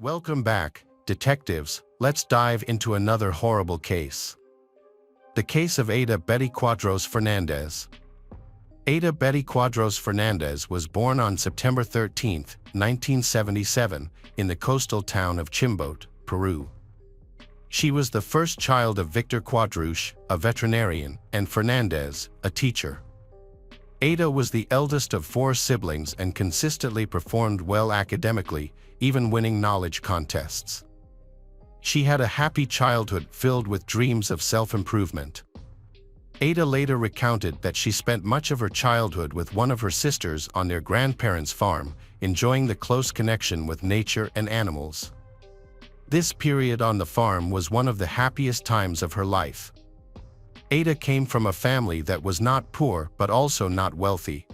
Welcome back, detectives. Let's dive into another horrible case. The case of Adaah Betty Quadros Fernandez. Adaah Betty Quadros Fernandez was born on September 13, 1977, in the coastal town of Chimbote, Peru. She was the first child of Victor Quadros, a veterinarian, and Fernandez, a teacher. Adaah was the eldest of 4 siblings and consistently performed well academically, even winning knowledge contests. She had a happy childhood filled with dreams of self-improvement. Adaah later recounted that she spent much of her childhood with one of her sisters on their grandparents' farm, enjoying the close connection with nature and animals. This period on the farm was one of the happiest times of her life. Adaah came from a family that was not poor but also not wealthy.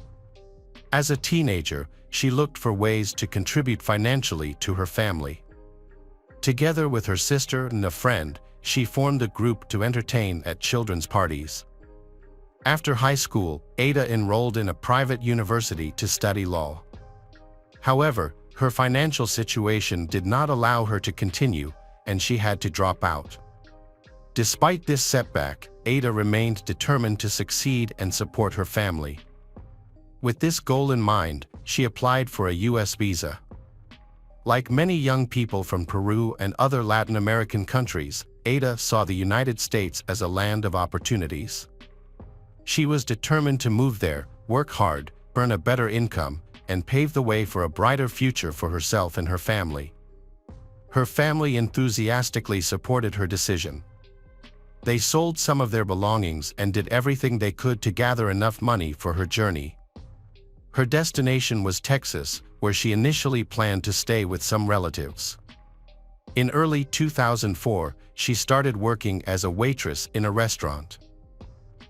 As a teenager, she looked for ways to contribute financially to her family. Together with her sister and a friend, she formed a group to entertain at children's parties. After high school, Adaah enrolled in a private university to study law. However, her financial situation did not allow her to continue, and she had to drop out. Despite this setback, Adaah remained determined to succeed and support her family. With this goal in mind, she applied for a U.S. visa. Like many young people from Peru and other Latin American countries, Adaah saw the United States as a land of opportunities. She was determined to move there, work hard, earn a better income, and pave the way for a brighter future for herself and her family. Her family enthusiastically supported her decision. They sold some of their belongings and did everything they could to gather enough money for her journey. Her destination was Texas, where she initially planned to stay with some relatives. In early 2004, she started working as a waitress in a restaurant.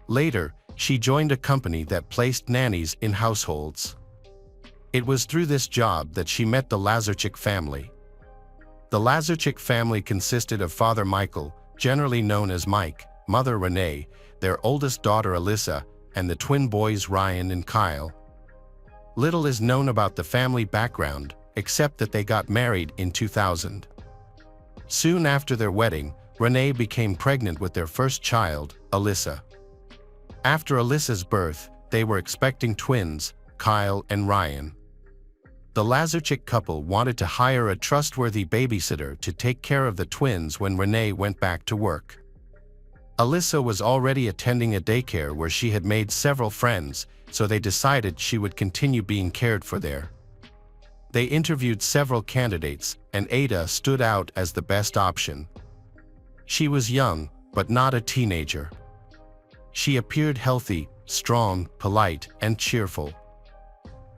Later, she joined a company that placed nannies in households. It was through this job that she met the Lazarchik family. The Lazarchik family consisted of Father Michael, generally known as Mike, Mother Renee, their oldest daughter Alyssa, and the twin boys Ryan and Kyle. Little is known about the family background, except that they got married in 2000. Soon after their wedding, Renee became pregnant with their first child, Alyssa. After Alyssa's birth, they were expecting twins, Kyle and Ryan. The Lazarchik couple wanted to hire a trustworthy babysitter to take care of the twins when Renee went back to work. Alyssa was already attending a daycare where she had made several friends, so they decided she would continue being cared for there. They interviewed several candidates, and Adaah stood out as the best option. She was young, but not a teenager. She appeared healthy, strong, polite, and cheerful.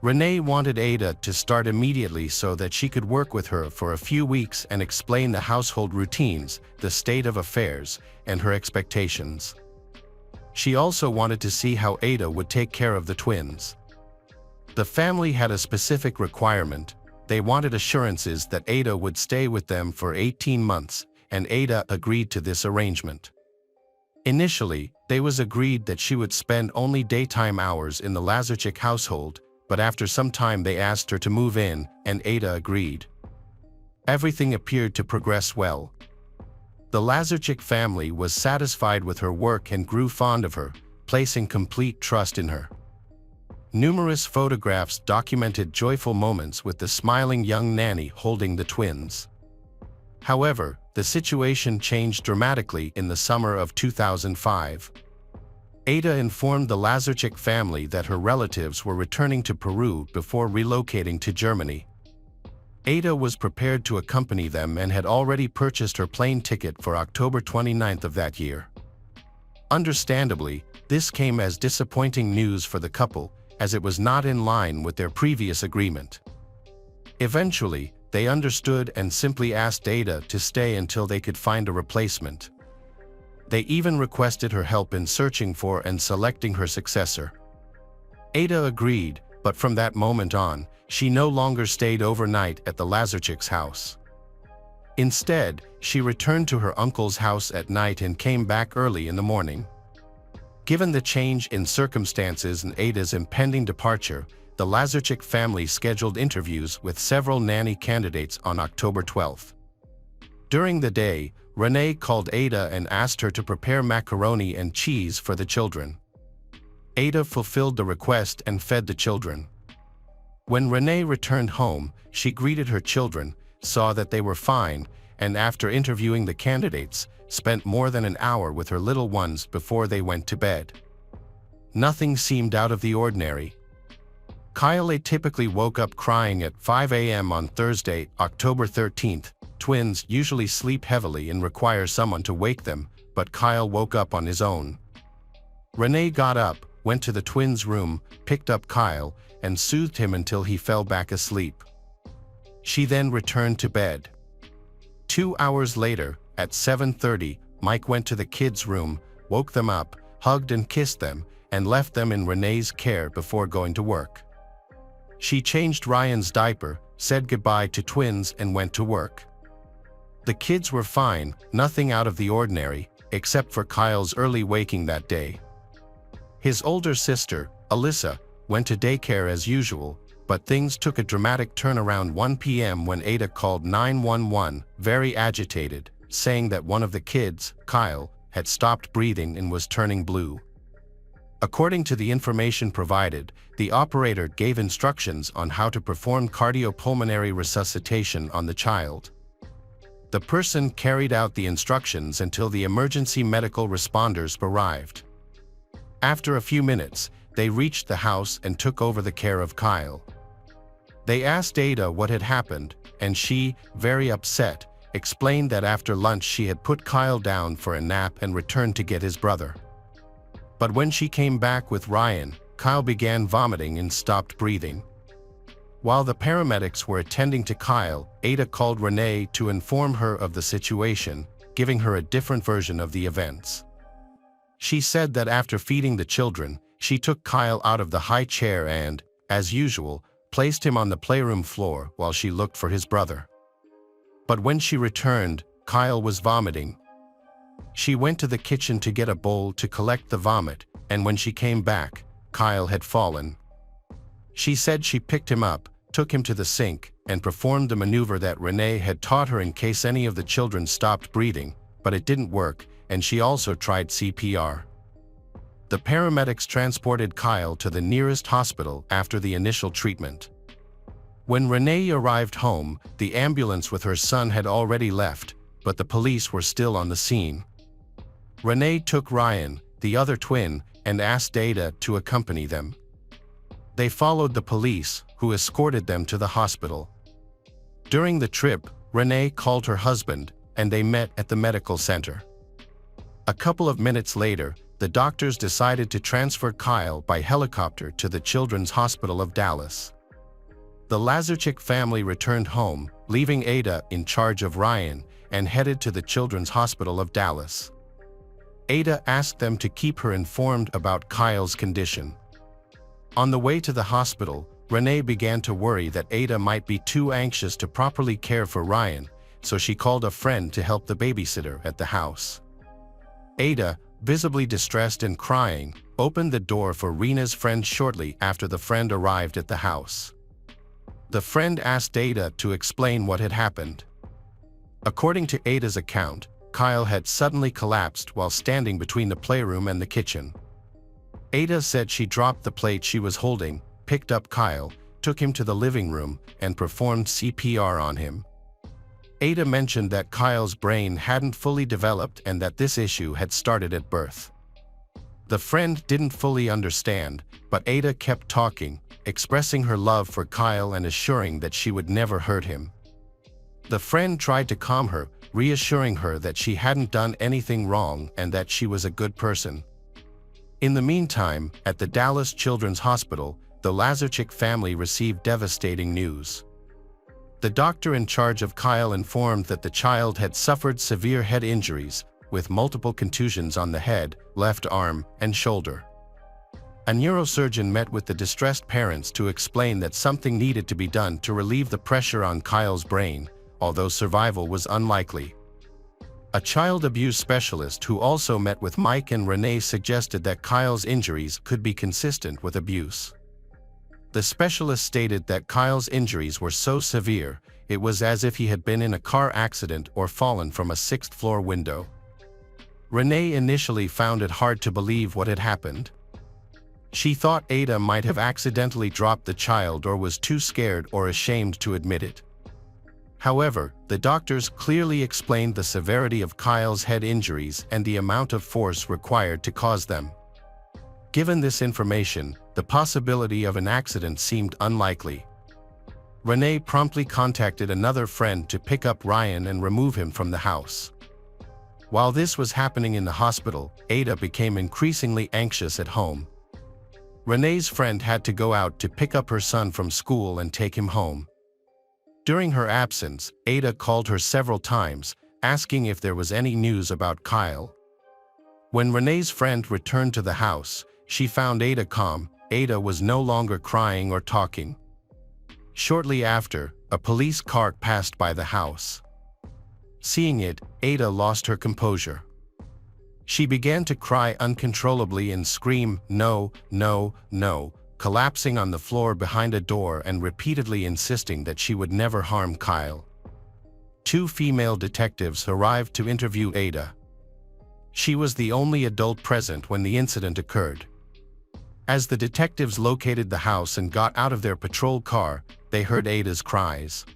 Renee wanted Adaah to start immediately so that she could work with her for a few weeks and explain the household routines, the state of affairs, and her expectations. She also wanted to see how Adaah would take care of the twins. The family had a specific requirement. They wanted assurances that Adaah would stay with them for 18 months, and Adaah agreed to this arrangement. Initially, it was agreed that she would spend only daytime hours in the Lazarchik household, but after some time they asked her to move in, and Adaah agreed. Everything appeared to progress well. The Lazarchik family was satisfied with her work and grew fond of her, placing complete trust in her. Numerous photographs documented joyful moments with the smiling young nanny holding the twins. However, the situation changed dramatically in the summer of 2005. Adaah informed the Lazarchik family that her relatives were returning to Peru before relocating to Germany. Adaah was prepared to accompany them and had already purchased her plane ticket for October 29 of that year. Understandably, this came as disappointing news for the couple, as it was not in line with their previous agreement. Eventually, they understood and simply asked Adaah to stay until they could find a replacement. They even requested her help in searching for and selecting her successor. Adaah agreed, but from that moment on, she no longer stayed overnight at the Lazarchik's house. Instead, she returned to her uncle's house at night and came back early in the morning. Given the change in circumstances and Adaah's impending departure, the Lazarchuk family scheduled interviews with several nanny candidates on October 12. During the day, Renee called Adaah and asked her to prepare macaroni and cheese for the children. Adaah fulfilled the request and fed the children. When Renee returned home, she greeted her children, saw that they were fine, and after interviewing the candidates, spent more than an hour with her little ones before they went to bed. Nothing seemed out of the ordinary. Kyle typically woke up crying at 5 a.m. on Thursday, October 13. Twins usually sleep heavily and require someone to wake them, but Kyle woke up on his own. Renee got up, went to the twins' room, picked up Kyle, and soothed him until he fell back asleep. She then returned to bed. 2 hours later, at 7:30, Mike went to the kids' room, woke them up, hugged and kissed them, and left them in Renee's care before going to work. She changed Ryan's diaper, said goodbye to twins, and went to work. The kids were fine, nothing out of the ordinary, except for Kyle's early waking that day. His older sister, Alyssa, went to daycare as usual, but things took a dramatic turn around 1 p.m. when Adaah called 911, very agitated, saying that one of the kids, Kyle, had stopped breathing and was turning blue. According to the information provided, the operator gave instructions on how to perform cardiopulmonary resuscitation on the child. The person carried out the instructions until the emergency medical responders arrived. After a few minutes, they reached the house and took over the care of Kyle. They asked Adaah what had happened, and she, very upset, explained that after lunch she had put Kyle down for a nap and returned to get his brother. But when she came back with Ryan, Kyle began vomiting and stopped breathing. While the paramedics were attending to Kyle, Adaah called Renee to inform her of the situation, giving her a different version of the events. She said that after feeding the children, she took Kyle out of the high chair and, as usual, placed him on the playroom floor while she looked for his brother. But when she returned, Kyle was vomiting. She went to the kitchen to get a bowl to collect the vomit, and when she came back, Kyle had fallen. She said she picked him up, took him to the sink, and performed the maneuver that Renee had taught her in case any of the children stopped breathing, but it didn't work, and she also tried CPR. The paramedics transported Kyle to the nearest hospital after the initial treatment. When Renee arrived home, the ambulance with her son had already left, but the police were still on the scene. Renee took Ryan, the other twin, and asked Adaah to accompany them. They followed the police, who escorted them to the hospital. During the trip, Renee called her husband, and they met at the medical center. A couple of minutes later, the doctors decided to transfer Kyle by helicopter to the Children's Hospital of Dallas. The Lazarchuk family returned home, leaving Adaah in charge of Ryan, and headed to the Children's Hospital of Dallas. Adaah asked them to keep her informed about Kyle's condition. On the way to the hospital, Renee began to worry that Adaah might be too anxious to properly care for Ryan, so she called a friend to help the babysitter at the house. Adaah, visibly distressed and crying, opened the door for Rena's friend shortly after the friend arrived at the house. The friend asked Adaah to explain what had happened. According to Adaah's account, Kyle had suddenly collapsed while standing between the playroom and the kitchen. Adaah said she dropped the plate she was holding, picked up Kyle, took him to the living room, and performed CPR on him. Adaah mentioned that Kyle's brain hadn't fully developed and that this issue had started at birth. The friend didn't fully understand, but Adaah kept talking, expressing her love for Kyle and assuring that she would never hurt him. The friend tried to calm her, reassuring her that she hadn't done anything wrong and that she was a good person. In the meantime, at the Dallas Children's Hospital, the Lazarchuk family received devastating news. The doctor in charge of Kyle informed that the child had suffered severe head injuries, with multiple contusions on the head, left arm, and shoulder. A neurosurgeon met with the distressed parents to explain that something needed to be done to relieve the pressure on Kyle's brain, although survival was unlikely. A child abuse specialist who also met with Mike and Renee suggested that Kyle's injuries could be consistent with abuse. The specialist stated that Kyle's injuries were so severe, it was as if he had been in a car accident or fallen from a sixth-floor window. Renee initially found it hard to believe what had happened. She thought Adaah might have accidentally dropped the child or was too scared or ashamed to admit it. However, the doctors clearly explained the severity of Kyle's head injuries and the amount of force required to cause them. Given this information, the possibility of an accident seemed unlikely. Renee promptly contacted another friend to pick up Ryan and remove him from the house. While this was happening in the hospital, Adaah became increasingly anxious at home. Renee's friend had to go out to pick up her son from school and take him home. During her absence, Adaah called her several times, asking if there was any news about Kyle. When Renee's friend returned to the house, she found Adaah calm. Adaah was no longer crying or talking. Shortly after, a police car passed by the house. Seeing it, Adaah lost her composure. She began to cry uncontrollably and scream, "No, no, no," collapsing on the floor behind a door and repeatedly insisting that she would never harm Kyle. Two female detectives arrived to interview Adaah. She was the only adult present when the incident occurred. As the detectives located the house and got out of their patrol car, they heard Adaah's cries.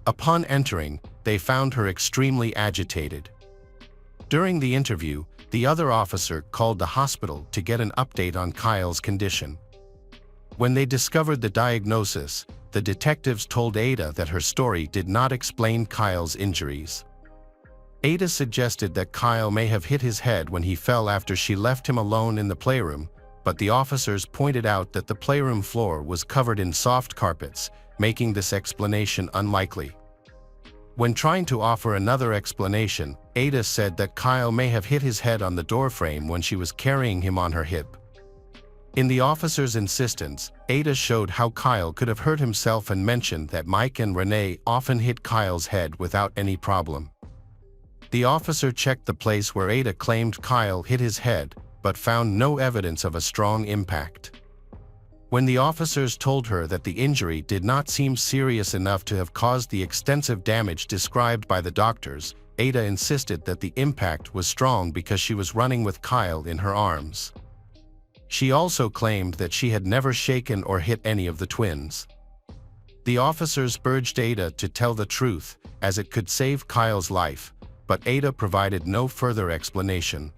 Upon entering, they found her extremely agitated. During the interview, the other officer called the hospital to get an update on Kyle's condition. When they discovered the diagnosis, the detectives told Adaah that her story did not explain Kyle's injuries. Adaah suggested that Kyle may have hit his head when he fell after she left him alone in the playroom, but the officers pointed out that the playroom floor was covered in soft carpets, making this explanation unlikely. When trying to offer another explanation, Adaah said that Kyle may have hit his head on the doorframe when she was carrying him on her hip. In the officer's insistence, Adaah showed how Kyle could have hurt himself and mentioned that Mike and Renee often hit Kyle's head without any problem. The officer checked the place where Adaah claimed Kyle hit his head, but found no evidence of a strong impact. When the officers told her that the injury did not seem serious enough to have caused the extensive damage described by the doctors, Adaah insisted that the impact was strong because she was running with Kyle in her arms. She also claimed that she had never shaken or hit any of the twins. The officers urged Adaah to tell the truth, as it could save Kyle's life, but Adaah provided no further explanation.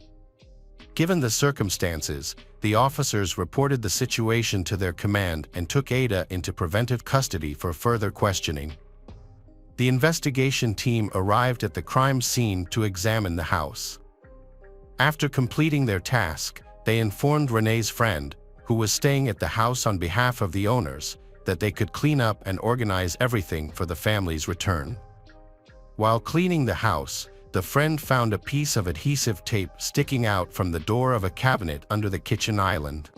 Given the circumstances, the officers reported the situation to their command and took Adaah into preventive custody for further questioning. The investigation team arrived at the crime scene to examine the house. After completing their task, they informed Renee's friend, who was staying at the house on behalf of the owners, that they could clean up and organize everything for the family's return. While cleaning the house, the friend found a piece of adhesive tape sticking out from the door of a cabinet under the kitchen island.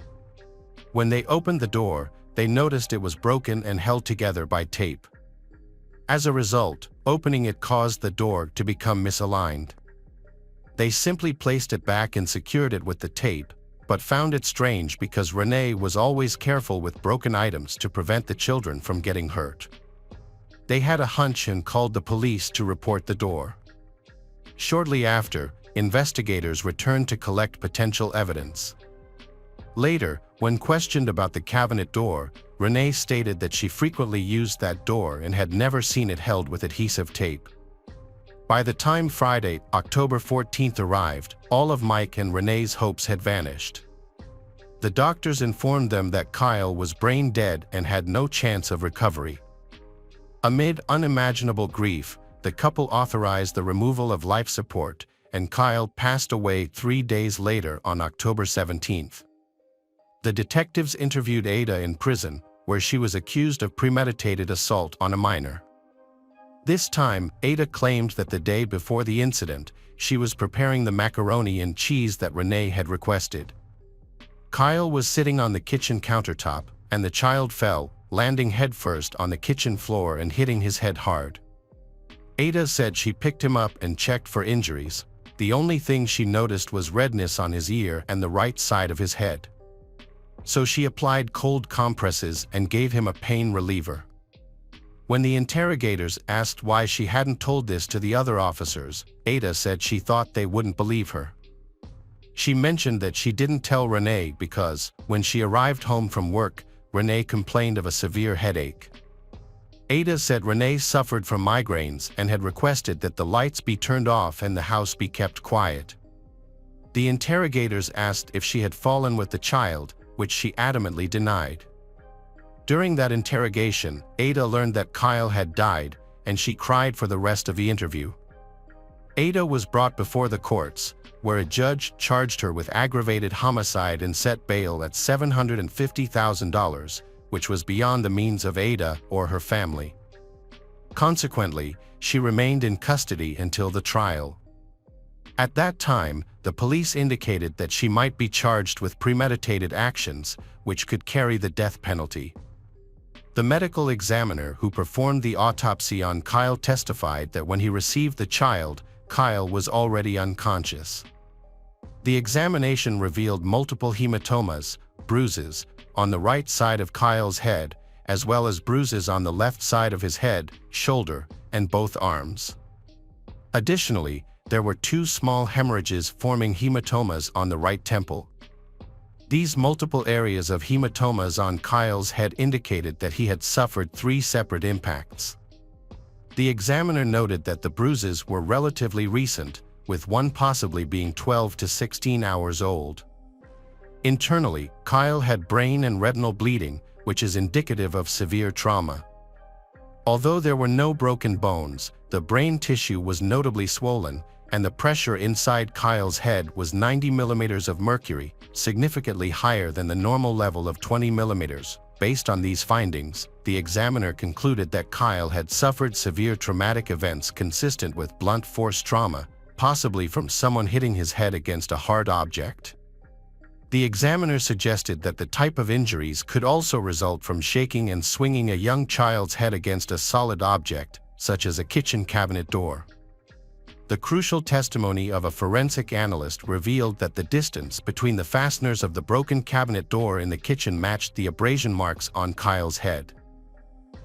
When they opened the door, they noticed it was broken and held together by tape. As a result, opening it caused the door to become misaligned. They simply placed it back and secured it with the tape, but found it strange because Renee was always careful with broken items to prevent the children from getting hurt. They had a hunch and called the police to report the door. Shortly after, investigators returned to collect potential evidence. Later, when questioned about the cabinet door, Renee stated that she frequently used that door and had never seen it held with adhesive tape. By the time Friday, October 14th arrived, all of Mike and Renee's hopes had vanished. The doctors informed them that Kyle was brain dead and had no chance of recovery. Amid unimaginable grief, the couple authorized the removal of life support, and Kyle passed away 3 days later on October 17th. The detectives interviewed Adaah in prison, where she was accused of premeditated assault on a minor. This time, Adaah claimed that the day before the incident, she was preparing the macaroni and cheese that Renee had requested. Kyle was sitting on the kitchen countertop, and the child fell, landing headfirst on the kitchen floor and hitting his head hard. Adaah said she picked him up and checked for injuries. The only thing she noticed was redness on his ear and the right side of his head. so she applied cold compresses and gave him a pain reliever. When the interrogators asked why she hadn't told this to the other officers, Adaah said she thought they wouldn't believe her. She mentioned that she didn't tell Renee because, when she arrived home from work, Renee complained of a severe headache. Adaah said Renee suffered from migraines and had requested that the lights be turned off and the house be kept quiet. The interrogators asked if she had fallen with the child, which she adamantly denied. During that interrogation, Adaah learned that Kyle had died, and she cried for the rest of the interview. Adaah was brought before the courts, where a judge charged her with aggravated homicide and set bail at $750,000, which was beyond the means of Adaah or her family. Consequently, she remained in custody until the trial. At that time, the police indicated that she might be charged with premeditated actions, which could carry the death penalty. The medical examiner who performed the autopsy on Kyle testified that when he received the child, Kyle was already unconscious. The examination revealed multiple hematomas, bruises, on the right side of Kyle's head, as well as bruises on the left side of his head, shoulder, and both arms. Additionally, there were 2 small hemorrhages forming hematomas on the right temple. These multiple areas of hematomas on Kyle's head indicated that he had suffered 3 separate impacts. The examiner noted that the bruises were relatively recent, with one possibly being 12 to 16 hours old. Internally, Kyle had brain and retinal bleeding, which is indicative of severe trauma. Although there were no broken bones, the brain tissue was notably swollen, and the pressure inside Kyle's head was 90 millimeters of mercury, significantly higher than the normal level of 20 millimeters. Based on these findings, the examiner concluded that Kyle had suffered severe traumatic events consistent with blunt force trauma, possibly from someone hitting his head against a hard object. The examiner suggested that the type of injuries could also result from shaking and swinging a young child's head against a solid object, such as a kitchen cabinet door. The crucial testimony of a forensic analyst revealed that the distance between the fasteners of the broken cabinet door in the kitchen matched the abrasion marks on Kyle's head.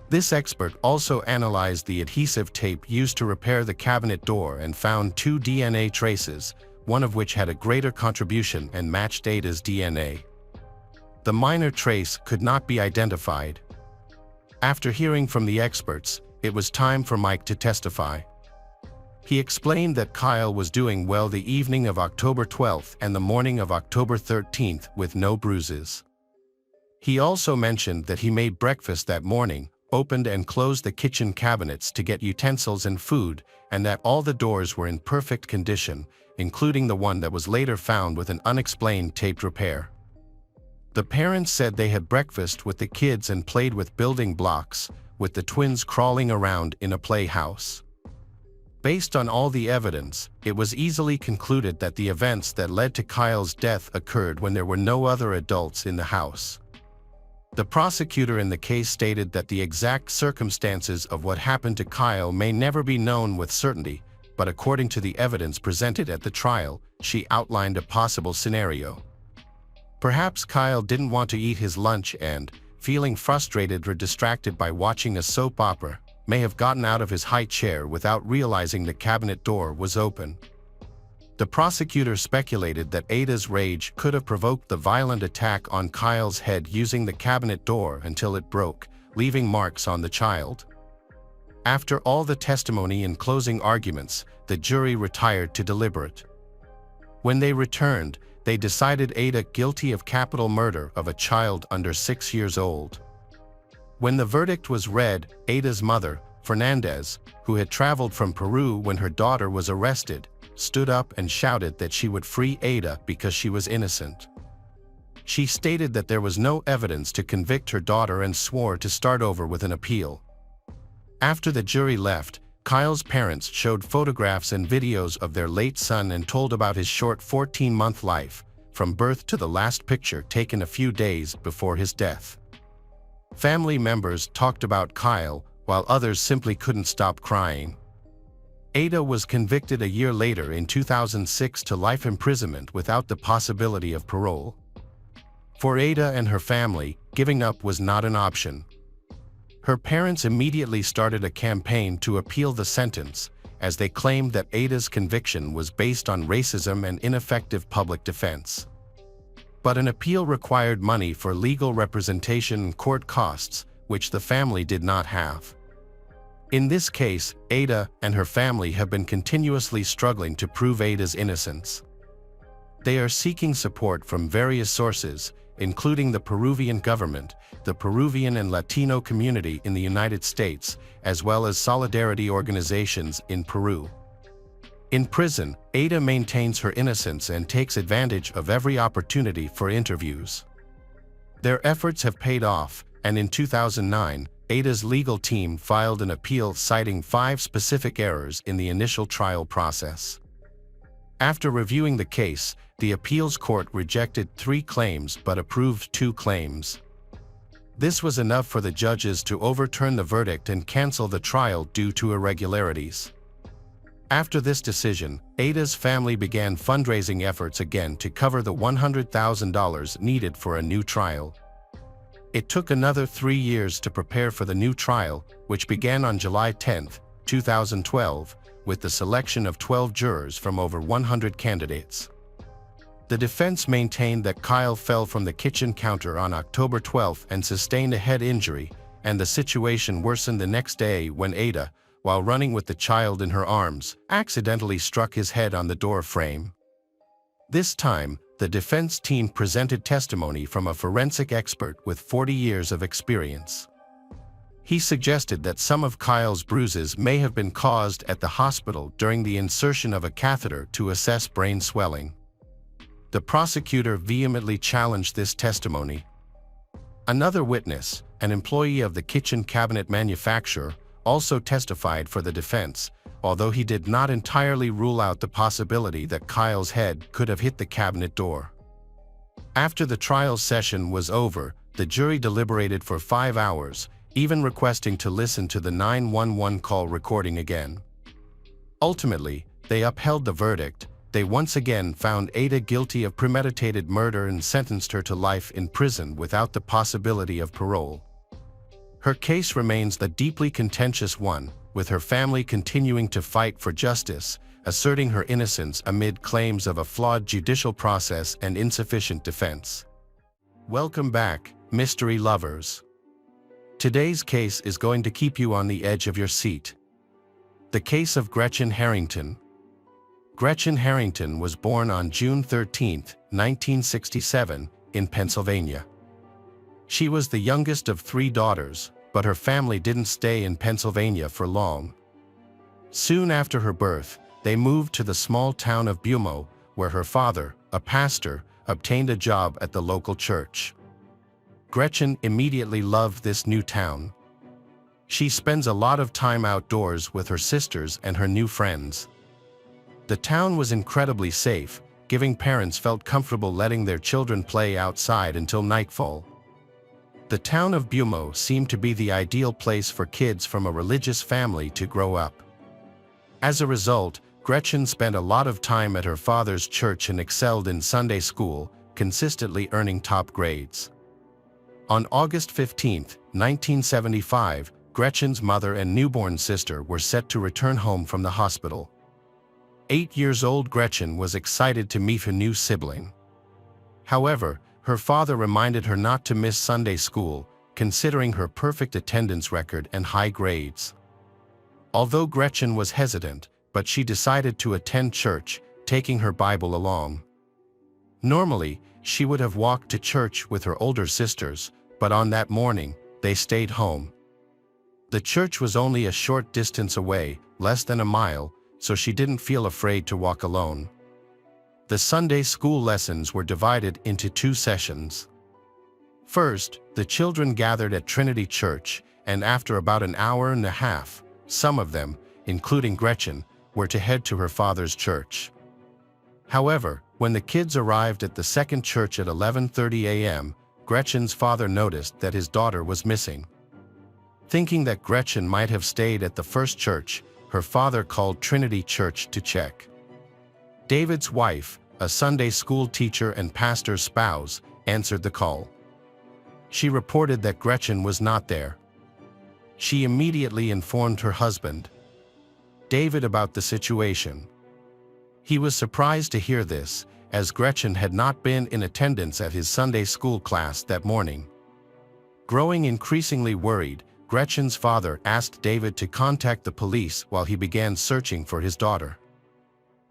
This expert also analyzed the adhesive tape used to repair the cabinet door and found 2 DNA traces, one of which had a greater contribution and matched Adaah's DNA. The minor trace could not be identified. After hearing from the experts, it was time for Mike to testify. He explained that Kyle was doing well the evening of October 12th and the morning of October 13th with no bruises. He also mentioned that he made breakfast that morning, opened and closed the kitchen cabinets to get utensils and food, and that all the doors were in perfect condition, including the one that was later found with an unexplained taped repair. The parents said they had breakfast with the kids and played with building blocks, with the twins crawling around in a playhouse. Based on all the evidence, it was easily concluded that the events that led to Kyle's death occurred when there were no other adults in the house. The prosecutor in the case stated that the exact circumstances of what happened to Kyle may never be known with certainty, but according to the evidence presented at the trial, she outlined a possible scenario. Perhaps Kyle didn't want to eat his lunch and, feeling frustrated or distracted by watching a soap opera, may have gotten out of his high chair without realizing the cabinet door was open. The prosecutor speculated that Adaah's rage could have provoked the violent attack on Kyle's head using the cabinet door until it broke, leaving marks on the child. After all the testimony and closing arguments, the jury retired to deliberate. When they returned, they decided Adaah guilty of capital murder of a child under 6 years old. When the verdict was read, Adaah's mother, Fernandez, who had traveled from Peru when her daughter was arrested, stood up and shouted that she would free Adaah because she was innocent. She stated that there was no evidence to convict her daughter and swore to start over with an appeal. After the jury left, Kyle's parents showed photographs and videos of their late son and told about his short 14-month life, from birth to the last picture taken a few days before his death. Family members talked about Kyle, while others simply couldn't stop crying. Adaah was convicted a year later in 2006 to life imprisonment without the possibility of parole. For Adaah and her family, giving up was not an option. Her parents immediately started a campaign to appeal the sentence, as they claimed that Adaah's conviction was based on racism and ineffective public defense. But an appeal required money for legal representation and court costs, which the family did not have. In this case, Adaah and her family have been continuously struggling to prove Adaah's innocence. They are seeking support from various sources, including the Peruvian government, the Peruvian and Latino community in the United States, as well as solidarity organizations in Peru. In prison, Adaah maintains her innocence and takes advantage of every opportunity for interviews. Their efforts have paid off, and in 2009, Adaah's legal team filed an appeal citing 5 specific errors in the initial trial process. After reviewing the case, the appeals court rejected 3 claims but approved 2 claims. This was enough for the judges to overturn the verdict and cancel the trial due to irregularities. After this decision, Adaah's family began fundraising efforts again to cover the $100,000 needed for a new trial. It took another 3 years to prepare for the new trial, which began on July 10, 2012, with the selection of 12 jurors from over 100 candidates. The defense maintained that Kyle fell from the kitchen counter on October 12 and sustained a head injury, and the situation worsened the next day when Adaah, while running with the child in her arms, accidentally struck his head on the door frame. This time, the defense team presented testimony from a forensic expert with 40 years of experience. He suggested that some of Kyle's bruises may have been caused at the hospital during the insertion of a catheter to assess brain swelling. The prosecutor vehemently challenged this testimony. Another witness, an employee of the kitchen cabinet manufacturer, also testified for the defense, although he did not entirely rule out the possibility that Kyle's head could have hit the cabinet door. After the trial session was over, the jury deliberated for 5 hours, even requesting to listen to the 911 call recording again. Ultimately, they upheld the verdict. They once again found Adaah guilty of premeditated murder and sentenced her to life in prison without the possibility of parole. Her case remains a deeply contentious one, with her family continuing to fight for justice, asserting her innocence amid claims of a flawed judicial process and insufficient defense. Welcome back, mystery lovers. Today's case is going to keep you on the edge of your seat. The case of Gretchen Harrington. Gretchen Harrington was born on June 13, 1967, in Pennsylvania. She was the youngest of 3 daughters, but her family didn't stay in Pennsylvania for long. Soon after her birth, they moved to the small town of Bumo, where her father, a pastor, obtained a job at the local church. Gretchen immediately loved this new town. She spends a lot of time outdoors with her sisters and her new friends. The town was incredibly safe, giving parents felt comfortable letting their children play outside until nightfall. The town of Bumo seemed to be the ideal place for kids from a religious family to grow up. As a result, Gretchen spent a lot of time at her father's church and excelled in Sunday school, consistently earning top grades. On August 15, 1975, Gretchen's mother and newborn sister were set to return home from the hospital. 8-year-old Gretchen was excited to meet her new sibling. However, her father reminded her not to miss Sunday school, considering her perfect attendance record and high grades. Although Gretchen was hesitant, but she decided to attend church, taking her Bible along. Normally, she would have walked to church with her older sisters, but on that morning, they stayed home. The church was only a short distance away, less than a mile, so she didn't feel afraid to walk alone. The Sunday school lessons were divided into 2 sessions. First, the children gathered at Trinity Church, and after about an hour and a half, some of them, including Gretchen, were to head to her father's church. However, when the kids arrived at the second church at 11:30 a.m., Gretchen's father noticed that his daughter was missing. Thinking that Gretchen might have stayed at the first church, her father called Trinity Church to check. David's wife, a Sunday school teacher and pastor's spouse, answered the call. She reported that Gretchen was not there. She immediately informed her husband, David, about the situation. He was surprised to hear this, as Gretchen had not been in attendance at his Sunday school class that morning. Growing increasingly worried, Gretchen's father asked David to contact the police while he began searching for his daughter.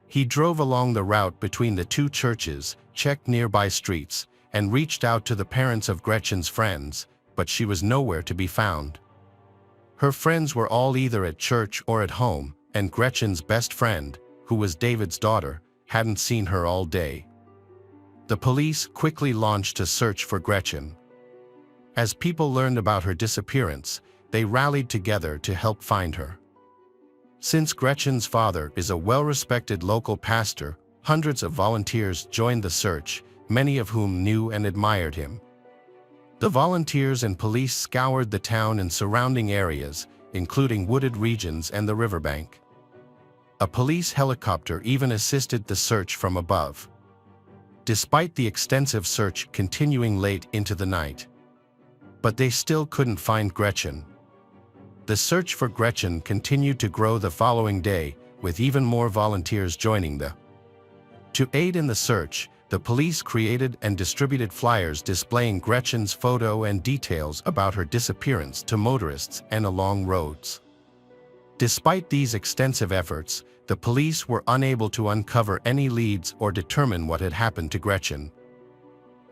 He drove along the route between the two churches, checked nearby streets, and reached out to the parents of Gretchen's friends, but she was nowhere to be found. Her friends were all either at church or at home, and Gretchen's best friend, who was David's daughter, hadn't seen her all day. The police quickly launched a search for Gretchen. As people learned about her disappearance, they rallied together to help find her. Since Gretchen's father is a well-respected local pastor, hundreds of volunteers joined the search, many of whom knew and admired him. The volunteers and police scoured the town and surrounding areas, including wooded regions and the riverbank. A police helicopter even assisted the search from above. Despite the extensive search continuing late into the night, but they still couldn't find Gretchen. The search for Gretchen continued to grow the following day, with even more volunteers joining To aid in the search, the police created and distributed flyers displaying Gretchen's photo and details about her disappearance to motorists and along roads. Despite these extensive efforts, the police were unable to uncover any leads or determine what had happened to Gretchen.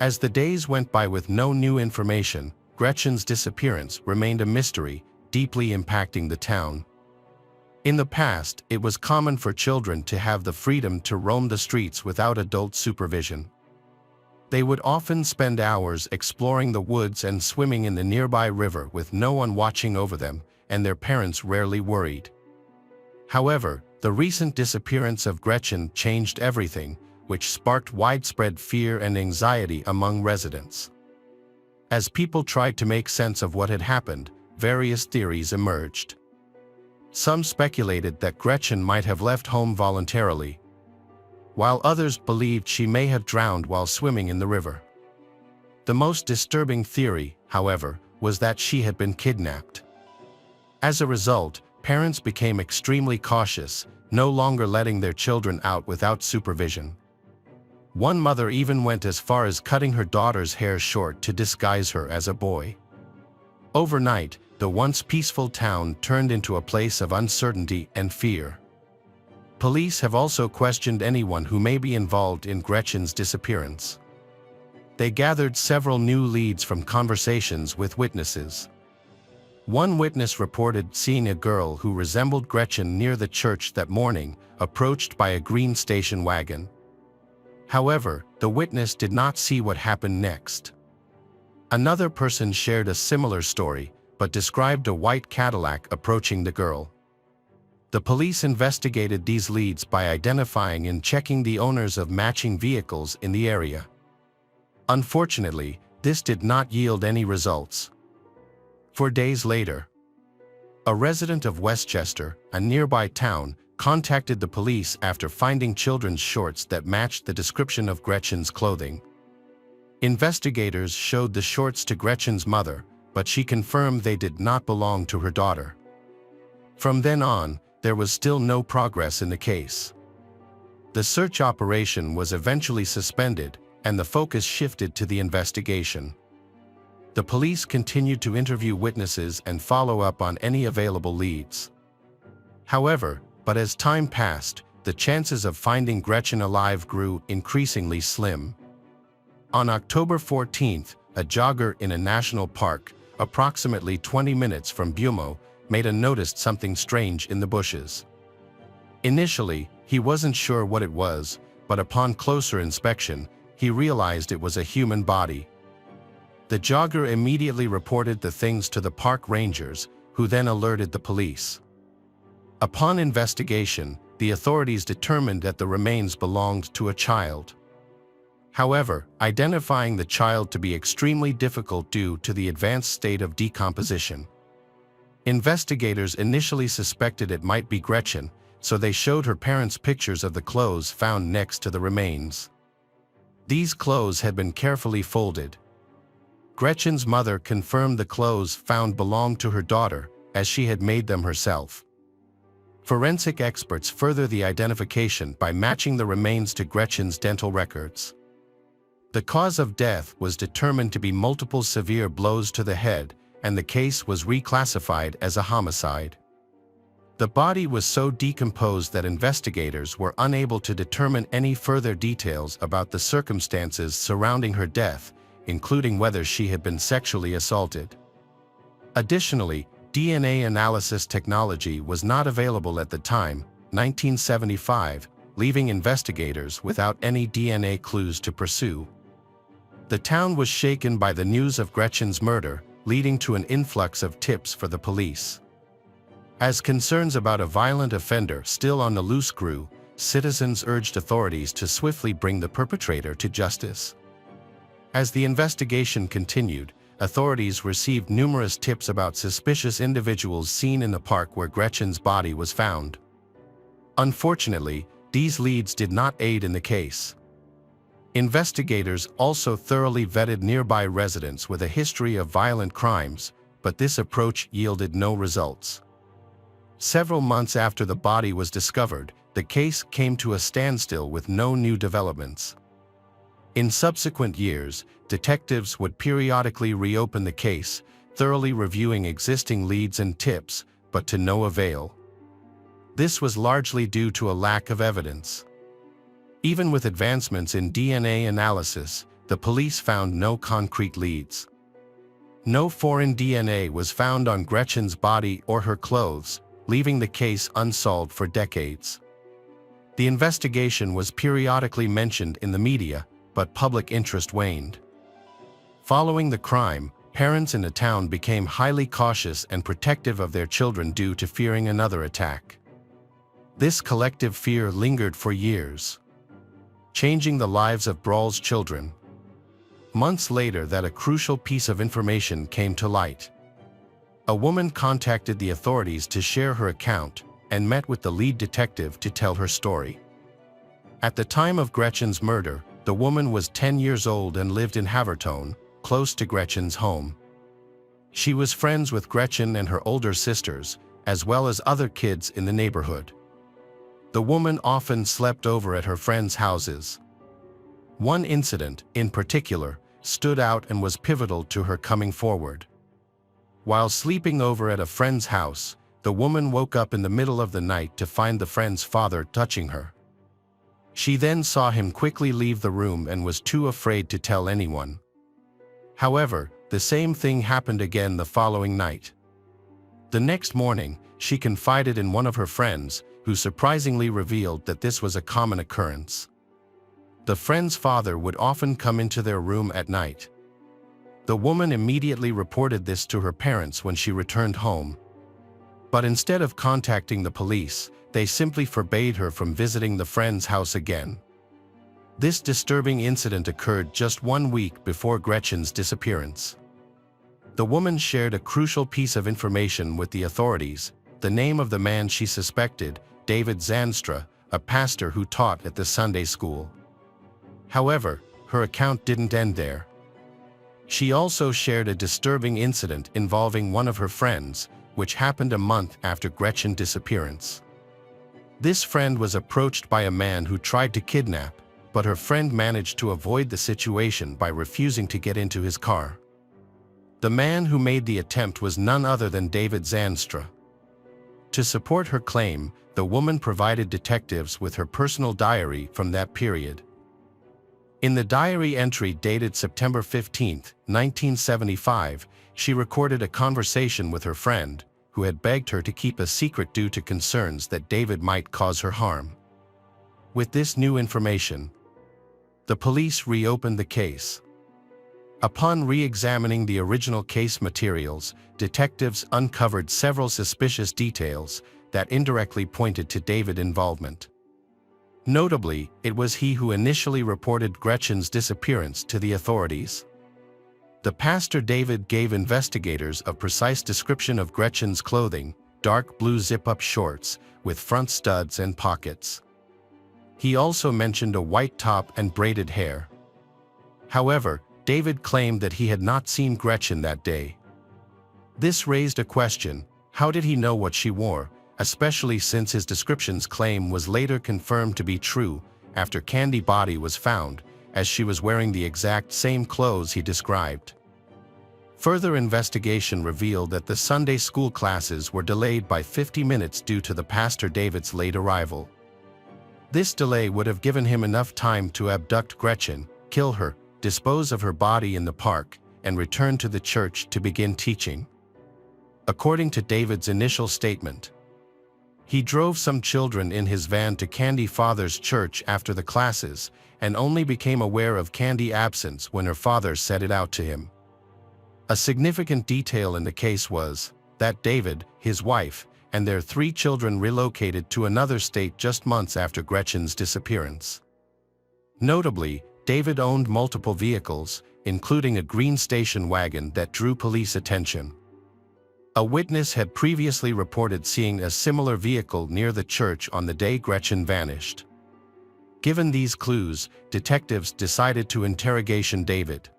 As the days went by with no new information, Gretchen's disappearance remained a mystery, deeply impacting the town. In the past, it was common for children to have the freedom to roam the streets without adult supervision. They would often spend hours exploring the woods and swimming in the nearby river with no one watching over them, and their parents rarely worried. However, the recent disappearance of Gretchen changed everything, which sparked widespread fear and anxiety among residents. As people tried to make sense of what had happened, various theories emerged. Some speculated that Gretchen might have left home voluntarily, while others believed she may have drowned while swimming in the river. The most disturbing theory, however, was that she had been kidnapped. As a result, parents became extremely cautious, no longer letting their children out without supervision. One mother even went as far as cutting her daughter's hair short to disguise her as a boy. Overnight, the once peaceful town turned into a place of uncertainty and fear. Police have also questioned anyone who may be involved in Gretchen's disappearance. They gathered several new leads from conversations with witnesses. One witness reported seeing a girl who resembled Gretchen near the church that morning, approached by a green station wagon. However, the witness did not see what happened next. Another person shared a similar story, but described a white Cadillac approaching the girl. The police investigated these leads by identifying and checking the owners of matching vehicles in the area. Unfortunately, this did not yield any results. 4 days later, a resident of Westchester, a nearby town, contacted the police after finding children's shorts that matched the description of Gretchen's clothing. Investigators showed the shorts to Gretchen's mother, but she confirmed they did not belong to her daughter. From then on, there was still no progress in the case. The search operation was eventually suspended, and the focus shifted to the investigation. The police continued to interview witnesses and follow up on any available leads. However, as time passed, the chances of finding Gretchen alive grew increasingly slim. On October 14th, a jogger in a national park, approximately 20 minutes from Bumo, noticed something strange in the bushes. Initially, he wasn't sure what it was, but upon closer inspection, he realized it was a human body. The jogger immediately reported the things to the park rangers, who then alerted the police. Upon investigation, the authorities determined that the remains belonged to a child. However, identifying the child to be extremely difficult due to the advanced state of decomposition. Investigators initially suspected it might be Gretchen, so they showed her parents pictures of the clothes found next to the remains. These clothes had been carefully folded. Gretchen's mother confirmed the clothes found belonged to her daughter, as she had made them herself. Forensic experts further the identification by matching the remains to Gretchen's dental records. The cause of death was determined to be multiple severe blows to the head, and the case was reclassified as a homicide. The body was so decomposed that investigators were unable to determine any further details about the circumstances surrounding her death, including whether she had been sexually assaulted. Additionally, DNA analysis technology was not available at the time, 1975, leaving investigators without any DNA clues to pursue. The town was shaken by the news of Gretchen's murder, leading to an influx of tips for the police. As concerns about a violent offender still on the loose grew, citizens urged authorities to swiftly bring the perpetrator to justice. As the investigation continued, authorities received numerous tips about suspicious individuals seen in the park where Gretchen's body was found. Unfortunately, these leads did not aid in the case. Investigators also thoroughly vetted nearby residents with a history of violent crimes, but this approach yielded no results. Several months after the body was discovered, the case came to a standstill with no new developments. In subsequent years, detectives would periodically reopen the case, thoroughly reviewing existing leads and tips, but to no avail. This was largely due to a lack of evidence. Even with advancements in DNA analysis, the police found no concrete leads. No foreign DNA was found on Gretchen's body or her clothes, leaving the case unsolved for decades. The investigation was periodically mentioned in the media, but public interest waned. Following the crime, parents in the town became highly cautious and protective of their children due to fearing another attack. This collective fear lingered for years, changing the lives of Abral's children. Months later, a crucial piece of information came to light. A woman contacted the authorities to share her account and met with the lead detective to tell her story. At the time of Gretchen's murder, the woman was 10 years old and lived in Havertone, close to Gretchen's home. She was friends with Gretchen and her older sisters, as well as other kids in the neighborhood. The woman often slept over at her friends' houses. One incident, in particular, stood out and was pivotal to her coming forward. While sleeping over at a friend's house, the woman woke up in the middle of the night to find the friend's father touching her. She then saw him quickly leave the room and was too afraid to tell anyone. However, the same thing happened again the following night. The next morning, she confided in one of her friends, who surprisingly revealed that this was a common occurrence. The friend's father would often come into their room at night. The woman immediately reported this to her parents when she returned home. But instead of contacting the police, they simply forbade her from visiting the friend's house again. This disturbing incident occurred just 1 week before Gretchen's disappearance. The woman shared a crucial piece of information with the authorities: the name of the man she suspected, David Zandstra, a pastor who taught at the Sunday school. However, her account didn't end there. She also shared a disturbing incident involving one of her friends, which happened a month after Gretchen's disappearance. This friend was approached by a man who tried to kidnap, but her friend managed to avoid the situation by refusing to get into his car. The man who made the attempt was none other than David Zandstra. To support her claim, the woman provided detectives with her personal diary from that period. In the diary entry dated September 15, 1975, she recorded a conversation with her friend, who had begged her to keep a secret due to concerns that David might cause her harm. With this new information, the police reopened the case. Upon re-examining the original case materials, detectives uncovered several suspicious details that indirectly pointed to David's involvement. Notably, it was he who initially reported Gretchen's disappearance to the authorities. The pastor David gave investigators a precise description of Gretchen's clothing: dark blue zip-up shorts with front studs and pockets. He also mentioned a white top and braided hair. However, David claimed that he had not seen Gretchen that day. This raised a question: how did he know what she wore, especially since his description's claim was later confirmed to be true after Candy's body was found, as she was wearing the exact same clothes he described. Further investigation revealed that the Sunday school classes were delayed by 50 minutes due to the pastor David's late arrival. This delay would have given him enough time to abduct Gretchen, kill her, dispose of her body in the park, and return to the church to begin teaching. According to David's initial statement, he drove some children in his van to Candy's father's church after the classes, and only became aware of Candy's absence when her father said it out to him. A significant detail in the case was that David, his wife, and their 3 children relocated to another state just months after Gretchen's disappearance. Notably, David owned multiple vehicles, including a green station wagon that drew police attention. A witness had previously reported seeing a similar vehicle near the church on the day Gretchen vanished. Given these clues, detectives decided to interrogate David.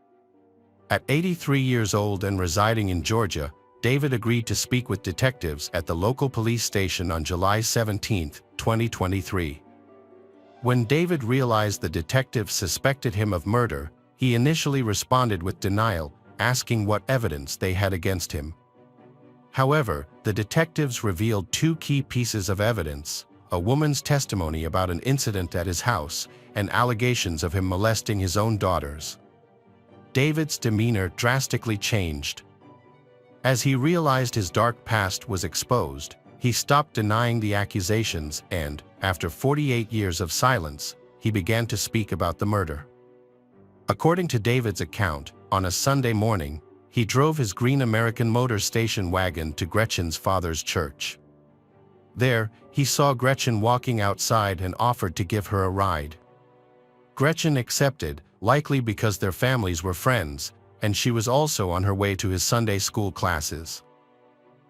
At 83 years old and residing in Georgia, David agreed to speak with detectives at the local police station on July 17, 2023. When David realized the detectives suspected him of murder, he initially responded with denial, asking what evidence they had against him. However, the detectives revealed 2 key pieces of evidence: a woman's testimony about an incident at his house, and allegations of him molesting his own daughters. David's demeanor drastically changed. As he realized his dark past was exposed, he stopped denying the accusations and, after 48 years of silence, he began to speak about the murder. According to David's account, on a Sunday morning, he drove his green American motor station wagon to Gretchen's father's church. There, he saw Gretchen walking outside and offered to give her a ride. Gretchen accepted, likely because their families were friends, and she was also on her way to his Sunday school classes.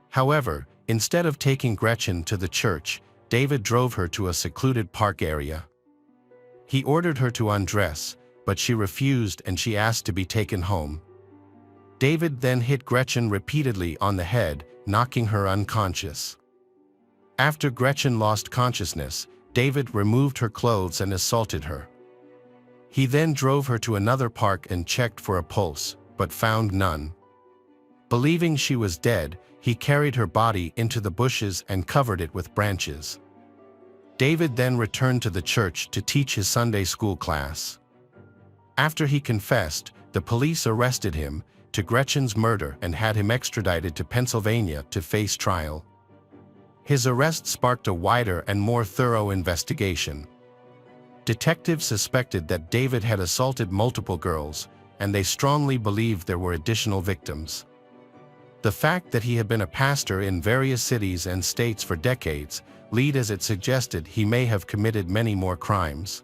However, instead of taking Gretchen to the church, David drove her to a secluded park area. He ordered her to undress, but she refused and she asked to be taken home. David then hit Gretchen repeatedly on the head, knocking her unconscious. After Gretchen lost consciousness, David removed her clothes and assaulted her. He then drove her to another park and checked for a pulse, but found none. Believing she was dead, he carried her body into the bushes and covered it with branches. David then returned to the church to teach his Sunday school class. After he confessed, the police arrested him to Gretchen's murder and had him extradited to Pennsylvania to face trial. His arrest sparked a wider and more thorough investigation. Detectives suspected that David had assaulted multiple girls, and they strongly believed there were additional victims. The fact that he had been a pastor in various cities and states for decades led as it suggested he may have committed many more crimes.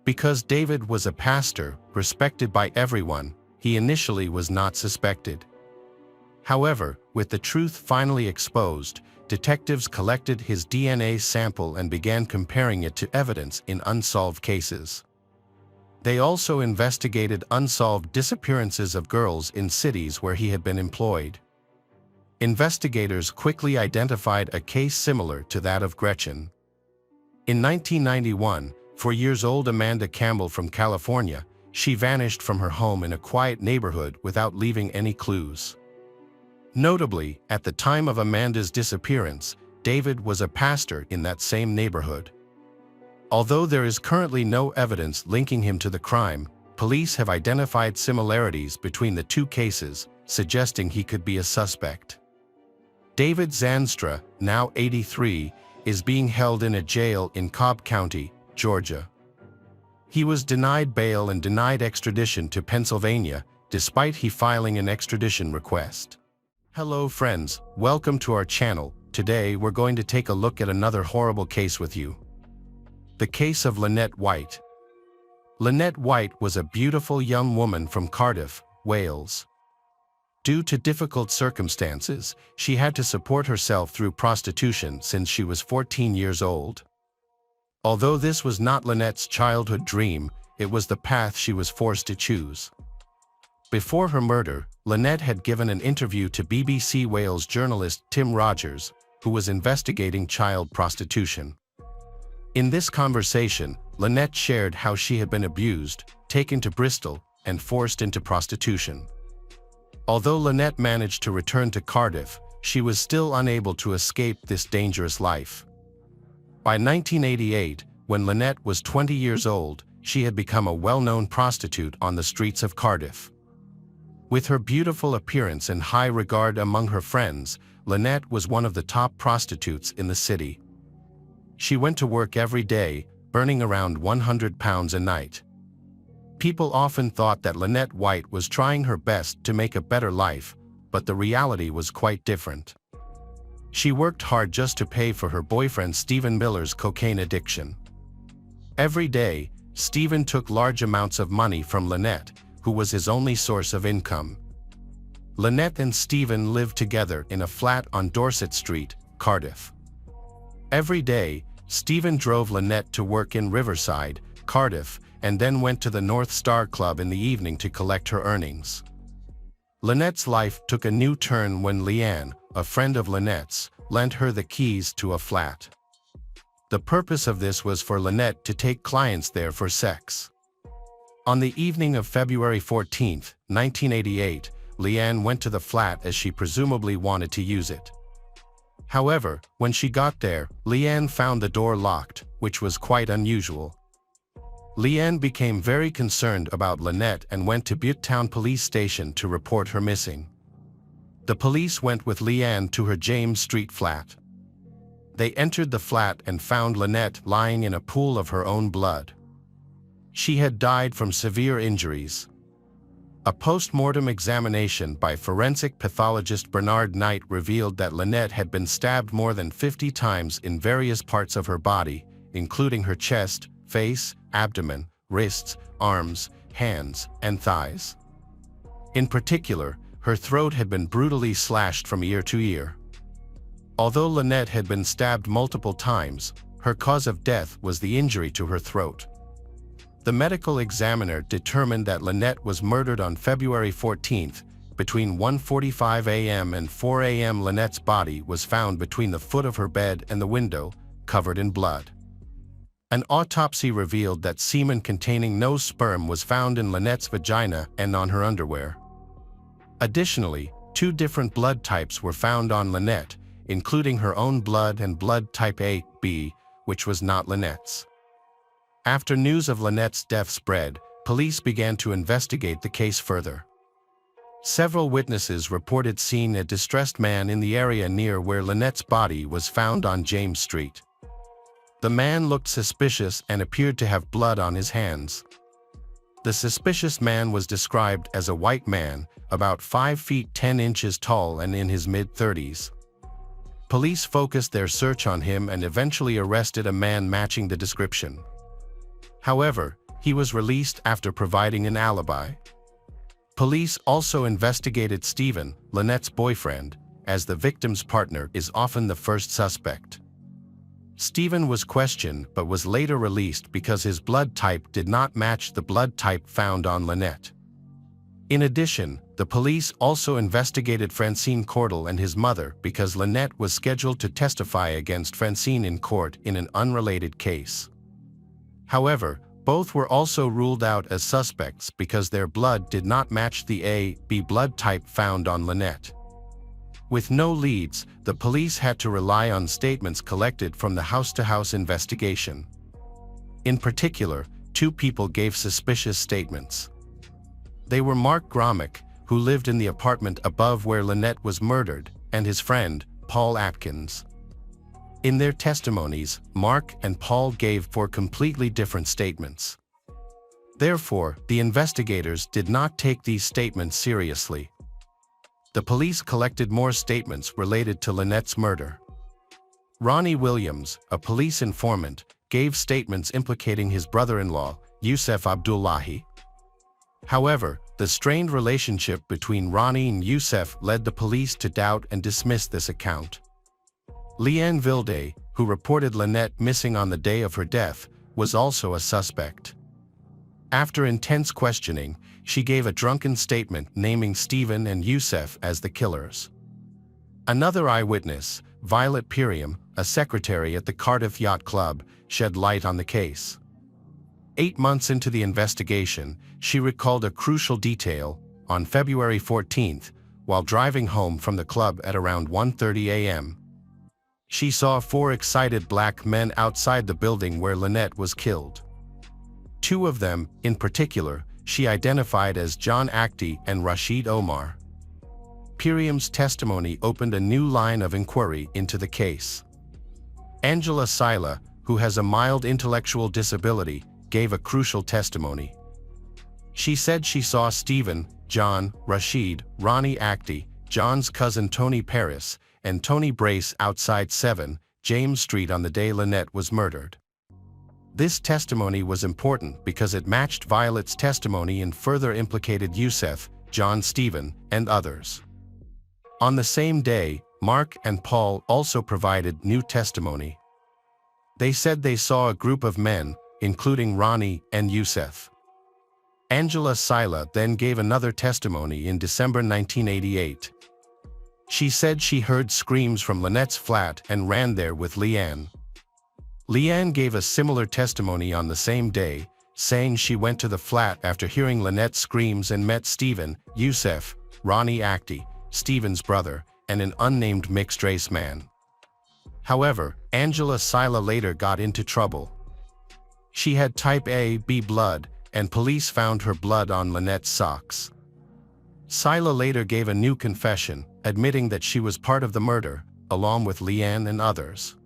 Because David was a pastor, respected by everyone, he initially was not suspected. However, with the truth finally exposed, detectives collected his DNA sample and began comparing it to evidence in unsolved cases. They also investigated unsolved disappearances of girls in cities where he had been employed. Investigators quickly identified a case similar to that of Gretchen. In 1991, 4-year-old Amanda Campbell from California, she vanished from her home in a quiet neighborhood without leaving any clues. Notably, at the time of Amanda's disappearance, David was a pastor in that same neighborhood. Although there is currently no evidence linking him to the crime, police have identified similarities between the 2 cases, suggesting he could be a suspect. David Zanstra, now 83, is being held in a jail in Cobb County, Georgia. He was denied bail and denied extradition to Pennsylvania, despite he filing an extradition request. Hello friends, welcome to our channel. Today we're going to take a look at another horrible case with you. The case of Lynette White. Lynette White was a beautiful young woman from Cardiff, Wales. Due to difficult circumstances, she had to support herself through prostitution since she was 14 years old. Although this was not Lynette's childhood dream, it was the path she was forced to choose. Before her murder, Lynette had given an interview to BBC Wales journalist Tim Rogers, who was investigating child prostitution. In this conversation, Lynette shared how she had been abused, taken to Bristol, and forced into prostitution. Although Lynette managed to return to Cardiff, she was still unable to escape this dangerous life. By 1988, when Lynette was 20 years old, she had become a well-known prostitute on the streets of Cardiff. With her beautiful appearance and high regard among her friends, Lynette was one of the top prostitutes in the city. She went to work every day, earning around £100 a night. People often thought that Lynette White was trying her best to make a better life, but the reality was quite different. She worked hard just to pay for her boyfriend Stephen Miller's cocaine addiction. Every day, Stephen took large amounts of money from Lynette, who was his only source of income. Lynette and Stephen lived together in a flat on Dorset Street, Cardiff. Every day, Stephen drove Lynette to work in Riverside, Cardiff, and then went to the North Star Club in the evening to collect her earnings. Lynette's life took a new turn when Leanne, a friend of Lynette's, lent her the keys to a flat. The purpose of this was for Lynette to take clients there for sex. On the evening of February 14, 1988, Leanne went to the flat as she presumably wanted to use it. However, when she got there, Leanne found the door locked, which was quite unusual. Leanne became very concerned about Lynette and went to Butte Town Police Station to report her missing. The police went with Leanne to her James Street flat. They entered the flat and found Lynette lying in a pool of her own blood. She had died from severe injuries. A post-mortem examination by forensic pathologist Bernard Knight revealed that Lynette had been stabbed more than 50 times in various parts of her body, including her chest, face, abdomen, wrists, arms, hands, and thighs. In particular, her throat had been brutally slashed from ear to ear. Although Lynette had been stabbed multiple times, her cause of death was the injury to her throat. The medical examiner determined that Lynette was murdered on February 14, between 1:45 a.m. and 4 a.m. Lynette's body was found between the foot of her bed and the window, covered in blood. An autopsy revealed that semen containing no sperm was found in Lynette's vagina and on her underwear. Additionally, 2 different blood types were found on Lynette, including her own blood and blood type AB, which was not Lynette's. After news of Lynette's death spread, police began to investigate the case further. Several witnesses reported seeing a distressed man in the area near where Lynette's body was found on James Street. The man looked suspicious and appeared to have blood on his hands. The suspicious man was described as a white man, about 5 feet 10 inches tall and in his mid-30s. Police focused their search on him and eventually arrested a man matching the description. However, he was released after providing an alibi. Police also investigated Stephen, Lynette's boyfriend, as the victim's partner is often the first suspect. Stephen was questioned but was later released because his blood type did not match the blood type found on Lynette. In addition, the police also investigated Francine Cordell and his mother because Lynette was scheduled to testify against Francine in court in an unrelated case. However, both were also ruled out as suspects because their blood did not match the AB blood type found on Lynette. With no leads, the police had to rely on statements collected from the house-to-house investigation. In particular, 2 people gave suspicious statements. They were Mark Gromick, who lived in the apartment above where Lynette was murdered, and his friend, Paul Atkins. In their testimonies, Mark and Paul gave 4 completely different statements. Therefore, the investigators did not take these statements seriously. The police collected more statements related to Lynette's murder. Ronnie Williams, a police informant, gave statements implicating his brother-in-law, Yusef Abdullahi. However, the strained relationship between Ronnie and Yusef led the police to doubt and dismiss this account. Leanne Vilde, who reported Lynette missing on the day of her death, was also a suspect. After intense questioning, she gave a drunken statement naming Stephen and Youssef as the killers. Another eyewitness, Violet Piriam, a secretary at the Cardiff Yacht Club, shed light on the case. 8 months into the investigation, she recalled a crucial detail. On February 14th, while driving home from the club at around 1:30 a.m., she saw 4 excited black men outside the building where Lynette was killed. 2 of them, in particular, she identified as John Acti and Rashid Omar. Piriam's testimony opened a new line of inquiry into the case. Angela Sila, who has a mild intellectual disability, gave a crucial testimony. She said she saw Stephen, John, Rashid, Ronnie Acti, John's cousin Tony Perez, and Tony Brace outside 7 James Street on the day Lynette was murdered. This testimony was important because it matched Violet's testimony and further implicated Youssef, John Stephen, and others. On the same day, Mark and Paul also provided new testimony. They said they saw a group of men, including Ronnie and Youssef. Angela Sila then gave another testimony in December 1988. She said she heard screams from Lynette's flat and ran there with Leanne. Leanne gave a similar testimony on the same day, saying she went to the flat after hearing Lynette's screams and met Stephen, Youssef, Ronnie Acti, Stephen's brother, and an unnamed mixed-race man. However, Angela Sila later got into trouble. She had type AB blood, and police found her blood on Lynette's socks. Sila later gave a new confession, admitting that she was part of the murder, along with Leanne and others.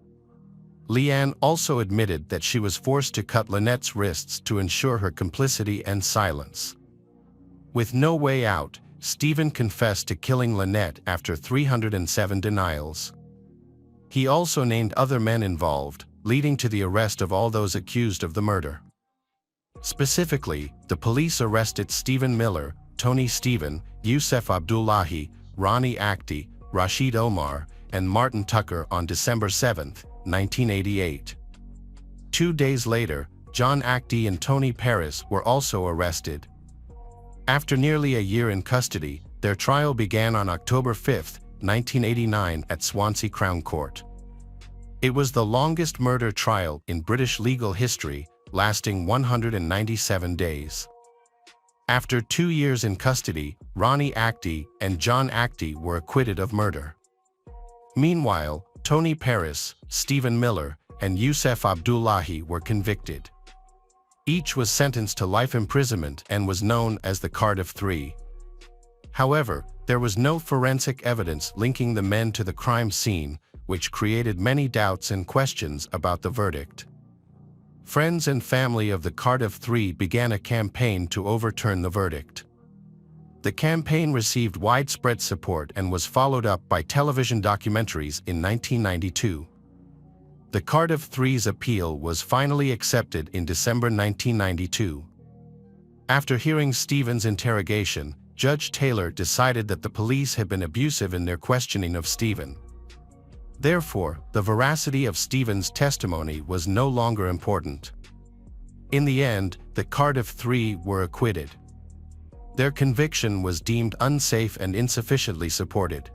Leanne also admitted that she was forced to cut Lynette's wrists to ensure her complicity and silence. With no way out, Stephen confessed to killing Lynette after 307 denials. He also named other men involved, leading to the arrest of all those accused of the murder. Specifically, the police arrested Stephen Miller, Tony Stephen, Youssef Abdullahi, Ronnie Acti, Rashid Omar, and Martin Tucker on December 7, 1988. 2 days later, John Acti and Tony Perez were also arrested. After nearly a year in custody, their trial began on October 5, 1989 at Swansea Crown Court. It was the longest murder trial in British legal history, lasting 197 days. After 2 years in custody, Ronnie Acti and John Acti were acquitted of murder. Meanwhile, Tony Perez, Stephen Miller, and Youssef Abdullahi were convicted. Each was sentenced to life imprisonment and was known as the Cardiff Three. However, there was no forensic evidence linking the men to the crime scene, which created many doubts and questions about the verdict. Friends and family of the Cardiff Three began a campaign to overturn the verdict. The campaign received widespread support and was followed up by television documentaries in 1992. The Cardiff Three's appeal was finally accepted in December 1992. After hearing Stephen's interrogation, Judge Taylor decided that the police had been abusive in their questioning of Stephen. Therefore, the veracity of Stephen's testimony was no longer important. In the end, the Cardiff Three were acquitted. Their conviction was deemed unsafe and insufficiently supported.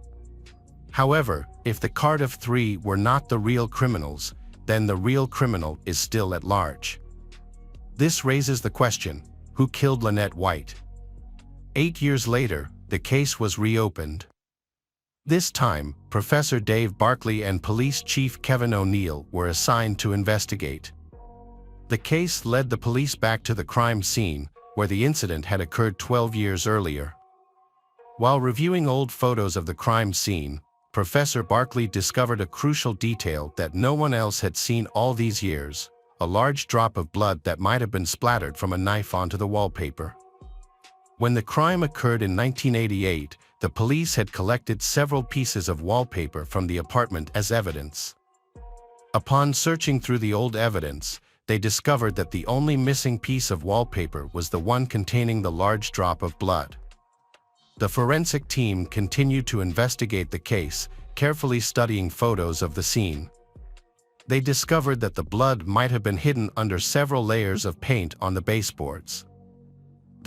However, if the Cardiff Three were not the real criminals, then the real criminal is still at large. This raises the question, who killed Lynette White? 8 years later, the case was reopened. This time, Professor Dave Barkley and Police Chief Kevin O'Neill were assigned to investigate. The case led the police back to the crime scene, where the incident had occurred 12 years earlier. While reviewing old photos of the crime scene, Professor Barkley discovered a crucial detail that no one else had seen all these years: a large drop of blood that might have been splattered from a knife onto the wallpaper. When the crime occurred in 1988, the police had collected several pieces of wallpaper from the apartment as evidence. Upon searching through the old evidence, they discovered that the only missing piece of wallpaper was the one containing the large drop of blood. The forensic team continued to investigate the case, carefully studying photos of the scene. They discovered that the blood might have been hidden under several layers of paint on the baseboards.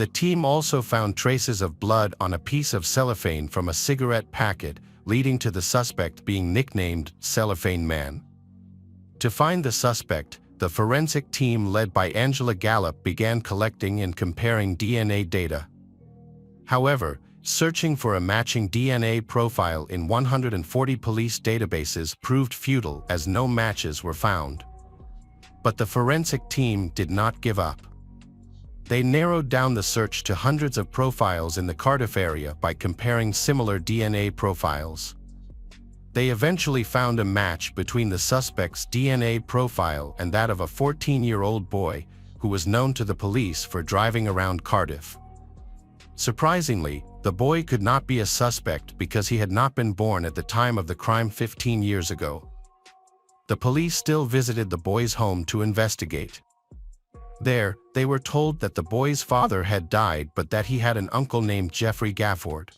The team also found traces of blood on a piece of cellophane from a cigarette packet, leading to the suspect being nicknamed Cellophane Man. To find the suspect, the forensic team led by Angela Gallup began collecting and comparing DNA data. However, searching for a matching DNA profile in 140 police databases proved futile as no matches were found. But the forensic team did not give up. They narrowed down the search to hundreds of profiles in the Cardiff area by comparing similar DNA profiles. They eventually found a match between the suspect's DNA profile and that of a 14-year-old boy who was known to the police for driving around Cardiff. Surprisingly, the boy could not be a suspect because he had not been born at the time of the crime 15 years ago. The police still visited the boy's home to investigate. There, they were told that the boy's father had died but that he had an uncle named Jeffrey Gafford.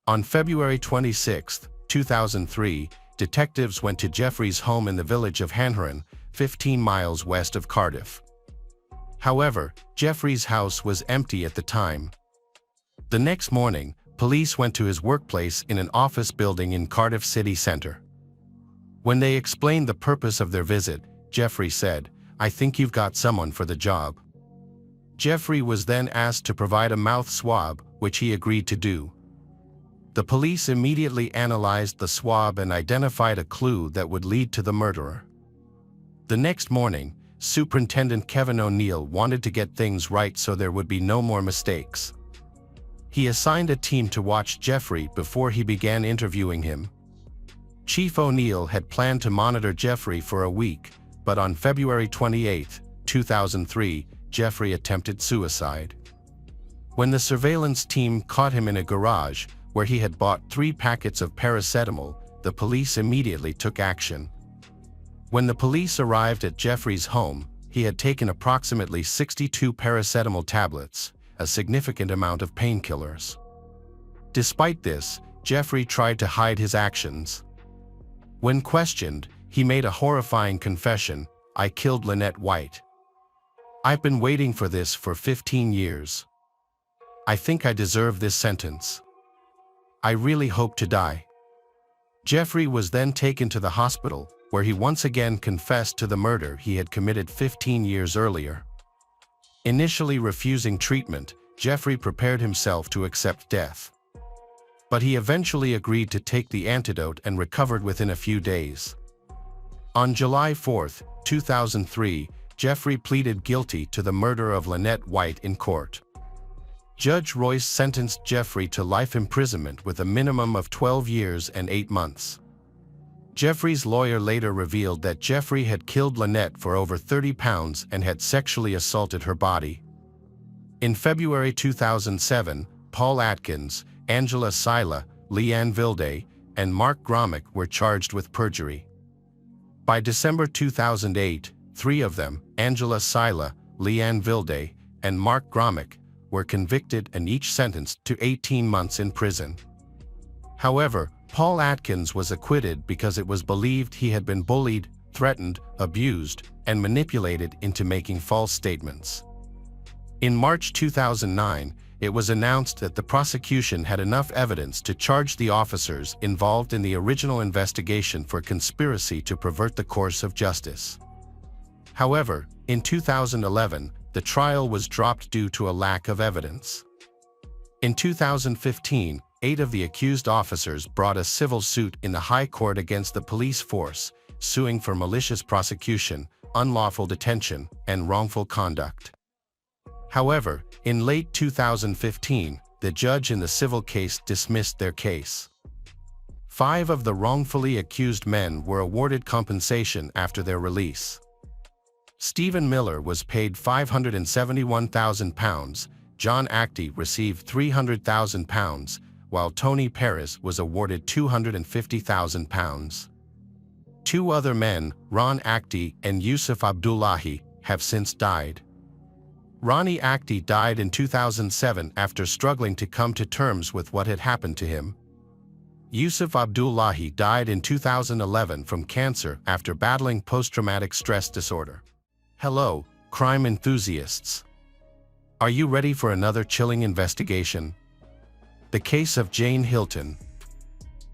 On February 26, 2003, detectives went to Jeffrey's home in the village of Hanharan, 15 miles west of Cardiff. However, Jeffrey's house was empty at the time. The next morning, police went to his workplace in an office building in Cardiff city centre. When they explained the purpose of their visit, Jeffrey said, "I think you've got someone for the job." Jeffrey was then asked to provide a mouth swab, which he agreed to do. The police immediately analyzed the swab and identified a clue that would lead to the murderer. The next morning, Superintendent Kevin O'Neill wanted to get things right so there would be no more mistakes. He assigned a team to watch Jeffrey before he began interviewing him. Chief O'Neill had planned to monitor Jeffrey for a week, but on February 28, 2003, Jeffrey attempted suicide. When the surveillance team caught him in a garage, where he had bought 3 packets of paracetamol, the police immediately took action. When the police arrived at Jeffrey's home, he had taken approximately 62 paracetamol tablets, a significant amount of painkillers. Despite this, Jeffrey tried to hide his actions. When questioned, he made a horrifying confession: "I killed Lynette White. I've been waiting for this for 15 years. I think I deserve this sentence. I really hope to die." Jeffrey was then taken to the hospital, where he once again confessed to the murder he had committed 15 years earlier. Initially refusing treatment, Jeffrey prepared himself to accept death. But he eventually agreed to take the antidote and recovered within a few days. On July 4, 2003, Jeffrey pleaded guilty to the murder of Lynette White in court. Judge Royce sentenced Jeffrey to life imprisonment with a minimum of 12 years and 8 months. Jeffrey's lawyer later revealed that Jeffrey had killed Lynette for over 30 pounds and had sexually assaulted her body. In February 2007, Paul Atkins, Angela Sila, Leanne Vilde, and Mark Gromick were charged with perjury. By December 2008, 3 of them, Angela Sila, Leanne Vilde, and Mark Gromick, were convicted and each sentenced to 18 months in prison. However, Paul Atkins was acquitted because it was believed he had been bullied, threatened, abused, and manipulated into making false statements. In March 2009, it was announced that the prosecution had enough evidence to charge the officers involved in the original investigation for conspiracy to pervert the course of justice. However, in 2011, the trial was dropped due to a lack of evidence. In 2015, 8 of the accused officers brought a civil suit in the High Court against the police force, suing for malicious prosecution, unlawful detention, and wrongful conduct. However, in late 2015, the judge in the civil case dismissed their case. 5 of the wrongfully accused men were awarded compensation after their release. Stephen Miller was paid £571,000, John Actie received £300,000, while Tony Perez was awarded £250,000. 2 other men, Ron Actie and Yusuf Abdullahi, have since died. Ronnie Actie died in 2007 after struggling to come to terms with what had happened to him. Yusuf Abdullahi died in 2011 from cancer after battling post-traumatic stress disorder. Hello, crime enthusiasts. Are you ready for another chilling investigation? The case of Jane Hilton.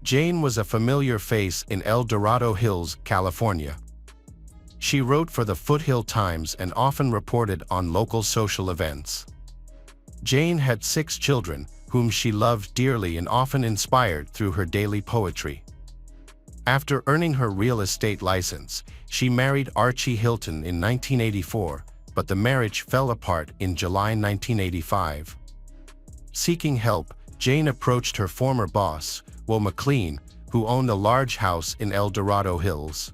Jane was a familiar face in El Dorado Hills, California. She wrote for the Foothill Times and often reported on local social events. Jane had 6 children, whom she loved dearly and often inspired through her daily poetry. After earning her real estate license, she married Archie Hilton in 1984, but the marriage fell apart in July 1985. Seeking help, Jane approached her former boss, Will McLean, who owned a large house in El Dorado Hills.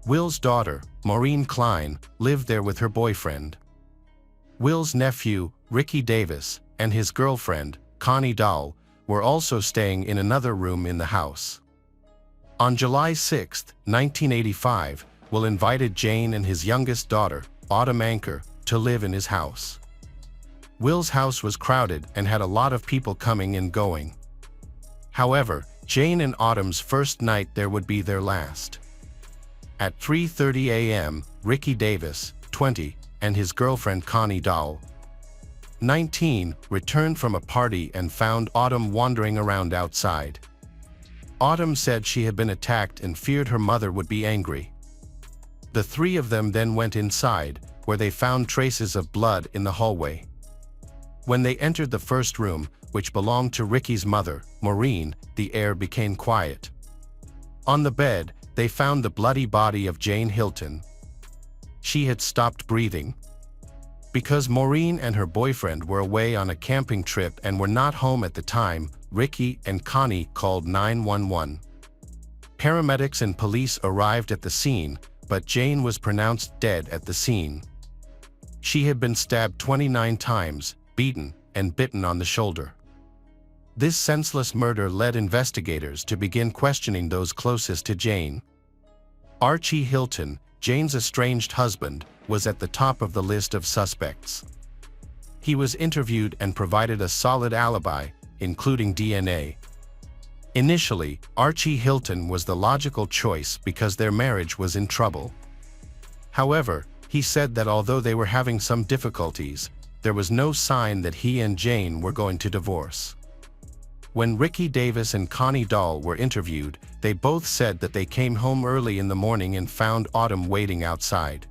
Will's daughter, Maureen Klein, lived there with her boyfriend. Will's nephew, Ricky Davis, and his girlfriend, Connie Dahl, were also staying in another room in the house. On July 6, 1985, Will invited Jane and his youngest daughter, Autumn Anchor, to live in his house. Will's house was crowded and had a lot of people coming and going. However, Jane and Autumn's first night there would be their last. At 3:30 a.m., Ricky Davis, 20, and his girlfriend Connie Dahl, 19, returned from a party and found Autumn wandering around outside. Autumn said she had been attacked and feared her mother would be angry. The 3 of them then went inside, where they found traces of blood in the hallway. When they entered the first room, which belonged to Ricky's mother, Maureen, the air became quiet. On the bed, they found the bloody body of Jane Hilton. She had stopped breathing. Because Maureen and her boyfriend were away on a camping trip and were not home at the time, Ricky and Connie called 911. Paramedics and police arrived at the scene, but Jane was pronounced dead at the scene. She had been stabbed 29 times, beaten, and bitten on the shoulder. This senseless murder led investigators to begin questioning those closest to Jane. Archie Hilton, Jane's estranged husband, was at the top of the list of suspects. He was interviewed and provided a solid alibi, including DNA. Initially, Archie Hilton was the logical choice because their marriage was in trouble. However, he said that although they were having some difficulties, there was no sign that he and Jane were going to divorce. When Ricky Davis and Connie Dahl were interviewed, they both said that they came home early in the morning and found Autumn waiting outside.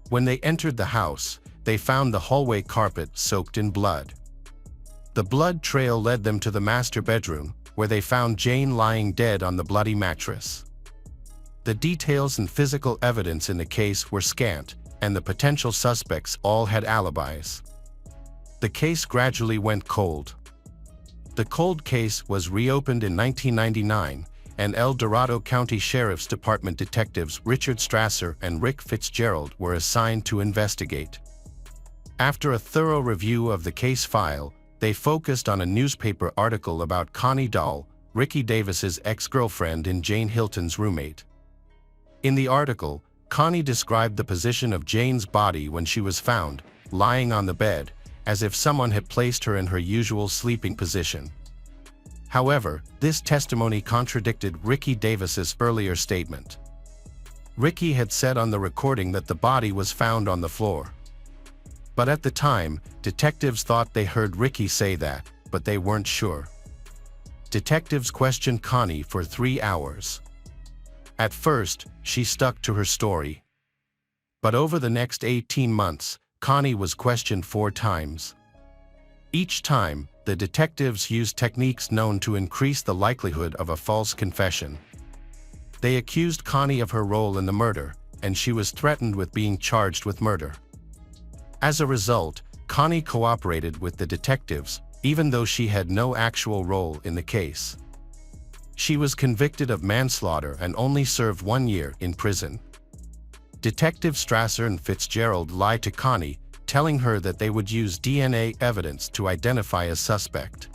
When they entered the house, they found the hallway carpet soaked in blood. The blood trail led them to the master bedroom, where they found Jane lying dead on the bloody mattress. The details and physical evidence in the case were scant, and the potential suspects all had alibis. The case gradually went cold. The cold case was reopened in 1999, and El Dorado County Sheriff's Department detectives Richard Strasser and Rick Fitzgerald were assigned to investigate. After a thorough review of the case file, they focused on a newspaper article about Connie Dahl, Ricky Davis's ex-girlfriend and Jane Hilton's roommate. In the article, Connie described the position of Jane's body when she was found, lying on the bed, as if someone had placed her in her usual sleeping position. However, this testimony contradicted Ricky Davis's earlier statement. Ricky had said on the recording that the body was found on the floor. But at the time, detectives thought they heard Ricky say that, but they weren't sure. Detectives questioned Connie for 3 hours. At first, she stuck to her story. But over the next 18 months, Connie was questioned 4 times. Each time, the detectives used techniques known to increase the likelihood of a false confession. They accused Connie of her role in the murder, and she was threatened with being charged with murder. As a result, Connie cooperated with the detectives, even though she had no actual role in the case. She was convicted of manslaughter and only served 1 year in prison. Detective Strasser and Fitzgerald lied to Connie, telling her that they would use DNA evidence to identify a suspect.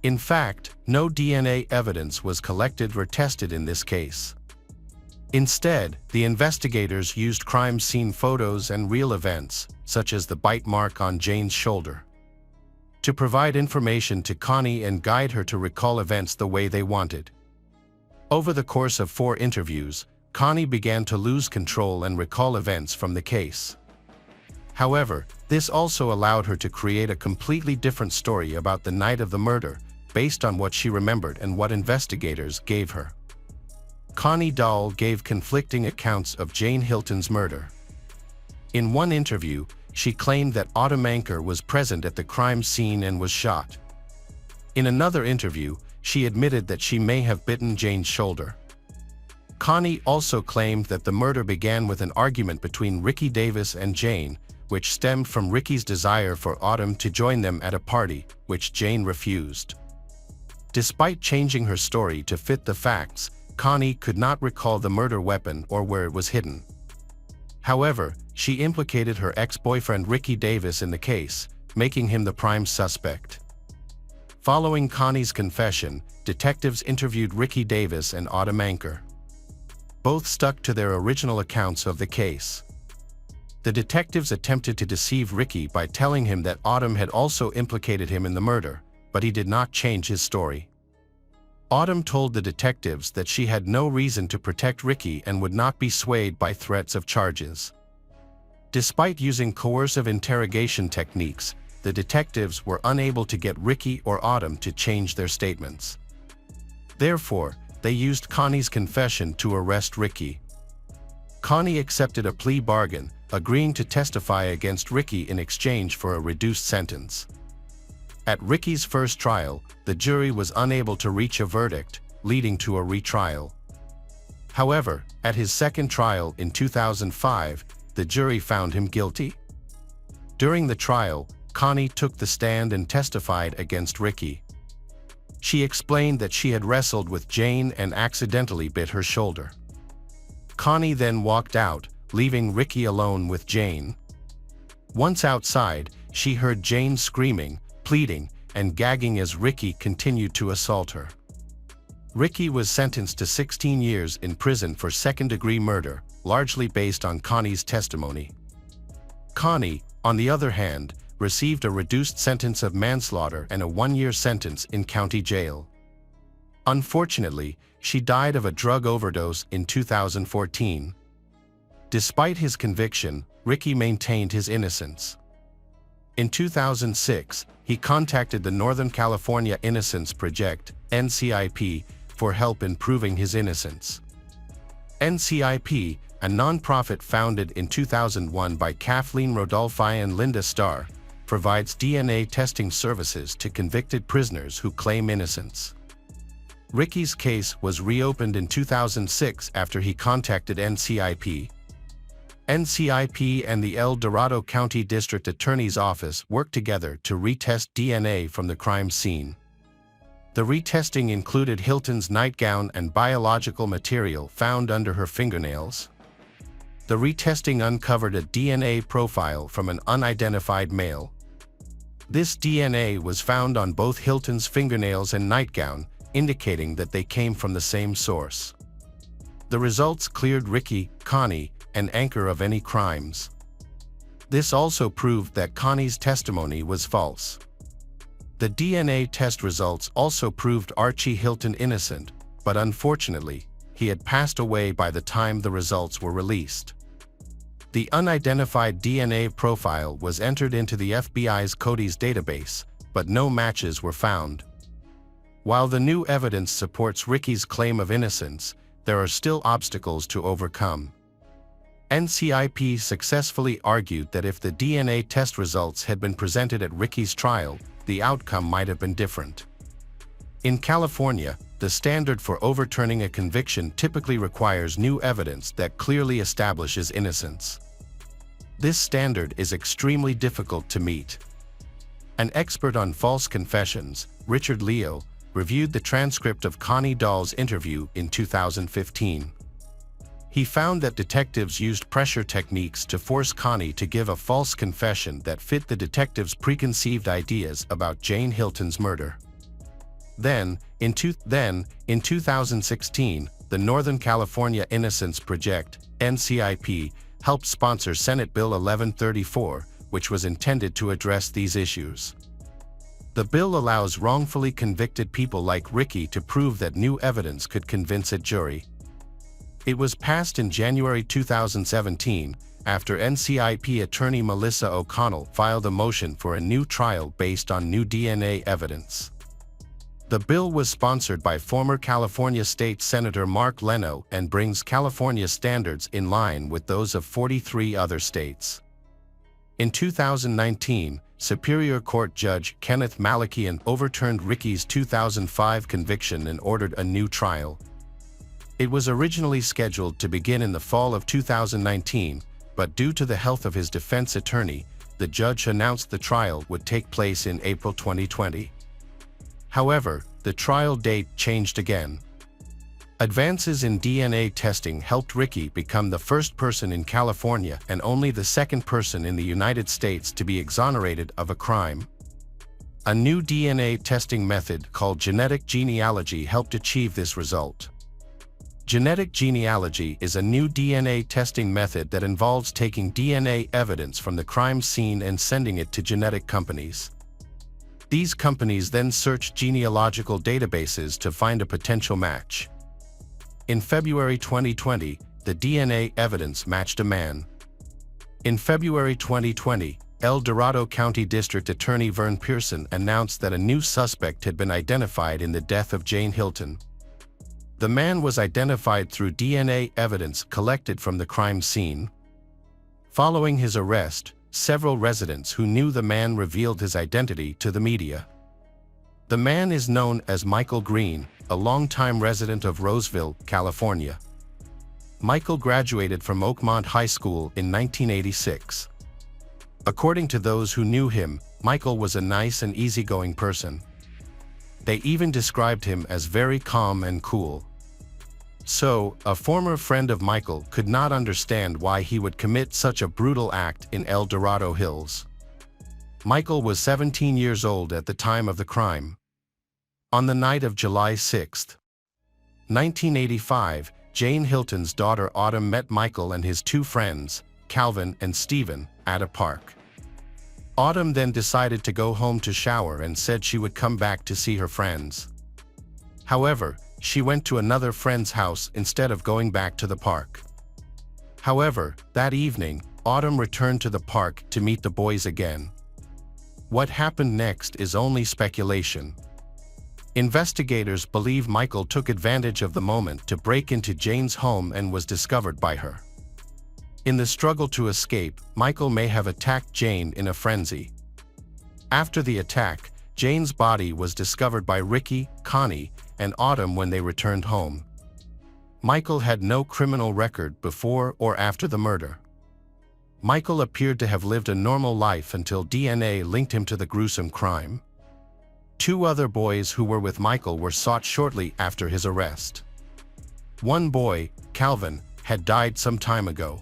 In fact, no DNA evidence was collected or tested in this case. Instead, the investigators used crime scene photos and real events, such as the bite mark on Jane's shoulder, to provide information to Connie and guide her to recall events the way they wanted. Over the course of 4 interviews, Connie began to lose control and recall events from the case. However, this also allowed her to create a completely different story about the night of the murder, based on what she remembered and what investigators gave her. Connie Dahl gave conflicting accounts of Jane Hilton's murder. In one interview, she claimed that Adaah Fernandez was present at the crime scene and was shot. In another interview, she admitted that she may have bitten Jane's shoulder. Connie also claimed that the murder began with an argument between Ricky Davis and Jane, which stemmed from Ricky's desire for Adaah to join them at a party, which Jane refused. Despite changing her story to fit the facts, Connie could not recall the murder weapon or where it was hidden. However, she implicated her ex-boyfriend Ricky Davis in the case, making him the prime suspect. Following Connie's confession, detectives interviewed Ricky Davis and Adaah Fernandez. Both stuck to their original accounts of the case. The detectives attempted to deceive Ricky by telling him that Adaah had also implicated him in the murder, but he did not change his story. Adaah told the detectives that she had no reason to protect Ricky and would not be swayed by threats of charges. Despite using coercive interrogation techniques, the detectives were unable to get Ricky or Adaah to change their statements. Therefore, they used Connie's confession to arrest Ricky. Connie accepted a plea bargain, agreeing to testify against Ricky in exchange for a reduced sentence. At Ricky's first trial, the jury was unable to reach a verdict, leading to a retrial. However, at his second trial in 2005, the jury found him guilty. During the trial, Connie took the stand and testified against Ricky. She explained that she had wrestled with Jane and accidentally bit her shoulder. Connie then walked out, leaving Ricky alone with Jane. Once outside, she heard Jane screaming, pleading, and gagging as Ricky continued to assault her. Ricky was sentenced to 16 years in prison for second-degree murder, largely based on Connie's testimony. Connie, on the other hand, received a reduced sentence of manslaughter and a 1-year sentence in county jail. Unfortunately, she died of a drug overdose in 2014. Despite his conviction, Ricky maintained his innocence. In 2006, he contacted the Northern California Innocence Project, NCIP, for help in proving his innocence. NCIP, a nonprofit founded in 2001 by Kathleen Rodolfi and Linda Starr, provides DNA testing services to convicted prisoners who claim innocence. Ricky's case was reopened in 2006 after he contacted NCIP. NCIP and the El Dorado County District Attorney's Office worked together to retest DNA from the crime scene. The retesting included Hilton's nightgown and biological material found under her fingernails. The retesting uncovered a DNA profile from an unidentified male. This DNA was found on both Hilton's fingernails and nightgown, indicating that they came from the same source. The results cleared Ricky, Connie, and Anchor of any crimes. This also proved that Connie's testimony was false. The DNA test results also proved Archie Hilton innocent, but unfortunately, he had passed away by the time the results were released. The unidentified DNA profile was entered into the FBI's CODIS database, but no matches were found. While the new evidence supports Ricky's claim of innocence, there are still obstacles to overcome. NCIP successfully argued that if the DNA test results had been presented at Ricky's trial, the outcome might have been different. In California, the standard for overturning a conviction typically requires new evidence that clearly establishes innocence. This standard is extremely difficult to meet. An expert on false confessions, Richard Leo, reviewed the transcript of Connie Dahl's interview in 2015. He found that detectives used pressure techniques to force Connie to give a false confession that fit the detectives' preconceived ideas about Jane Hilton's murder. Then, in 2016, the Northern California Innocence Project, NCIP, helped sponsor Senate Bill 1134, which was intended to address these issues. The bill allows wrongfully convicted people like Ricky to prove that new evidence could convince a jury. It was passed in January 2017, after NCIP attorney Melissa O'Connell filed a motion for a new trial based on new DNA evidence. The bill was sponsored by former California State Senator Mark Leno and brings California standards in line with those of 43 other states. In 2019, Superior Court Judge Kenneth Malakian overturned Ricky's 2005 conviction and ordered a new trial. It was originally scheduled to begin in the fall of 2019, but due to the health of his defense attorney, the judge announced the trial would take place in April 2020. However, the trial date changed again. Advances in DNA testing helped Ricky become the first person in California and only the second person in the United States to be exonerated of a crime. A new DNA testing method called genetic genealogy helped achieve this result. Genetic genealogy is a new DNA testing method that involves taking DNA evidence from the crime scene and sending it to genetic companies. These companies then search genealogical databases to find a potential match. In February 2020, the DNA evidence matched a man. In February 2020, El Dorado County District Attorney Vern Pearson announced that a new suspect had been identified in the death of Jane Hilton. The man was identified through DNA evidence collected from the crime scene. Following his arrest, several residents who knew the man revealed his identity to the media. The man is known as Michael Green, a longtime resident of Roseville, California. Michael graduated from Oakmont High School in 1986. According to those who knew him, Michael was a nice and easygoing person. They even described him as very calm and cool. So, a former friend of Michael could not understand why he would commit such a brutal act in El Dorado Hills. Michael was 17 years old at the time of the crime. On the night of July 6, 1985, Jane Hilton's daughter Autumn met Michael and his two friends, Calvin and Stephen, at a park. Autumn then decided to go home to shower and said she would come back to see her friends. However, she went to another friend's house instead of going back to the park. However, that evening, Autumn returned to the park to meet the boys again. What happened next is only speculation. Investigators believe Michael took advantage of the moment to break into Jane's home and was discovered by her. In the struggle to escape, Michael may have attacked Jane in a frenzy. After the attack, Jane's body was discovered by Ricky, Connie, and Autumn when they returned home. Michael had no criminal record before or after the murder. Michael appeared to have lived a normal life until DNA linked him to the gruesome crime. Two other boys who were with Michael were sought shortly after his arrest. One boy, Calvin, had died some time ago.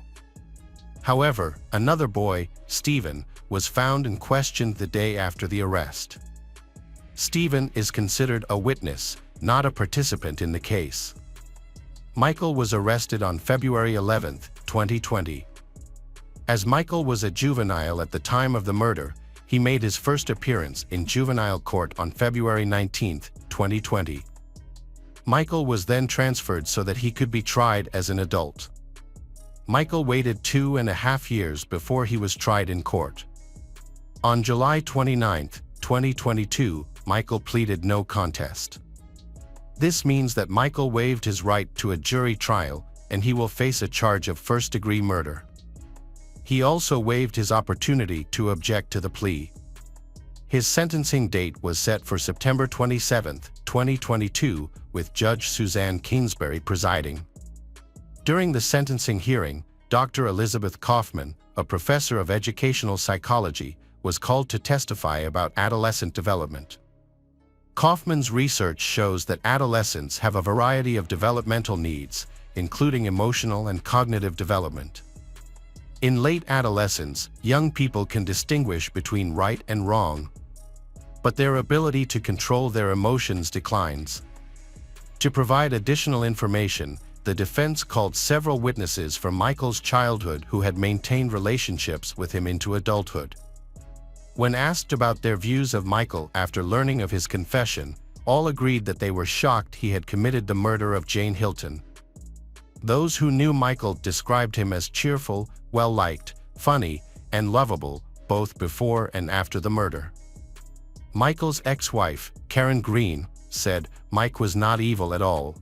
However, another boy, Stephen, was found and questioned the day after the arrest. Stephen is considered a witness, not a participant in the case. Michael was arrested on February 11, 2020. As Michael was a juvenile at the time of the murder, he made his first appearance in juvenile court on February 19, 2020. Michael was then transferred so that he could be tried as an adult. Michael waited 2.5 years before he was tried in court. On July 29, 2022, Michael pleaded no contest. This means that Michael waived his right to a jury trial, and he will face a charge of first-degree murder. He also waived his opportunity to object to the plea. His sentencing date was set for September 27, 2022, with Judge Suzanne Kingsbury presiding. During the sentencing hearing, Dr. Elizabeth Kaufman, a professor of educational psychology, was called to testify about adolescent development. Kaufman's research shows that adolescents have a variety of developmental needs, including emotional and cognitive development. In late adolescence, young people can distinguish between right and wrong, but their ability to control their emotions declines. To provide additional information, the defense called several witnesses from Michael's childhood who had maintained relationships with him into adulthood. When asked about their views of Michael after learning of his confession, all agreed that they were shocked he had committed the murder of Jane Hilton. Those who knew Michael described him as cheerful, well-liked, funny, and lovable, both before and after the murder. Michael's ex-wife, Karen Green, said Mike was not evil at all.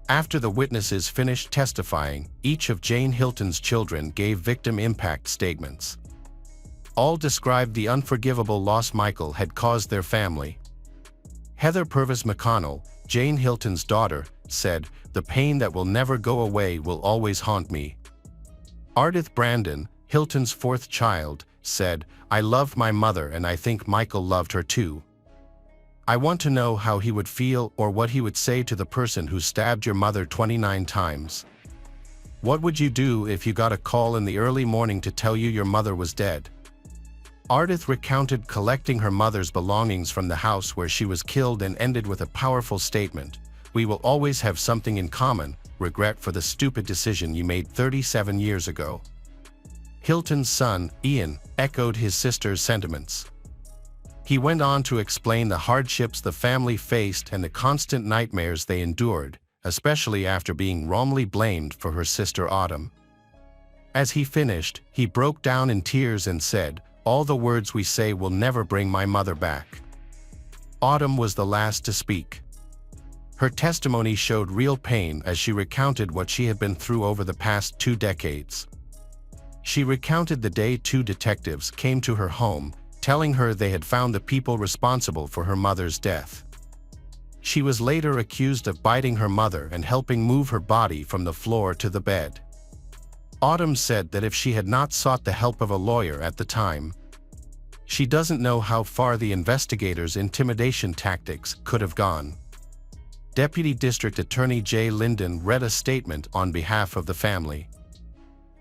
After the witnesses finished testifying, each of Jane Hilton's children gave victim impact statements. All described the unforgivable loss Michael had caused their family. Heather Purvis McConnell, Jane Hilton's daughter, said, "The pain that will never go away will always haunt me." Ardith Brandon, Hilton's fourth child, said, "I loved my mother and I think Michael loved her too. I want to know how he would feel or what he would say to the person who stabbed your mother 29 times. What would you do if you got a call in the early morning to tell you your mother was dead?" Ardith recounted collecting her mother's belongings from the house where she was killed and ended with a powerful statement, "We will always have something in common, regret for the stupid decision you made 37 years ago." Hilton's son, Ian, echoed his sister's sentiments. He went on to explain the hardships the family faced and the constant nightmares they endured, especially after being wrongly blamed for her sister Autumn. As he finished, he broke down in tears and said, "All the words we say will never bring my mother back." Autumn was the last to speak. Her testimony showed real pain as she recounted what she had been through over the past 2 decades. She recounted the day 2 detectives came to her home, telling her they had found the people responsible for her mother's death. She was later accused of biting her mother and helping move her body from the floor to the bed. Autumn said that if she had not sought the help of a lawyer at the time, she doesn't know how far the investigators' intimidation tactics could have gone. Deputy District Attorney Jay Linden read a statement on behalf of the family.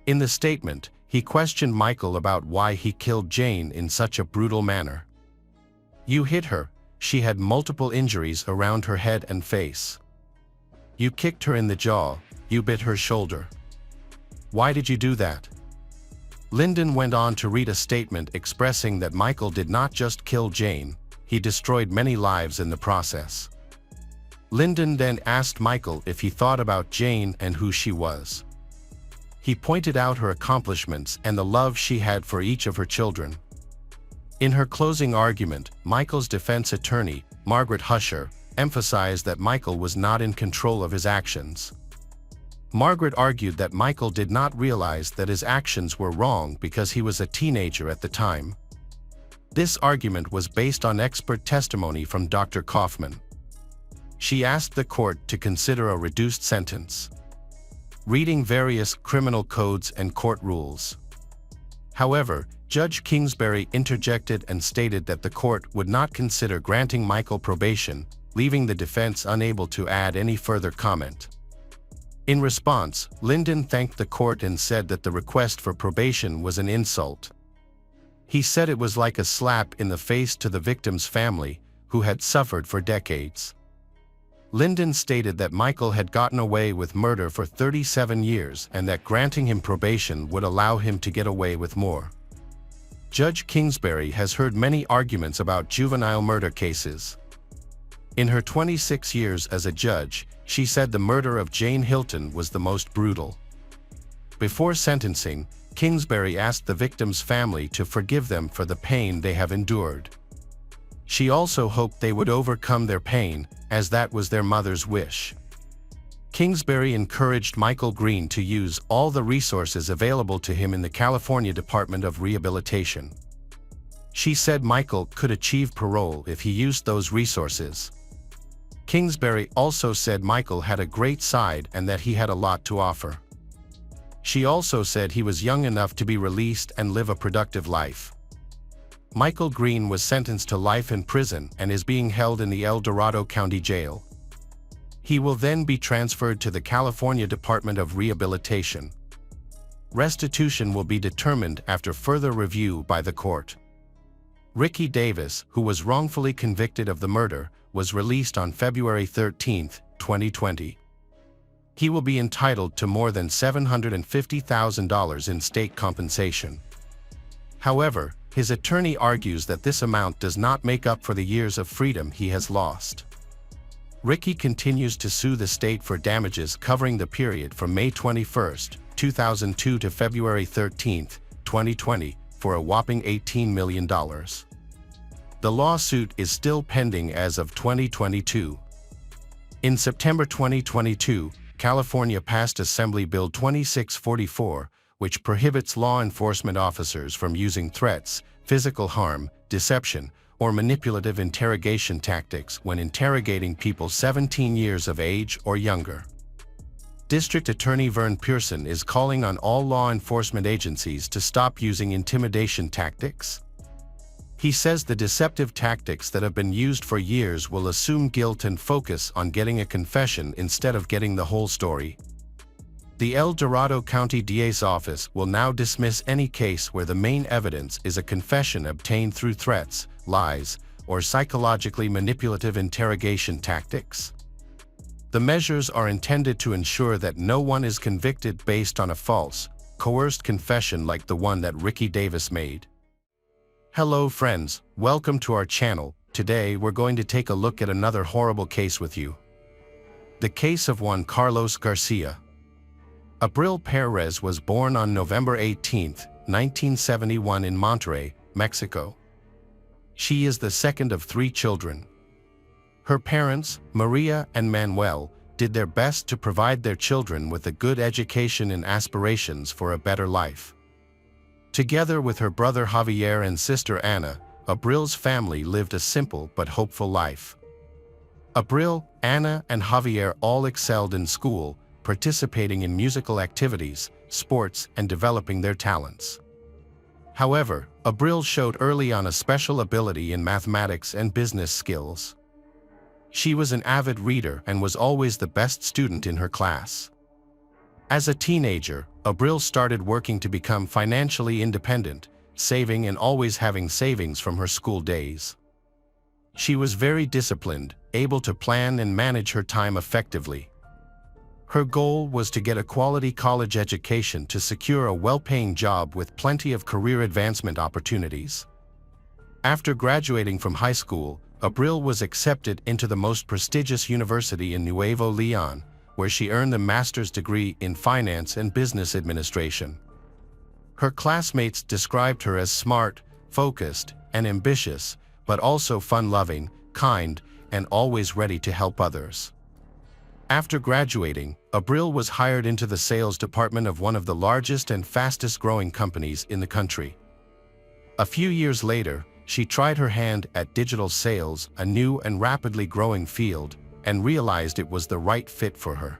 In the statement, he questioned Michael about why he killed Jane in such a brutal manner. "You hit her. She had multiple injuries around her head and face. You kicked her in the jaw. You bit her shoulder. Why did you do that?" Linden went on to read a statement expressing that Michael did not just kill Jane, he destroyed many lives in the process. Linden then asked Michael if he thought about Jane and who she was. He pointed out her accomplishments and the love she had for each of her children. In her closing argument, Michael's defense attorney, Margaret Husher, emphasized that Michael was not in control of his actions. Margaret argued that Michael did not realize that his actions were wrong because he was a teenager at the time. This argument was based on expert testimony from Dr. Kaufman. She asked the court to consider a reduced sentence, reading various criminal codes and court rules. However, Judge Kingsbury interjected and stated that the court would not consider granting Michael probation, leaving the defense unable to add any further comment. In response, Linden thanked the court and said that the request for probation was an insult. He said it was like a slap in the face to the victim's family, who had suffered for decades. Linden stated that Michael had gotten away with murder for 37 years and that granting him probation would allow him to get away with more. Judge Kingsbury has heard many arguments about juvenile murder cases. In her 26 years as a judge, she said the murder of Jane Hilton was the most brutal. Before sentencing, Kingsbury asked the victim's family to forgive them for the pain they have endured. She also hoped they would overcome their pain, as that was their mother's wish. Kingsbury encouraged Michael Green to use all the resources available to him in the California Department of Rehabilitation. She said Michael could achieve parole if he used those resources. Kingsbury also said Michael had a great side and that he had a lot to offer. She also said he was young enough to be released and live a productive life. Michael Green was sentenced to life in prison and is being held in the El Dorado County Jail. He will then be transferred to the California Department of Rehabilitation. Restitution will be determined after further review by the court. Ricky Davis, who was wrongfully convicted of the murder, was released on February 13, 2020. He will be entitled to more than $750,000 in state compensation. However, his attorney argues that this amount does not make up for the years of freedom he has lost. Ricky continues to sue the state for damages covering the period from May 21, 2002 to February 13, 2020, for a whopping $18 million. The lawsuit is still pending as of 2022. In September 2022, California passed Assembly Bill 2644, which prohibits law enforcement officers from using threats, physical harm, deception, or manipulative interrogation tactics when interrogating people 17 years of age or younger. District Attorney Vern Pearson is calling on all law enforcement agencies to stop using intimidation tactics. He says the deceptive tactics that have been used for years will assume guilt and focus on getting a confession instead of getting the whole story. The El Dorado County DA's office will now dismiss any case where the main evidence is a confession obtained through threats, lies, or psychologically manipulative interrogation tactics. The measures are intended to ensure that no one is convicted based on a false, coerced confession like the one that Ricky Davis made. Hello friends, welcome to our channel. Today we're going to take a look at another horrible case with you. The case of Juan Carlos Garcia. Abril Perez was born on November 18, 1971 in Monterrey, Mexico. She is the second of 3 children. Her parents, Maria and Manuel, did their best to provide their children with a good education and aspirations for a better life. Together with her brother Javier and sister Ana, Abril's family lived a simple but hopeful life. Abril, Ana, and Javier all excelled in school, participating in musical activities, sports, and developing their talents. However, Abril showed early on a special ability in mathematics and business skills. She was an avid reader and was always the best student in her class. As a teenager, Abril started working to become financially independent, saving and always having savings from her school days. She was very disciplined, able to plan and manage her time effectively. Her goal was to get a quality college education to secure a well-paying job with plenty of career advancement opportunities. After graduating from high school, Abril was accepted into the most prestigious university in Nuevo Leon, where she earned a master's degree in finance and business administration. Her classmates described her as smart, focused, and ambitious, but also fun-loving, kind, and always ready to help others. After graduating, Abril was hired into the sales department of one of the largest and fastest-growing companies in the country. A few years later, she tried her hand at digital sales, a new and rapidly growing field, and realized it was the right fit for her.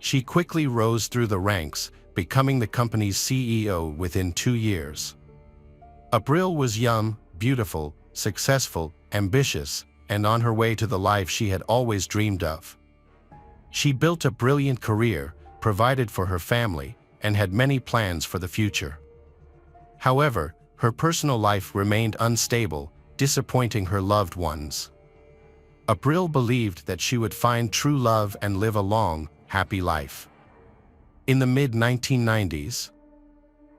She quickly rose through the ranks, becoming the company's CEO within 2 years. Abril was young, beautiful, successful, ambitious, and on her way to the life she had always dreamed of. She built a brilliant career, provided for her family, and had many plans for the future. However, her personal life remained unstable, disappointing her loved ones. Abril believed that she would find true love and live a long, happy life. In the mid-1990s,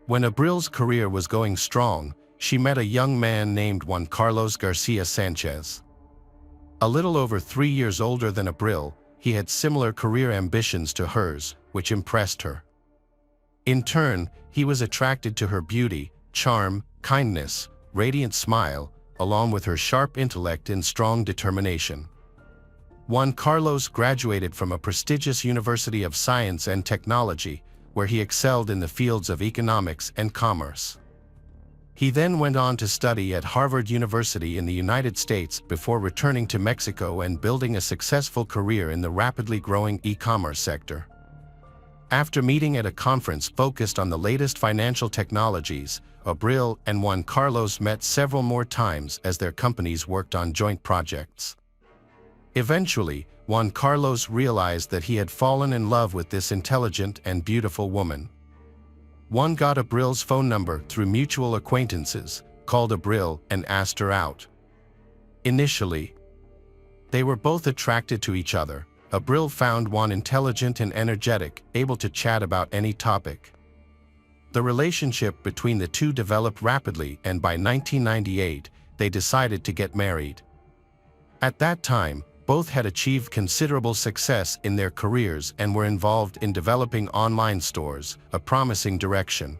when Abril's career was going strong, she met a young man named Juan Carlos Garcia Sanchez. A little over 3 years older than Abril, he had similar career ambitions to hers, which impressed her. In turn, he was attracted to her beauty, charm, kindness, radiant smile, along with her sharp intellect and strong determination. Juan Carlos graduated from a prestigious University of Science and Technology, where he excelled in the fields of economics and commerce. He then went on to study at Harvard University in the United States before returning to Mexico and building a successful career in the rapidly growing e-commerce sector. After meeting at a conference focused on the latest financial technologies, Abril and Juan Carlos met several more times as their companies worked on joint projects. Eventually, Juan Carlos realized that he had fallen in love with this intelligent and beautiful woman. Juan got Abril's phone number through mutual acquaintances, called Abril, and asked her out. Initially, they were both attracted to each other. Abril found Juan intelligent and energetic, able to chat about any topic. The relationship between the two developed rapidly, and by 1998, they decided to get married. At that time, Both had achieved considerable success in their careers and were involved in developing online stores, a promising direction.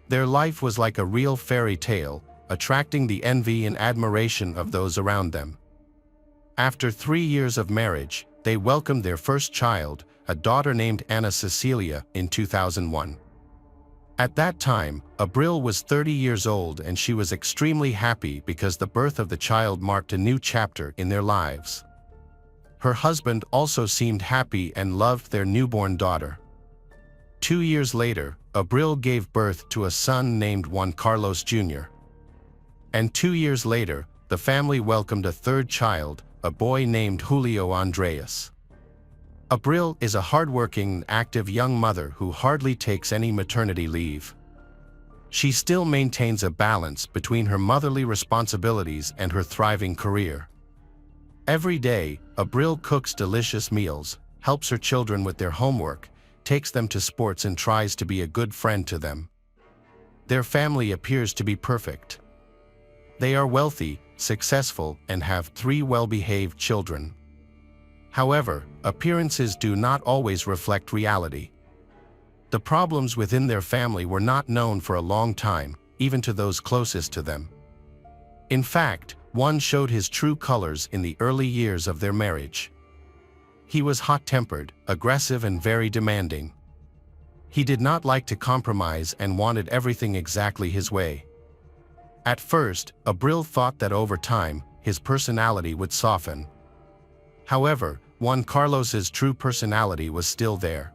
Their life was like a real fairy tale, attracting the envy and admiration of those around them. After 3 years of marriage, they welcomed their first child, a daughter named Anna Cecilia, in 2001. At that time, Abril was 30 years old and she was extremely happy because the birth of the child marked a new chapter in their lives. Her husband also seemed happy and loved their newborn daughter. 2 years later, Abril gave birth to a son named Juan Carlos Jr. And 2 years later, the family welcomed a third child, a boy named Julio Andres. Abril is a hardworking, active young mother who hardly takes any maternity leave. She still maintains a balance between her motherly responsibilities and her thriving career. Every day, Abril cooks delicious meals, helps her children with their homework, takes them to sports and tries to be a good friend to them. Their family appears to be perfect. They are wealthy, successful, and have 3 well-behaved children. However, appearances do not always reflect reality. The problems within their family were not known for a long time, even to those closest to them. In fact, one showed his true colors in the early years of their marriage. He was hot-tempered, aggressive, and very demanding. He did not like to compromise and wanted everything exactly his way. At first, Abril thought that over time, his personality would soften. However, Juan Carlos's true personality was still there.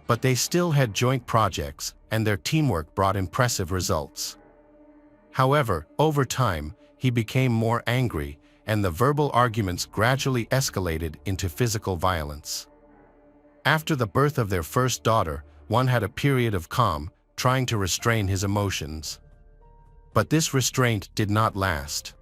But they still had joint projects, and their teamwork brought impressive results. However, over time, he became more angry, and the verbal arguments gradually escalated into physical violence. After the birth of their first daughter, Juan had a period of calm, trying to restrain his emotions. But this restraint did not last.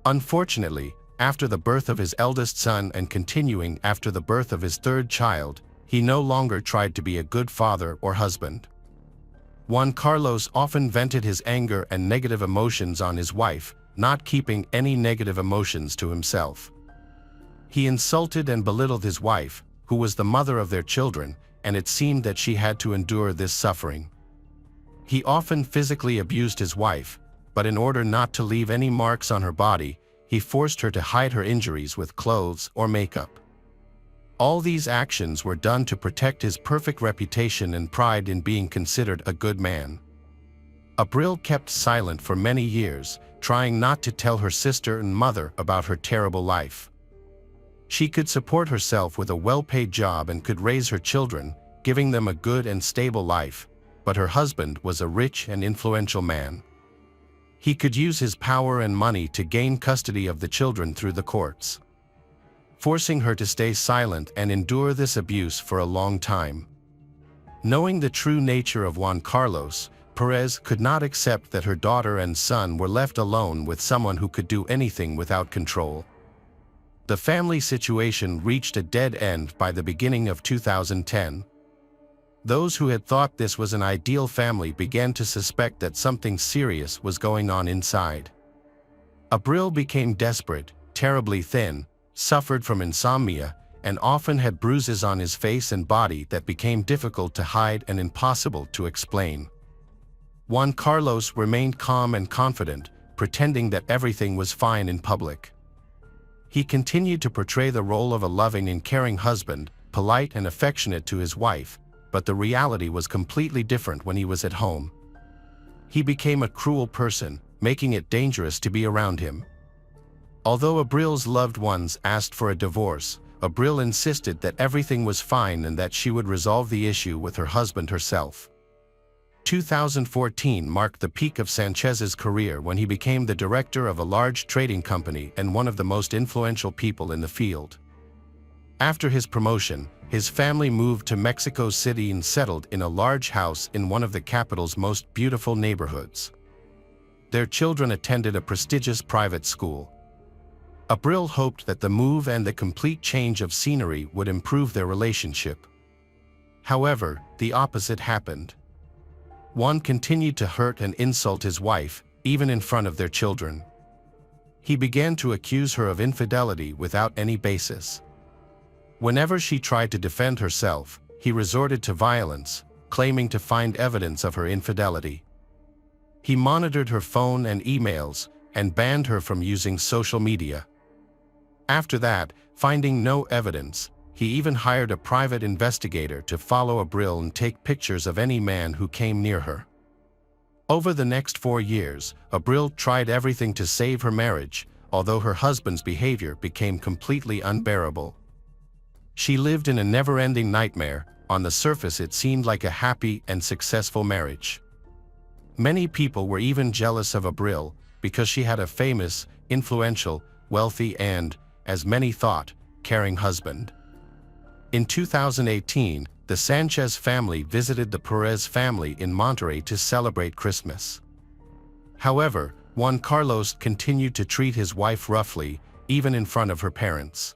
Unfortunately, after the birth of his eldest son and continuing after the birth of his third child, he no longer tried to be a good father or husband. Juan Carlos often vented his anger and negative emotions on his wife, not keeping any negative emotions to himself. He insulted and belittled his wife, who was the mother of their children, and it seemed that she had to endure this suffering. He often physically abused his wife, but in order not to leave any marks on her body, he forced her to hide her injuries with clothes or makeup. All these actions were done to protect his perfect reputation and pride in being considered a good man. Abril kept silent for many years, trying not to tell her sister and mother about her terrible life. She could support herself with a well-paid job and could raise her children, giving them a good and stable life, but her husband was a rich and influential man. He could use his power and money to gain custody of the children through the courts, forcing her to stay silent and endure this abuse for a long time. Knowing the true nature of Juan Carlos, Perez could not accept that her daughter and son were left alone with someone who could do anything without control. The family situation reached a dead end by the beginning of 2010. Those who had thought this was an ideal family began to suspect that something serious was going on inside. Abril became desperate, terribly thin, suffered from insomnia, and often had bruises on his face and body that became difficult to hide and impossible to explain. Juan Carlos remained calm and confident, pretending that everything was fine in public. He continued to portray the role of a loving and caring husband, polite and affectionate to his wife, but the reality was completely different when he was at home. He became a cruel person, making it dangerous to be around him. Although Abril's loved ones asked for a divorce, Abril insisted that everything was fine and that she would resolve the issue with her husband herself. 2014 marked the peak of Sanchez's career when he became the director of a large trading company and one of the most influential people in the field. After his promotion, his family moved to Mexico City and settled in a large house in one of the capital's most beautiful neighborhoods. Their children attended a prestigious private school. Abril hoped that the move and the complete change of scenery would improve their relationship. However, the opposite happened. Juan continued to hurt and insult his wife, even in front of their children. He began to accuse her of infidelity without any basis. Whenever she tried to defend herself, he resorted to violence, claiming to find evidence of her infidelity. He monitored her phone and emails and banned her from using social media. After that, finding no evidence, he even hired a private investigator to follow Abril and take pictures of any man who came near her. Over the next 4 years, Abril tried everything to save her marriage, although her husband's behavior became completely unbearable. She lived in a never-ending nightmare. On the surface, it seemed like a happy and successful marriage. Many people were even jealous of Abril because she had a famous, influential, wealthy and, as many thought, caring husband. In 2018, the Sanchez family visited the Perez family in Monterrey to celebrate Christmas. However, Juan Carlos continued to treat his wife roughly, even in front of her parents.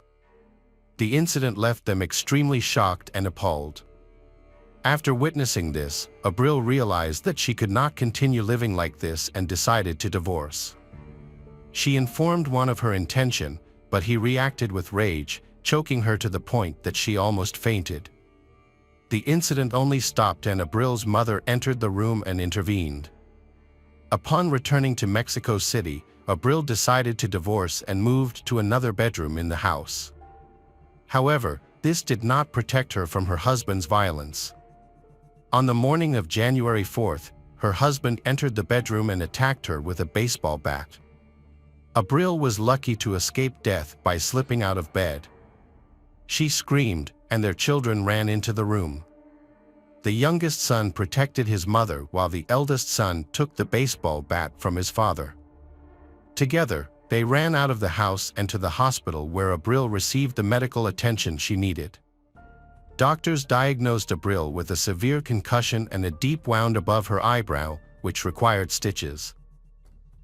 The incident left them extremely shocked and appalled. After witnessing this, Abril realized that she could not continue living like this and decided to divorce. She informed Juan of her intention, but he reacted with rage, choking her to the point that she almost fainted. The incident only stopped and Abril's mother entered the room and intervened. Upon returning to Mexico City, Abril decided to divorce and moved to another bedroom in the house. However, this did not protect her from her husband's violence. On the morning of January 4th, her husband entered the bedroom and attacked her with a baseball bat. Abril was lucky to escape death by slipping out of bed. She screamed, and their children ran into the room. The youngest son protected his mother while the eldest son took the baseball bat from his father. Together, they ran out of the house and to the hospital where Abril received the medical attention she needed. Doctors diagnosed Abril with a severe concussion and a deep wound above her eyebrow, which required stitches.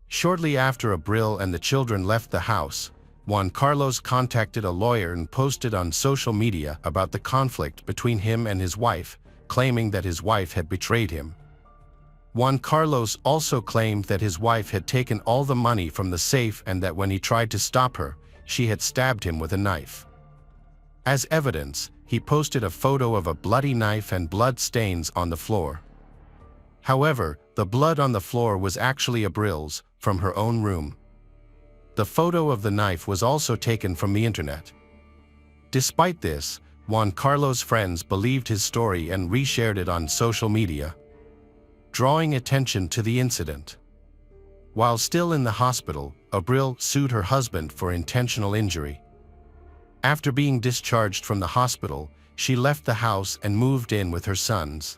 Shortly after Abril and the children left the house, Juan Carlos contacted a lawyer and posted on social media about the conflict between him and his wife, claiming that his wife had betrayed him. Juan Carlos also claimed that his wife had taken all the money from the safe and that when he tried to stop her, she had stabbed him with a knife. As evidence, he posted a photo of a bloody knife and blood stains on the floor. However, the blood on the floor was actually Abril's, from her own room. The photo of the knife was also taken from the internet. Despite this, Juan Carlos' friends believed his story and reshared it on social media, drawing attention to the incident. While still in the hospital, Abril sued her husband for intentional injury. After being discharged from the hospital, she left the house and moved in with her sons.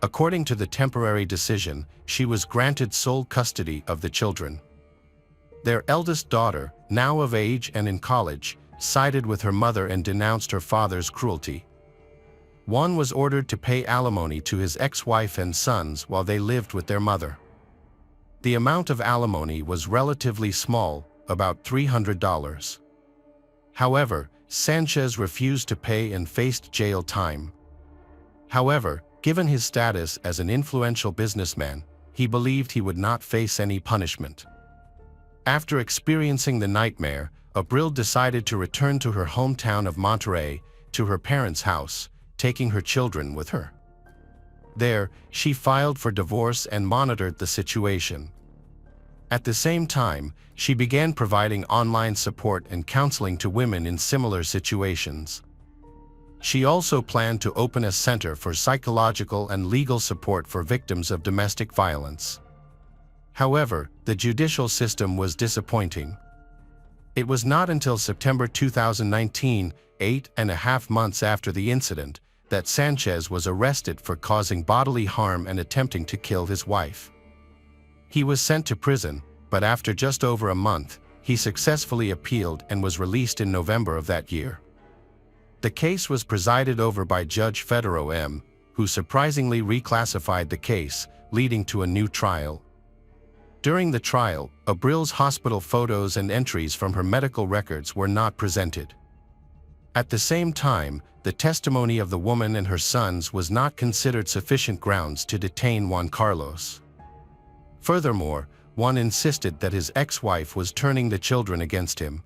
According to the temporary decision, she was granted sole custody of the children. Their eldest daughter, now of age and in college, sided with her mother and denounced her father's cruelty. Juan was ordered to pay alimony to his ex-wife and sons while they lived with their mother. The amount of alimony was relatively small, about $300. However, Sanchez refused to pay and faced jail time. However, given his status as an influential businessman, he believed he would not face any punishment. After experiencing the nightmare, Abril decided to return to her hometown of Monterrey, to her parents' house, taking her children with her. There, she filed for divorce and monitored the situation. At the same time, she began providing online support and counseling to women in similar situations. She also planned to open a center for psychological and legal support for victims of domestic violence. However, the judicial system was disappointing. It was not until September 2019, 8.5 months after the incident, that Sanchez was arrested for causing bodily harm and attempting to kill his wife. He was sent to prison, but after just over a month, he successfully appealed and was released in November of that year. The case was presided over by Judge Federico M., who surprisingly reclassified the case, leading to a new trial. During the trial, Abril's hospital photos and entries from her medical records were not presented. At the same time, the testimony of the woman and her sons was not considered sufficient grounds to detain Juan Carlos. Furthermore, Juan insisted that his ex-wife was turning the children against him.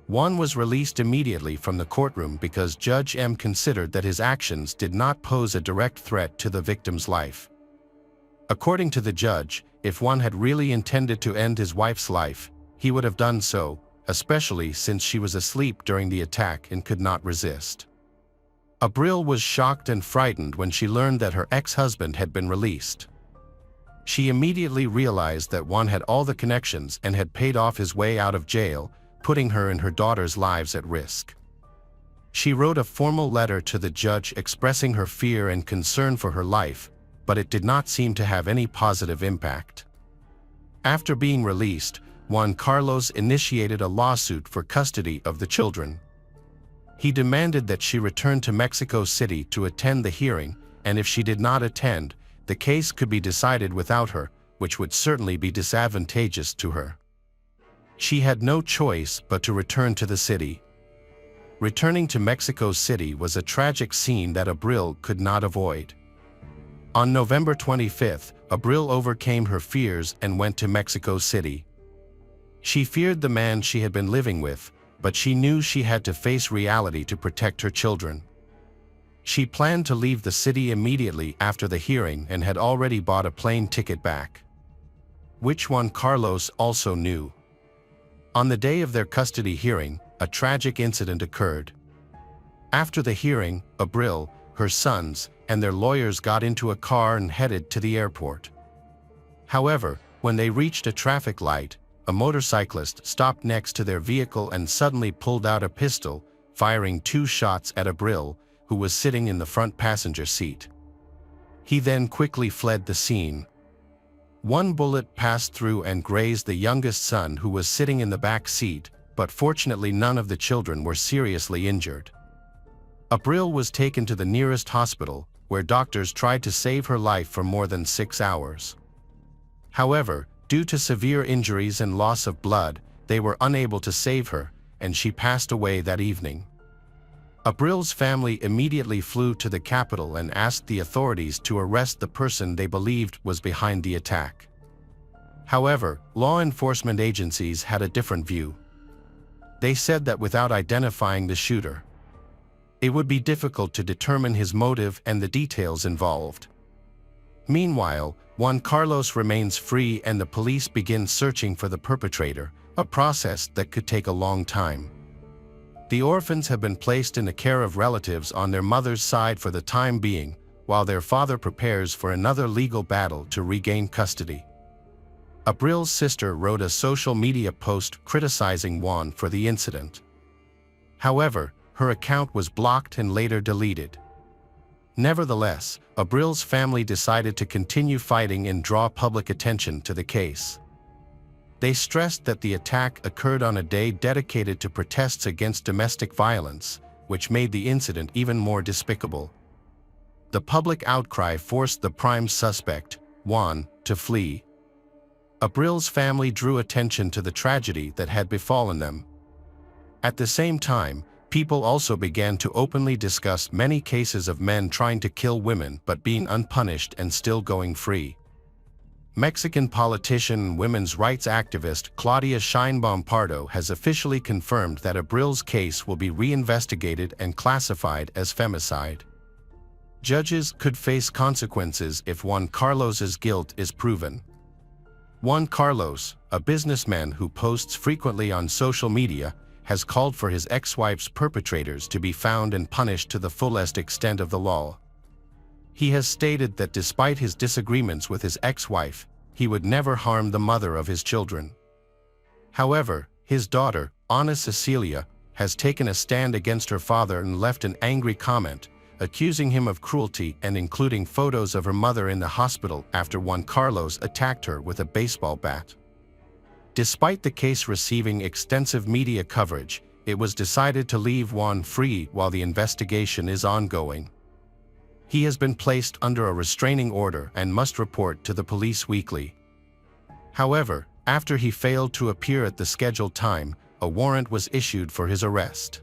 Juan was released immediately from the courtroom because Judge M considered that his actions did not pose a direct threat to the victim's life. According to the judge, if Juan had really intended to end his wife's life, he would have done so, especially since she was asleep during the attack and could not resist. Abril was shocked and frightened when she learned that her ex-husband had been released. She immediately realized that Juan had all the connections and had paid off his way out of jail, putting her and her daughter's lives at risk. She wrote a formal letter to the judge expressing her fear and concern for her life, but it did not seem to have any positive impact. After being released, Juan Carlos initiated a lawsuit for custody of the children. He demanded that she return to Mexico City to attend the hearing, and if she did not attend, the case could be decided without her, which would certainly be disadvantageous to her. She had no choice but to return to the city. Returning to Mexico City was a tragic scene that Abril could not avoid. On November 25th, Abril overcame her fears and went to Mexico City. She feared the man she had been living with, but she knew she had to face reality to protect her children. She planned to leave the city immediately after the hearing and had already bought a plane ticket back, which Juan Carlos also knew. On the day of their custody hearing, a tragic incident occurred. After the hearing, Abril, her sons, and their lawyers got into a car and headed to the airport. However, when they reached a traffic light, a motorcyclist stopped next to their vehicle and suddenly pulled out a pistol, firing 2 shots at Abril, who was sitting in the front passenger seat. He then quickly fled the scene. 1 bullet passed through and grazed the youngest son, who was sitting in the back seat, but fortunately none of the children were seriously injured. Abril was taken to the nearest hospital, where doctors tried to save her life for more than 6 hours. However, due to severe injuries and loss of blood, they were unable to save her, and she passed away that evening. Abril's family immediately flew to the capital and asked the authorities to arrest the person they believed was behind the attack. However, law enforcement agencies had a different view. They said that without identifying the shooter, it would be difficult to determine his motive and the details involved. Meanwhile, Juan Carlos remains free and the police begin searching for the perpetrator, a process that could take a long time. The orphans have been placed in the care of relatives on their mother's side for the time being, while their father prepares for another legal battle to regain custody. Abril's sister wrote a social media post criticizing Juan for the incident. However, her account was blocked and later deleted. Nevertheless, Abril's family decided to continue fighting and draw public attention to the case. They stressed that the attack occurred on a day dedicated to protests against domestic violence, which made the incident even more despicable. The public outcry forced the prime suspect, Juan, to flee. Abril's family drew attention to the tragedy that had befallen them. At the same time, people also began to openly discuss many cases of men trying to kill women but being unpunished and still going free. Mexican politician and women's rights activist Claudia Sheinbaum Pardo has officially confirmed that Abril's case will be reinvestigated and classified as femicide. Judges could face consequences if Juan Carlos's guilt is proven. Juan Carlos, a businessman who posts frequently on social media, has called for his ex-wife's perpetrators to be found and punished to the fullest extent of the law. He has stated that despite his disagreements with his ex-wife, he would never harm the mother of his children. However, his daughter, Ana Cecilia, has taken a stand against her father and left an angry comment, accusing him of cruelty and including photos of her mother in the hospital after Juan Carlos attacked her with a baseball bat. Despite the case receiving extensive media coverage, it was decided to leave Juan free while the investigation is ongoing. He has been placed under a restraining order and must report to the police weekly. However, after he failed to appear at the scheduled time, a warrant was issued for his arrest.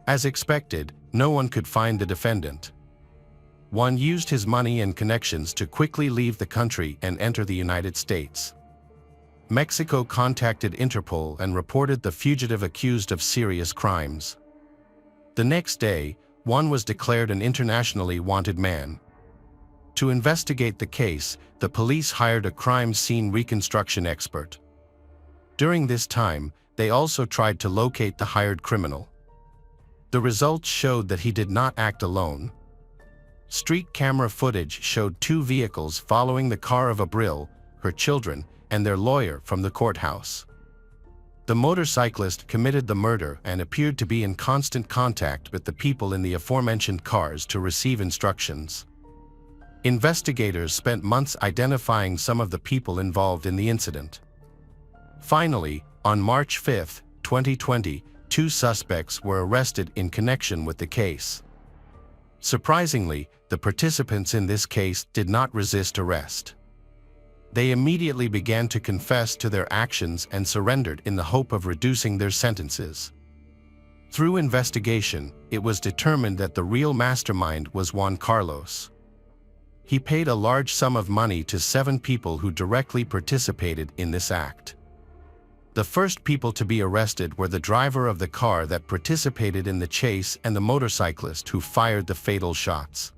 As expected, no one could find the defendant. Juan used his money and connections to quickly leave the country and enter the United States. Mexico contacted Interpol and reported the fugitive accused of serious crimes. The next day, Juan was declared an internationally wanted man. To investigate the case, the police hired a crime scene reconstruction expert. During this time, they also tried to locate the hired criminal. The results showed that he did not act alone. Street camera footage showed two vehicles following the car of Abril, her children, and their lawyer from the courthouse. The motorcyclist committed the murder and appeared to be in constant contact with the people in the aforementioned cars to receive instructions. Investigators spent months identifying some of the people involved in the incident. Finally, on March 5, 2020, two suspects were arrested in connection with the case. Surprisingly, the participants in this case did not resist arrest. They immediately began to confess to their actions and surrendered in the hope of reducing their sentences. Through investigation, it was determined that the real mastermind was Juan Carlos. He paid a large sum of money to 7 people who directly participated in this act. The first people to be arrested were the driver of the car that participated in the chase and the motorcyclist who fired the fatal shots.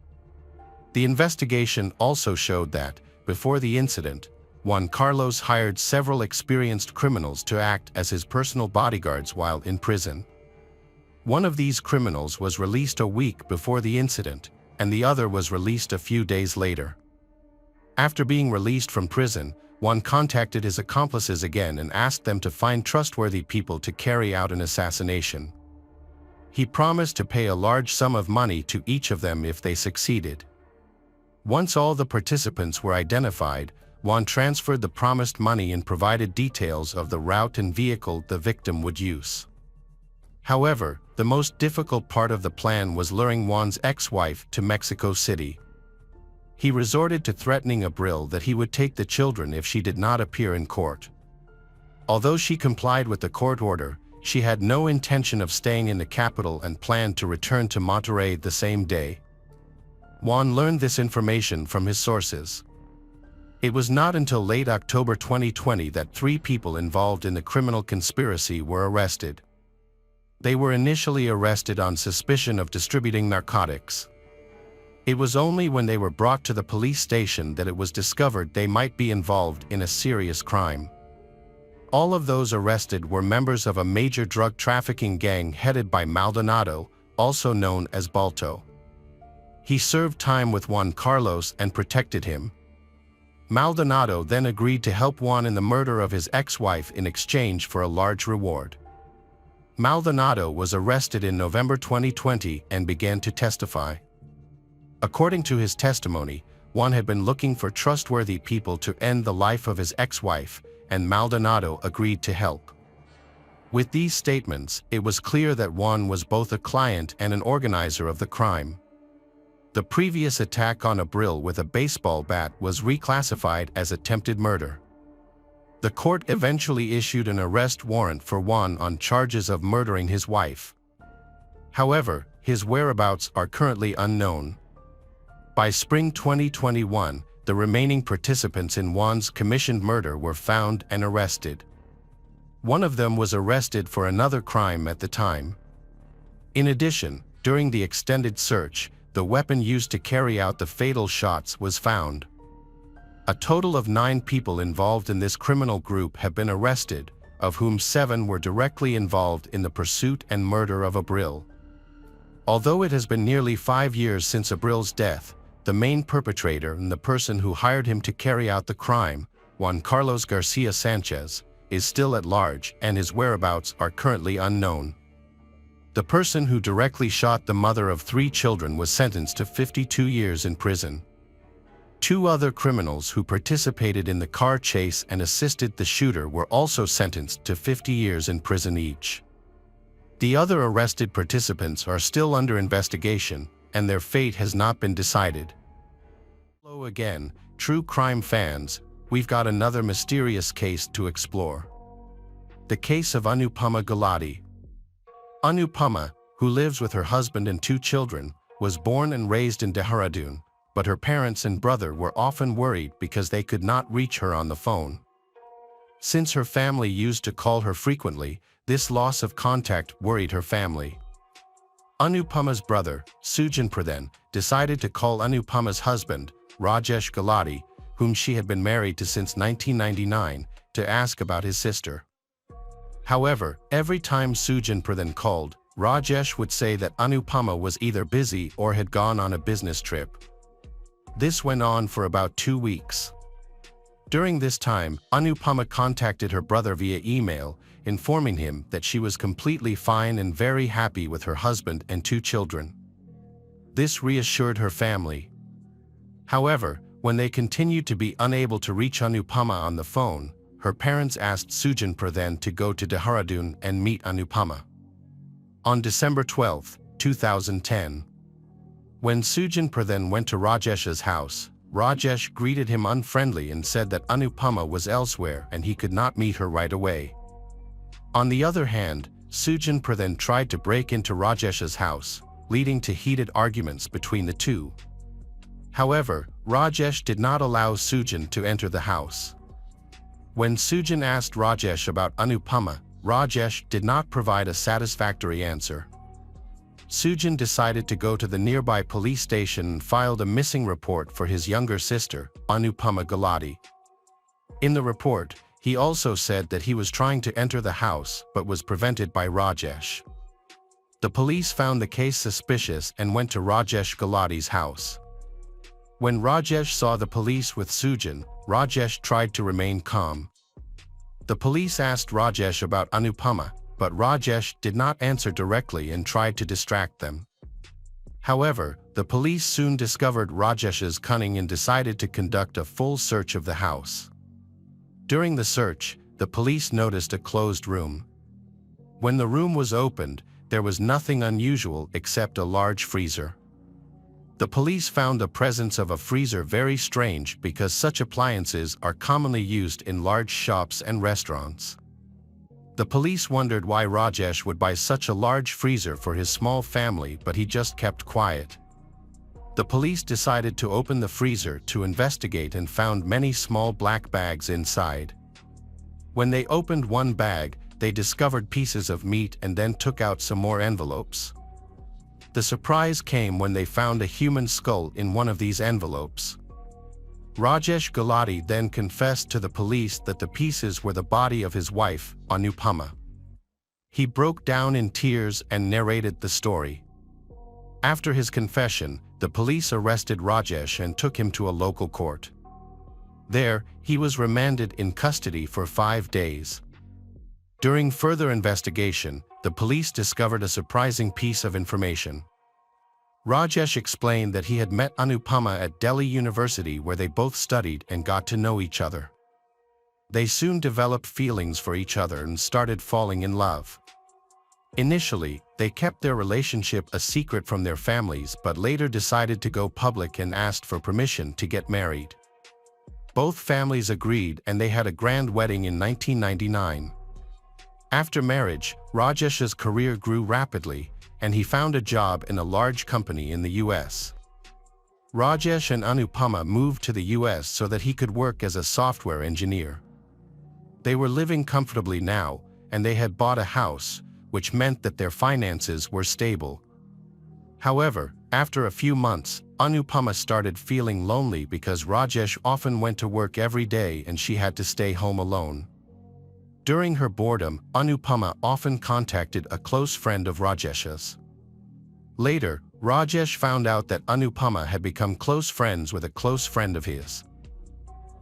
The investigation also showed that, before the incident, Juan Carlos hired several experienced criminals to act as his personal bodyguards while in prison. One of these criminals was released a week before the incident, and the other was released a few days later. After being released from prison, Juan contacted his accomplices again and asked them to find trustworthy people to carry out an assassination. He promised to pay a large sum of money to each of them if they succeeded. Once all the participants were identified, Juan transferred the promised money and provided details of the route and vehicle the victim would use. However, the most difficult part of the plan was luring Juan's ex-wife to Mexico City. He resorted to threatening Abril that he would take the children if she did not appear in court. Although she complied with the court order, she had no intention of staying in the capital and planned to return to Monterrey the same day. Juan learned this information from his sources. It was not until late October 2020 that 3 people involved in the criminal conspiracy were arrested. They were initially arrested on suspicion of distributing narcotics. It was only when they were brought to the police station that it was discovered they might be involved in a serious crime. All of those arrested were members of a major drug trafficking gang headed by Maldonado, also known as Balto. He served time with Juan Carlos and protected him. Maldonado then agreed to help Juan in the murder of his ex-wife in exchange for a large reward. Maldonado was arrested in November 2020 and began to testify. According to his testimony, Juan had been looking for trustworthy people to end the life of his ex-wife, and Maldonado agreed to help. With these statements, it was clear that Juan was both a client and an organizer of the crime. The previous attack on Abril with a baseball bat was reclassified as attempted murder. The court eventually issued an arrest warrant for Juan on charges of murdering his wife. However, his whereabouts are currently unknown. By spring 2021, the remaining participants in Juan's commissioned murder were found and arrested. One of them was arrested for another crime at the time. In addition, during the extended search, the weapon used to carry out the fatal shots was found. A total of 9 people involved in this criminal group have been arrested, of whom 7 were directly involved in the pursuit and murder of Abril. Although it has been nearly 5 years since Abril's death, the main perpetrator and the person who hired him to carry out the crime, Juan Carlos Garcia Sanchez, is still at large and his whereabouts are currently unknown. The person who directly shot the mother of 3 children was sentenced to 52 years in prison. 2 other criminals who participated in the car chase and assisted the shooter were also sentenced to 50 years in prison each. The other arrested participants are still under investigation, and their fate has not been decided. Hello again, true crime fans, we've got another mysterious case to explore. The case of Anupama Guladi. Anupama, who lives with her husband and 2 children, was born and raised in Dehradun, but her parents and brother were often worried because they could not reach her on the phone. Since her family used to call her frequently, this loss of contact worried her family. Anupama's brother, Sujin Pradhan, decided to call Anupama's husband, Rajesh Guladi, whom she had been married to since 1999, to ask about his sister. However, every time Sujin Pradhan called, Rajesh would say that Anupama was either busy or had gone on a business trip. This went on for about 2 weeks. During this time, Anupama contacted her brother via email, informing him that she was completely fine and very happy with her husband and 2 children. This reassured her family. However, when they continued to be unable to reach Anupama on the phone, her parents asked Sujin Pradhan to go to Dehradun and meet Anupama. On December 12, 2010, when Sujin Pradhan went to Rajesh's house, Rajesh greeted him unfriendly and said that Anupama was elsewhere and he could not meet her right away. On the other hand, Sujin Pradhan tried to break into Rajesh's house, leading to heated arguments between the two. However, Rajesh did not allow Sujin to enter the house. When Sujin asked Rajesh about Anupama, Rajesh did not provide a satisfactory answer. Sujin decided to go to the nearby police station and filed a missing report for his younger sister, Anupama Guladi. In the report, he also said that he was trying to enter the house but was prevented by Rajesh. The police found the case suspicious and went to Rajesh Guladi's house. When Rajesh saw the police with Sujin, Rajesh tried to remain calm. The police asked Rajesh about Anupama, but Rajesh did not answer directly and tried to distract them. However, the police soon discovered Rajesh's cunning and decided to conduct a full search of the house. During the search, the police noticed a closed room. When the room was opened, there was nothing unusual except a large freezer. The police found the presence of a freezer very strange because such appliances are commonly used in large shops and restaurants. The police wondered why Rajesh would buy such a large freezer for his small family, but he just kept quiet. The police decided to open the freezer to investigate and found many small black bags inside. When they opened one bag, they discovered pieces of meat and then took out some more envelopes. The surprise came when they found a human skull in one of these envelopes. Rajesh Guladi then confessed to the police that the pieces were the body of his wife, Anupama. He broke down in tears and narrated the story. After his confession, the police arrested Rajesh and took him to a local court. There, he was remanded in custody for 5 days. During further investigation, the police discovered a surprising piece of information. Rajesh explained that he had met Anupama at Delhi University, where they both studied and got to know each other. They soon developed feelings for each other and started falling in love. Initially, they kept their relationship a secret from their families, but later decided to go public and asked for permission to get married. Both families agreed and they had a grand wedding in 1999. After marriage, Rajesh's career grew rapidly, and he found a job in a large company in the US. Rajesh and Anupama moved to the US so that he could work as a software engineer. They were living comfortably now, and they had bought a house, which meant that their finances were stable. However, after a few months, Anupama started feeling lonely because Rajesh often went to work every day and she had to stay home alone. During her boredom, Anupama often contacted a close friend of Rajesh's. Later, Rajesh found out that Anupama had become close friends with a close friend of his.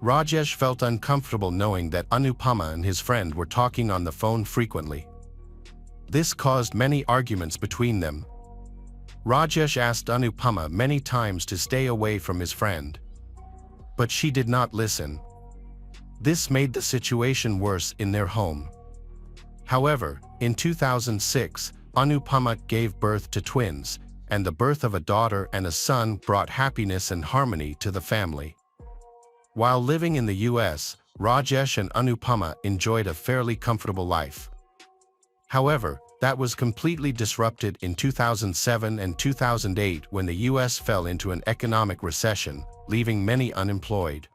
Rajesh felt uncomfortable knowing that Anupama and his friend were talking on the phone frequently. This caused many arguments between them. Rajesh asked Anupama many times to stay away from his friend, but she did not listen. This made the situation worse in their home. However, in 2006, Anupama gave birth to twins, and the birth of a daughter and a son brought happiness and harmony to the family. While living in the US, Rajesh and Anupama enjoyed a fairly comfortable life. However, that was completely disrupted in 2007 and 2008 when the US fell into an economic recession, leaving many unemployed.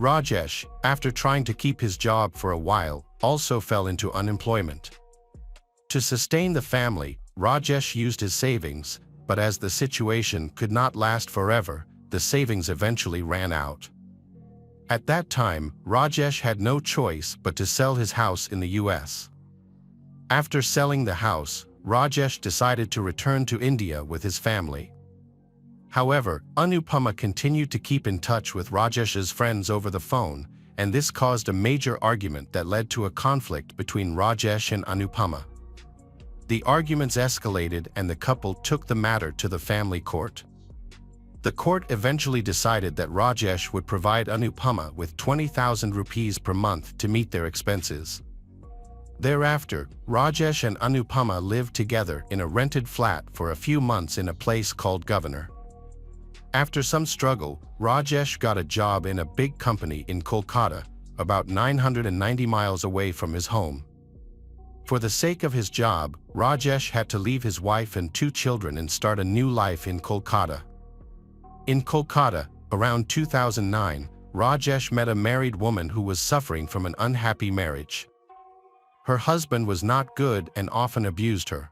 Rajesh, after trying to keep his job for a while, also fell into unemployment. To sustain the family, Rajesh used his savings, but as the situation could not last forever, the savings eventually ran out. At that time, Rajesh had no choice but to sell his house in the US. After selling the house, Rajesh decided to return to India with his family. However, Anupama continued to keep in touch with Rajesh's friends over the phone, and this caused a major argument that led to a conflict between Rajesh and Anupama. The arguments escalated and the couple took the matter to the family court. The court eventually decided that Rajesh would provide Anupama with 20,000 rupees per month to meet their expenses. Thereafter, Rajesh and Anupama lived together in a rented flat for a few months in a place called Governor. After some struggle, Rajesh got a job in a big company in Kolkata, about 990 miles away from his home. For the sake of his job, Rajesh had to leave his wife and 2 children and start a new life in Kolkata. In Kolkata, around 2009, Rajesh met a married woman who was suffering from an unhappy marriage. Her husband was not good and often abused her.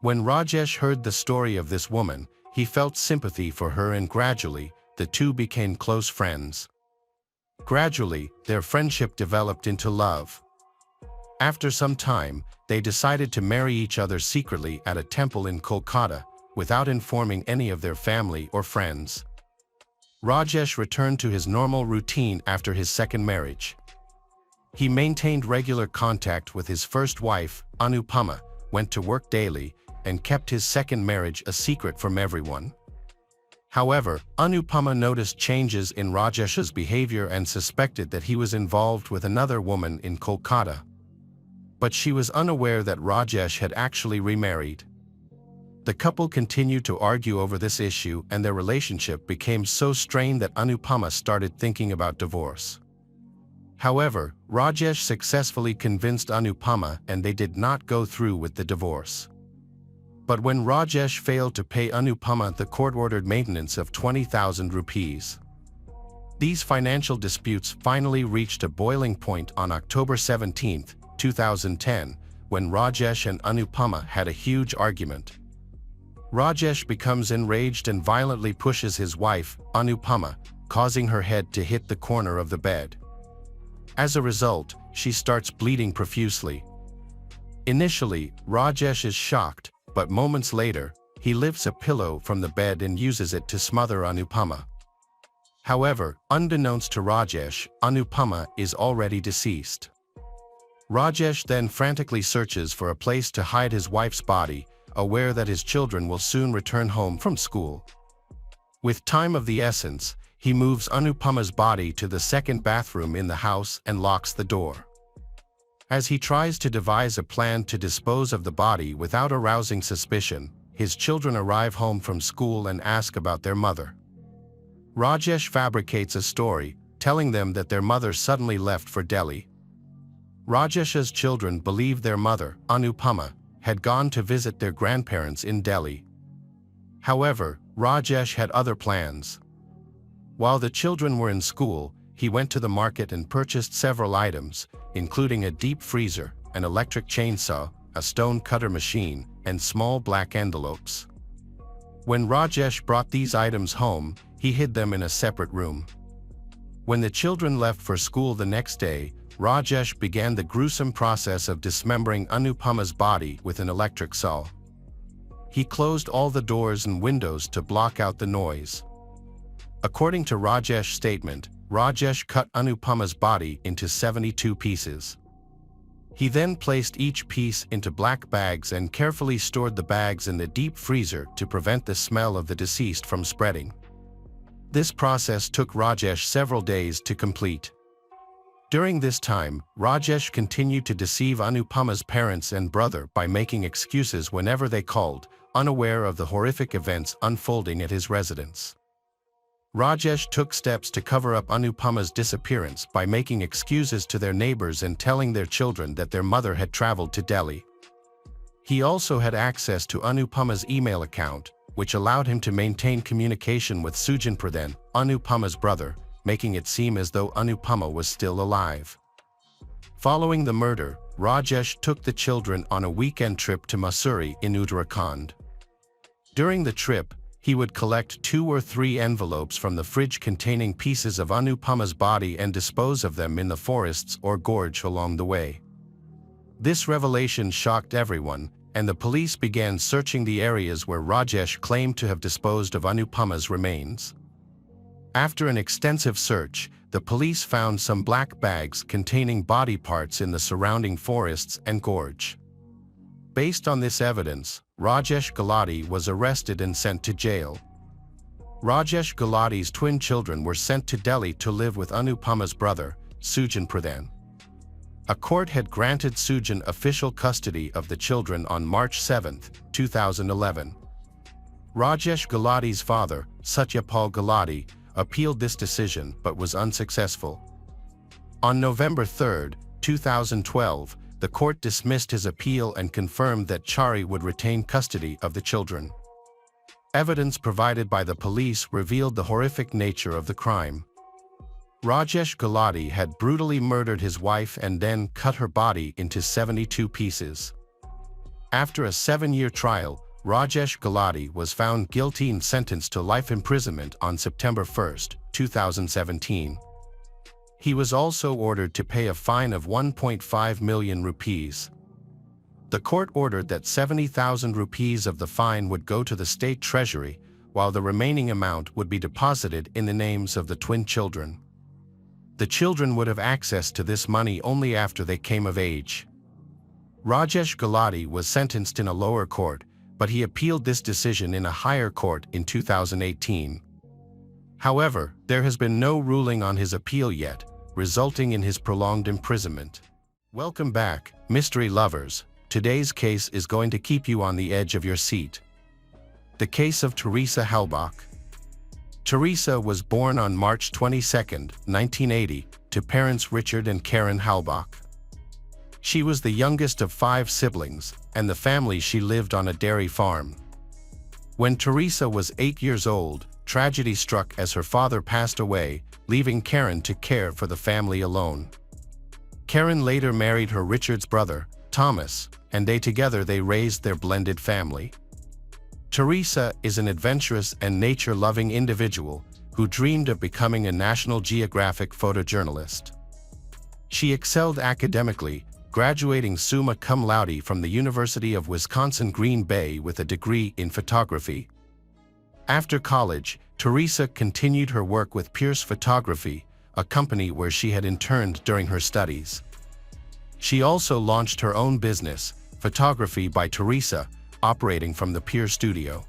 When Rajesh heard the story of this woman, he felt sympathy for her and gradually, the two became close friends. Gradually, their friendship developed into love. After some time, they decided to marry each other secretly at a temple in Kolkata, without informing any of their family or friends. Rajesh returned to his normal routine after his second marriage. He maintained regular contact with his first wife, Anupama, went to work daily, and kept his second marriage a secret from everyone. However, Anupama noticed changes in Rajesh's behavior and suspected that he was involved with another woman in Kolkata. But she was unaware that Rajesh had actually remarried. The couple continued to argue over this issue and their relationship became so strained that Anupama started thinking about divorce. However, Rajesh successfully convinced Anupama and they did not go through with the divorce. But when Rajesh failed to pay Anupama, the court ordered maintenance of 20,000 rupees. These financial disputes finally reached a boiling point on October 17, 2010, when Rajesh and Anupama had a huge argument. Rajesh becomes enraged and violently pushes his wife, Anupama, causing her head to hit the corner of the bed. As a result, she starts bleeding profusely. Initially, Rajesh is shocked, but moments later, he lifts a pillow from the bed and uses it to smother Anupama. However, unbeknownst to Rajesh, Anupama is already deceased. Rajesh then frantically searches for a place to hide his wife's body, aware that his children will soon return home from school. With time of the essence, he moves Anupama's body to the second bathroom in the house and locks the door. As he tries to devise a plan to dispose of the body without arousing suspicion, his children arrive home from school and ask about their mother. Rajesh fabricates a story, telling them that their mother suddenly left for Delhi. Rajesh's children believe their mother, Anupama, had gone to visit their grandparents in Delhi. However, Rajesh had other plans. While the children were in school, he went to the market and purchased several items, including a deep freezer, an electric chainsaw, a stone cutter machine, and small black envelopes. When Rajesh brought these items home, he hid them in a separate room. When the children left for school the next day, Rajesh began the gruesome process of dismembering Anupama's body with an electric saw. He closed all the doors and windows to block out the noise. According to Rajesh's statement, Rajesh cut Anupama's body into 72 pieces. He then placed each piece into black bags and carefully stored the bags in the deep freezer to prevent the smell of the deceased from spreading. This process took Rajesh several days to complete. During this time, Rajesh continued to deceive Anupama's parents and brother by making excuses whenever they called, unaware of the horrific events unfolding at his residence. Rajesh took steps to cover up Anupama's disappearance by making excuses to their neighbors and telling their children that their mother had traveled to Delhi. He also had access to Anupama's email account, which allowed him to maintain communication with Sujin Pradhan, Anupama's brother, making it seem as though Anupama was still alive. Following the murder, Rajesh took the children on a weekend trip to Mussoorie in Uttarakhand. During the trip, he would collect 2 or 3 envelopes from the fridge containing pieces of Anupama's body and dispose of them in the forests or gorge along the way. This revelation shocked everyone, and the police began searching the areas where Rajesh claimed to have disposed of Anupama's remains. After an extensive search, the police found some black bags containing body parts in the surrounding forests and gorge. Based on this evidence, Rajesh Guladi was arrested and sent to jail. Rajesh Guladi's twin children were sent to Delhi to live with Anupama's brother, Sujan Pradhan. A court had granted Sujan official custody of the children on March 7, 2011. Rajesh Guladi's father, Satyapal Guladi, appealed this decision but was unsuccessful. On November 3, 2012, the court dismissed his appeal and confirmed that Chari would retain custody of the children. Evidence provided by the police revealed the horrific nature of the crime. Rajesh Guladi had brutally murdered his wife and then cut her body into 72 pieces. After a 7-year trial, Rajesh Guladi was found guilty and sentenced to life imprisonment on September 1, 2017. He was also ordered to pay a fine of 1.5 million rupees. The court ordered that 70,000 rupees of the fine would go to the state treasury, while the remaining amount would be deposited in the names of the twin children. The children would have access to this money only after they came of age. Rajesh Guladi was sentenced in a lower court, but he appealed this decision in a higher court in 2018. However, there has been no ruling on his appeal yet, resulting in his prolonged imprisonment. Welcome back, mystery lovers. Today's case is going to keep you on the edge of your seat. The case of Teresa Halbach. Teresa was born on March 22, 1980, to parents Richard and Karen Halbach. She was the youngest of 5 siblings, and the family she lived on a dairy farm. When Teresa was 8 years old, tragedy struck as her father passed away, leaving Karen to care for the family alone. Karen later married her Richard's brother, Thomas, and together they raised their blended family. Teresa is an adventurous and nature-loving individual who dreamed of becoming a National Geographic photojournalist. She excelled academically, graduating summa cum laude from the University of Wisconsin-Green Bay with a degree in photography. After college, Teresa continued her work with Pierce Photography, a company where she had interned during her studies. She also launched her own business, Photography by Teresa, operating from the Pierce studio.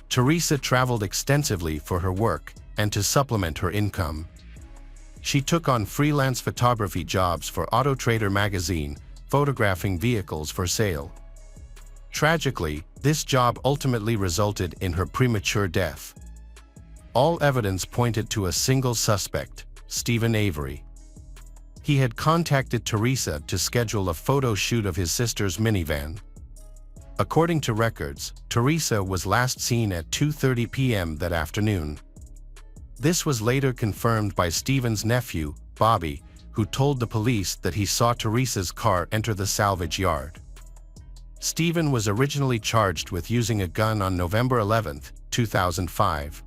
Teresa traveled extensively for her work and to supplement her income. She took on freelance photography jobs for Auto Trader magazine, photographing vehicles for sale. Tragically, this job ultimately resulted in her premature death. All evidence pointed to a single suspect, Stephen Avery. He had contacted Teresa to schedule a photo shoot of his sister's minivan. According to records, Teresa was last seen at 2:30 p.m. that afternoon. This was later confirmed by Stephen's nephew, Bobby, who told the police that he saw Teresa's car enter the salvage yard. Stephen was originally charged with using a gun on November 11, 2005.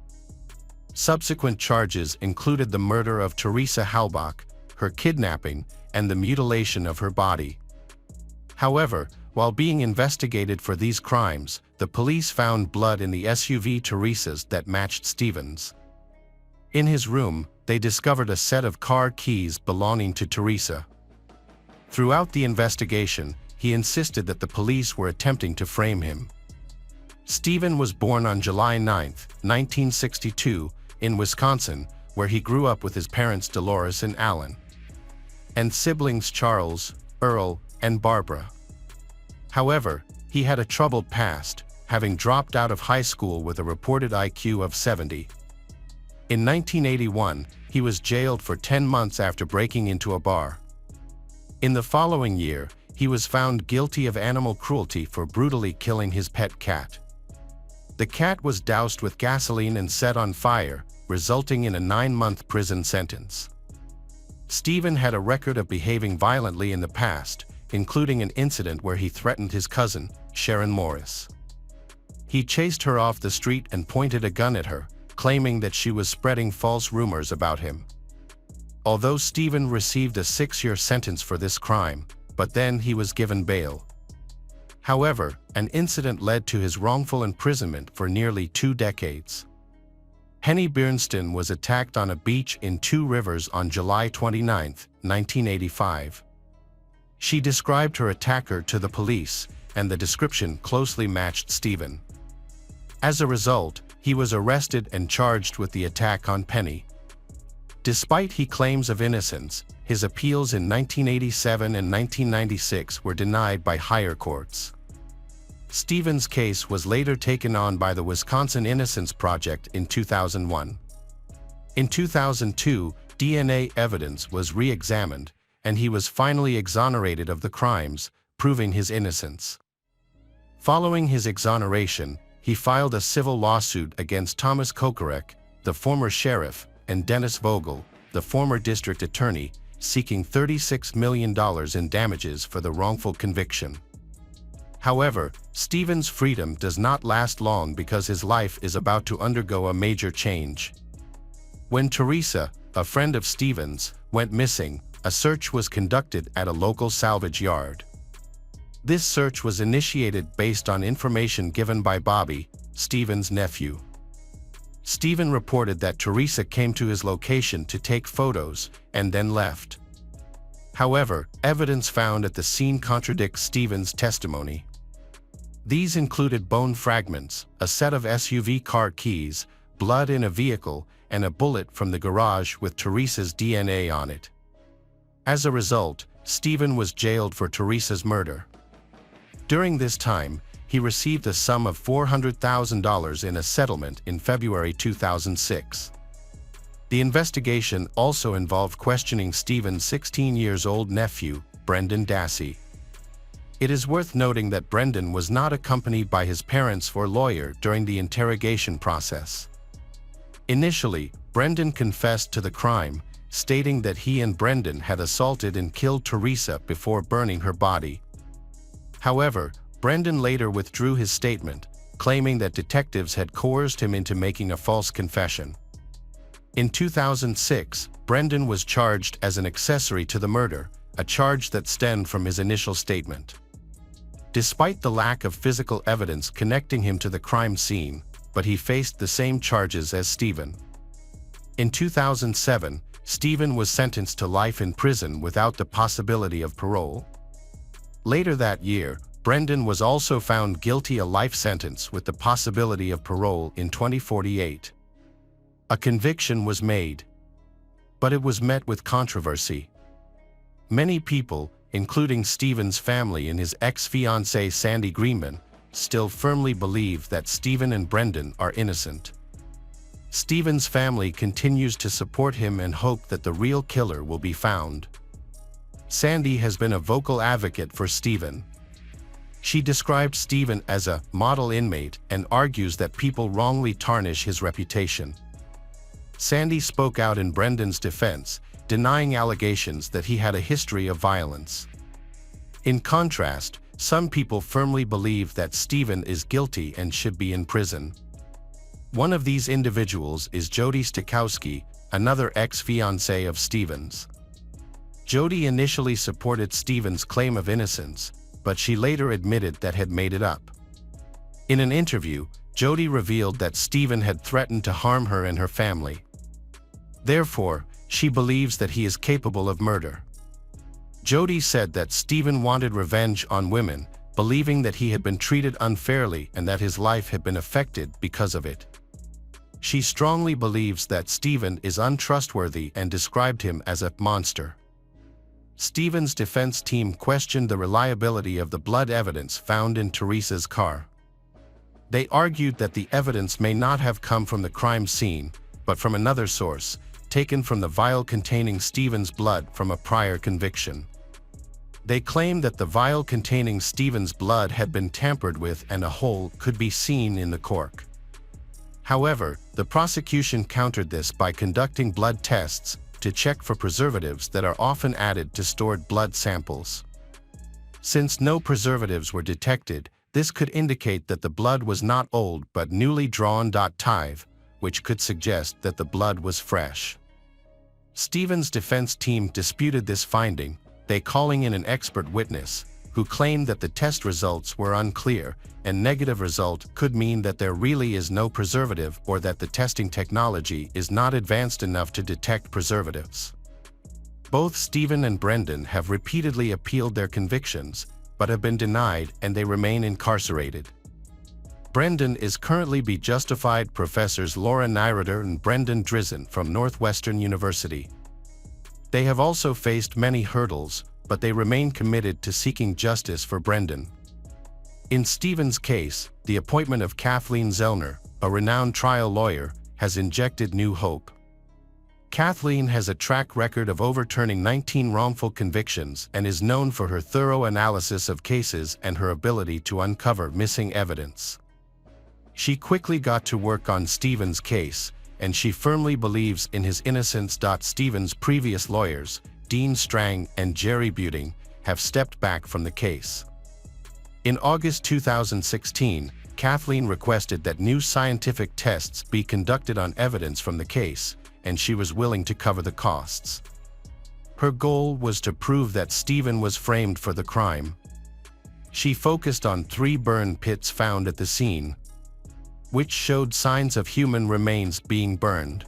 Subsequent charges included the murder of Teresa Halbach, her kidnapping, and the mutilation of her body. However, while being investigated for these crimes, the police found blood in the SUV Teresa's that matched Stephen's. In his room, they discovered a set of car keys belonging to Teresa. Throughout the investigation, he insisted that the police were attempting to frame him. Stephen was born on July 9, 1962, in Wisconsin, where he grew up with his parents Dolores and Alan, and siblings Charles, Earl, and Barbara. However, he had a troubled past, having dropped out of high school with a reported IQ of 70. In 1981, he was jailed for 10 months after breaking into a bar. In the following year, he was found guilty of animal cruelty for brutally killing his pet cat. The cat was doused with gasoline and set on fire, resulting in a 9-month prison sentence. Stephen had a record of behaving violently in the past, including an incident where he threatened his cousin, Sharon Morris. He chased her off the street and pointed a gun at her, claiming that she was spreading false rumors about him. Although Stephen received a 6-year sentence for this crime, but then he was given bail. However, an incident led to his wrongful imprisonment for nearly 2 decades. Henny Bernstein was attacked on a beach in Two Rivers on July 29, 1985. She described her attacker to the police, and the description closely matched Stephen. As a result, he was arrested and charged with the attack on Penny. Despite his claims of innocence, his appeals in 1987 and 1996 were denied by higher courts. Stephen's case was later taken on by the Wisconsin Innocence Project in 2001. In 2002, DNA evidence was re-examined, and he was finally exonerated of the crimes, proving his innocence. Following his exoneration, he filed a civil lawsuit against Thomas Kokarek, the former sheriff, and Dennis Vogel, the former district attorney, seeking $36 million in damages for the wrongful conviction. However, Stephen's freedom does not last long because his life is about to undergo a major change. When Teresa, a friend of Stephen's, went missing, a search was conducted at a local salvage yard. This search was initiated based on information given by Bobby, Stephen's nephew. Stephen reported that Teresa came to his location to take photos and then left. However, evidence found at the scene contradicts Stephen's testimony. These included bone fragments, a set of SUV car keys, blood in a vehicle, and a bullet from the garage with Teresa's DNA on it. As a result, Stephen was jailed for Teresa's murder. During this time, he received a sum of $400,000 in a settlement in February 2006. The investigation also involved questioning Stephen's 16-year-old nephew, Brendan Dassey. It is worth noting that Brendan was not accompanied by his parents or lawyer during the interrogation process. Initially, Brendan confessed to the crime, stating that he and Brendan had assaulted and killed Teresa before burning her body. However, Brendan later withdrew his statement, claiming that detectives had coerced him into making a false confession. In 2006, Brendan was charged as an accessory to the murder, a charge that stemmed from his initial statement. Despite the lack of physical evidence connecting him to the crime scene, but he faced the same charges as Stephen. In 2007, Stephen was sentenced to life in prison without the possibility of parole. Later that year, Brendan was also found guilty of a life sentence with the possibility of parole in 2048. A conviction was made, but it was met with controversy. Many people, including Stephen's family and his ex-fiancée Sandy Greenman, still firmly believe that Stephen and Brendan are innocent. Stephen's family continues to support him and hope that the real killer will be found. Sandy has been a vocal advocate for Stephen. She described Stephen as a model inmate and argues that people wrongly tarnish his reputation. Sandy spoke out in Brendan's defense, denying allegations that he had a history of violence. In contrast, some people firmly believe that Stephen is guilty and should be in prison. One of these individuals is Jody Stokowski, another ex-fiancée of Stephen's. Jody initially supported Stephen's claim of innocence, but she later admitted that had made it up. In an interview, Jody revealed that Stephen had threatened to harm her and her family. Therefore, she believes that he is capable of murder. Jody said that Stephen wanted revenge on women, believing that he had been treated unfairly and that his life had been affected because of it. She strongly believes that Stephen is untrustworthy and described him as a monster. Stephen's defense team questioned the reliability of the blood evidence found in Teresa's car. They argued that the evidence may not have come from the crime scene, but from another source, taken from the vial containing Stephen's blood from a prior conviction. They claimed that the vial containing Stephen's blood had been tampered with and a hole could be seen in the cork. However, the prosecution countered this by conducting blood tests to check for preservatives that are often added to stored blood samples. Since no preservatives were detected, this could indicate that the blood was not old but newly drawn. Tive, which could suggest that the blood was fresh. Stephen's defense team disputed this finding, they calling in an expert witness, who claimed that the test results were unclear, and negative result could mean that there really is no preservative or that the testing technology is not advanced enough to detect preservatives. Both Stephen and Brendan have repeatedly appealed their convictions, but have been denied and they remain incarcerated. Brendan is currently be justified Professors Laura Nyroder and Brendan Drizzen from Northwestern University. They have also faced many hurdles, but they remain committed to seeking justice for Brendan. In Stephen's case, the appointment of Kathleen Zellner, a renowned trial lawyer, has injected new hope. Kathleen has a track record of overturning 19 wrongful convictions and is known for her thorough analysis of cases and her ability to uncover missing evidence. She quickly got to work on Stephen's case, and she firmly believes in his innocence. Stephen's previous lawyers, Dean Strang and Jerry Buting, have stepped back from the case. In August 2016, Kathleen requested that new scientific tests be conducted on evidence from the case, and she was willing to cover the costs. Her goal was to prove that Stephen was framed for the crime. She focused on 3 burn pits found at the scene, which showed signs of human remains being burned.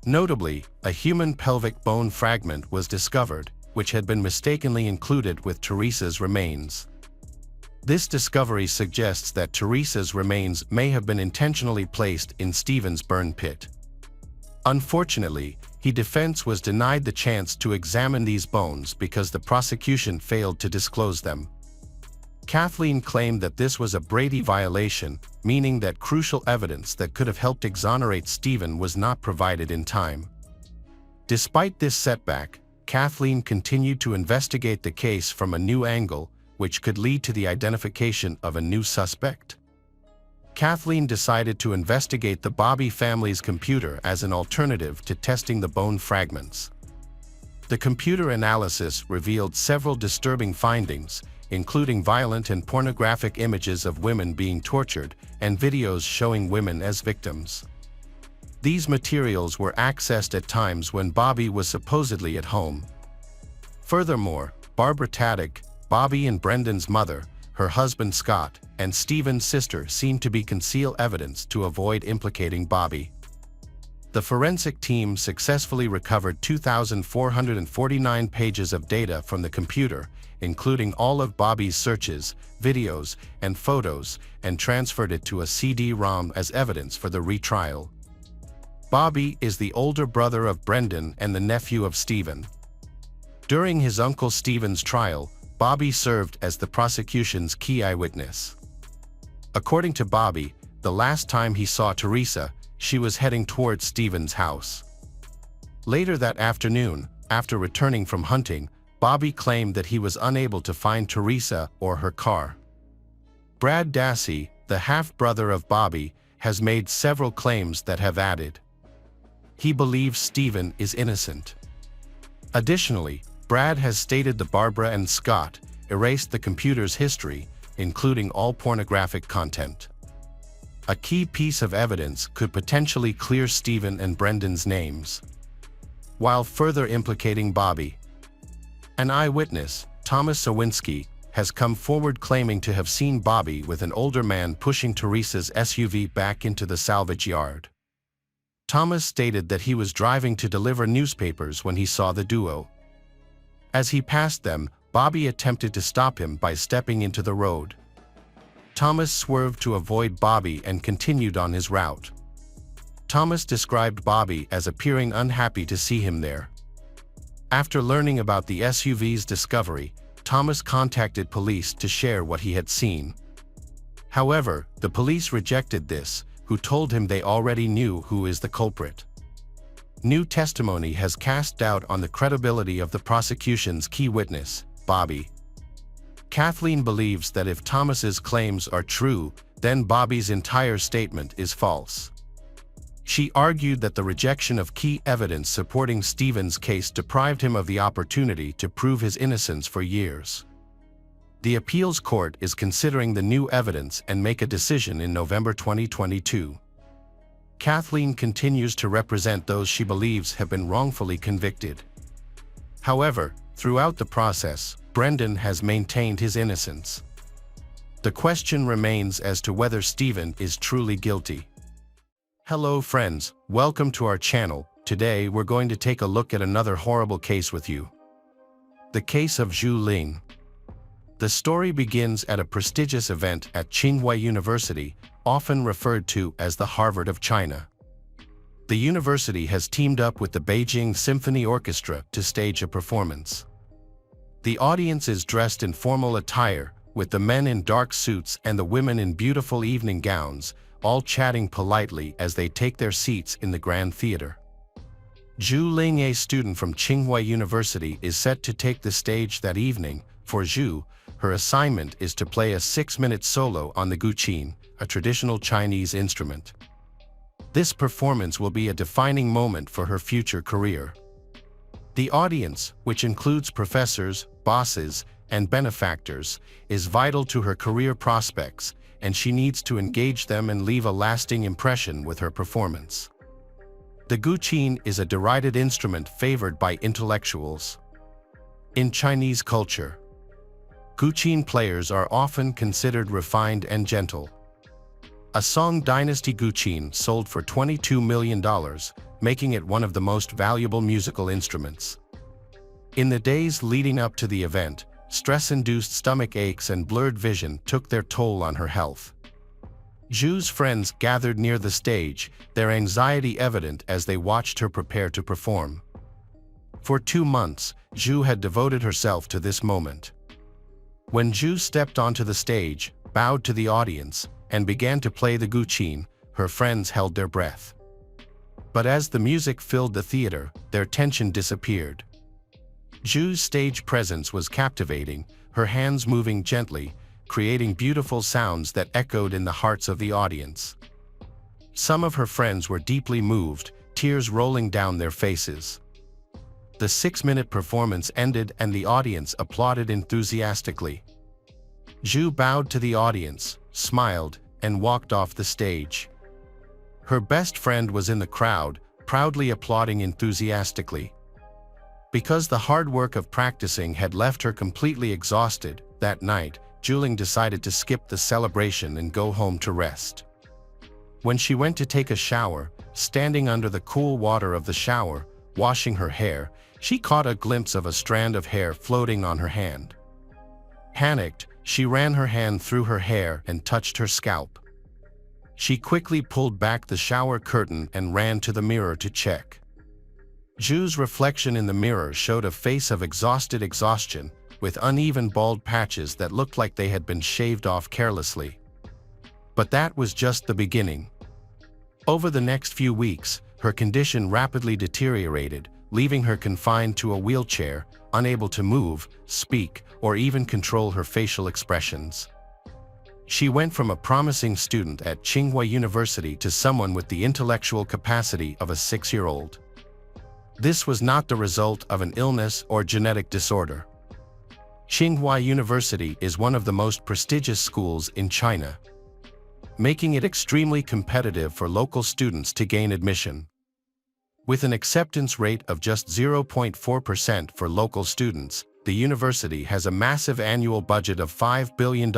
Notably, a human pelvic bone fragment was discovered, which had been mistakenly included with Teresa's remains. This discovery suggests that Teresa's remains may have been intentionally placed in Stephen's burn pit. Unfortunately, his defense was denied the chance to examine these bones because the prosecution failed to disclose them. Kathleen claimed that this was a Brady violation, meaning that crucial evidence that could have helped exonerate Stephen was not provided in time. Despite this setback, Kathleen continued to investigate the case from a new angle, which could lead to the identification of a new suspect. Kathleen decided to investigate the Bobby family's computer as an alternative to testing the bone fragments. The computer analysis revealed several disturbing findings, including violent and pornographic images of women being tortured and videos showing women as victims. These materials were accessed at times when Bobby was supposedly at home. Furthermore, Barbara Taddick, Bobby and Brendan's mother, her husband Scott, and Stephen's sister seemed to conceal evidence to avoid implicating Bobby. The forensic team successfully recovered 2,449 pages of data from the computer, including all of Bobby's searches, videos, and photos, and transferred it to a CD-ROM as evidence for the retrial. Bobby is the older brother of Brendan and the nephew of Stephen. During his uncle Stephen's trial, Bobby served as the prosecution's key eyewitness. According to Bobby, the last time he saw Teresa, she was heading towards Stephen's house. Later that afternoon, after returning from hunting, Bobby claimed that he was unable to find Teresa or her car. Brad Dassey, the half-brother of Bobby, has made several claims that have added. He believes Stephen is innocent. Additionally, Brad has stated that Barbara and Scott erased the computer's history, including all pornographic content. A key piece of evidence could potentially clear Stephen and Brendan's names, while further implicating Bobby. An eyewitness, Thomas Sawinski, has come forward claiming to have seen Bobby with an older man pushing Teresa's SUV back into the salvage yard. Thomas stated that he was driving to deliver newspapers when he saw the duo. As he passed them, Bobby attempted to stop him by stepping into the road. Thomas swerved to avoid Bobby and continued on his route. Thomas described Bobby as appearing unhappy to see him there. After learning about the SUV's discovery, Thomas contacted police to share what he had seen. However, the police rejected this, who told him they already knew who is the culprit. New testimony has cast doubt on the credibility of the prosecution's key witness, Bobby. Kathleen believes that if Thomas's claims are true, then Bobby's entire statement is false. She argued that the rejection of key evidence supporting Stephen's case deprived him of the opportunity to prove his innocence for years. The appeals court is considering the new evidence and make a decision in November 2022. Kathleen continues to represent those she believes have been wrongfully convicted. However, throughout the process, Brendan has maintained his innocence. The question remains as to whether Stephen is truly guilty. Hello friends, welcome to our channel. Today we're going to take a look at another horrible case with you. The case of Zhu Ling. The story begins at a prestigious event at Tsinghua University, often referred to as the Harvard of China. The university has teamed up with the Beijing Symphony Orchestra to stage a performance. The audience is dressed in formal attire, with the men in dark suits and the women in beautiful evening gowns, all chatting politely as they take their seats in the Grand Theater. Zhu Ling, a student from Tsinghua University, is set to take the stage that evening. For Zhu, her assignment is to play a 6-minute solo on the guqin, a traditional Chinese instrument. This performance will be a defining moment for her future career. The audience, which includes professors, bosses, and benefactors, is vital to her career prospects, and she needs to engage them and leave a lasting impression with her performance. The guqin is a derided instrument favored by intellectuals. In Chinese culture, guqin players are often considered refined and gentle. A Song Dynasty guqin sold for $22 million, making it one of the most valuable musical instruments. In the days leading up to the event, stress-induced stomach aches and blurred vision took their toll on her health. Zhu's friends gathered near the stage, their anxiety evident as they watched her prepare to perform. For 2 months, Zhu had devoted herself to this moment. When Zhu stepped onto the stage, bowed to the audience, and began to play the guqin, her friends held their breath. But as the music filled the theater, their tension disappeared. Zhu's stage presence was captivating, her hands moving gently, creating beautiful sounds that echoed in the hearts of the audience. Some of her friends were deeply moved, tears rolling down their faces. The 6-minute performance ended and the audience applauded enthusiastically. Zhu bowed to the audience, smiled, and walked off the stage. Her best friend was in the crowd, proudly applauding enthusiastically. Because the hard work of practicing had left her completely exhausted, that night, Zhu Ling decided to skip the celebration and go home to rest. When she went to take a shower, standing under the cool water of the shower, washing her hair, she caught a glimpse of a strand of hair floating on her hand. Panicked, she ran her hand through her hair and touched her scalp. She quickly pulled back the shower curtain and ran to the mirror to check. Zhu's reflection in the mirror showed a face of exhausted exhaustion, with uneven bald patches that looked like they had been shaved off carelessly. But that was just the beginning. Over the next few weeks, her condition rapidly deteriorated, leaving her confined to a wheelchair, unable to move, speak, or even control her facial expressions. She went from a promising student at Tsinghua University to someone with the intellectual capacity of a 6-year-old. This was not the result of an illness or genetic disorder. Tsinghua University is one of the most prestigious schools in China, making it extremely competitive for local students to gain admission. With an acceptance rate of just 0.4% for local students, the university has a massive annual budget of $5 billion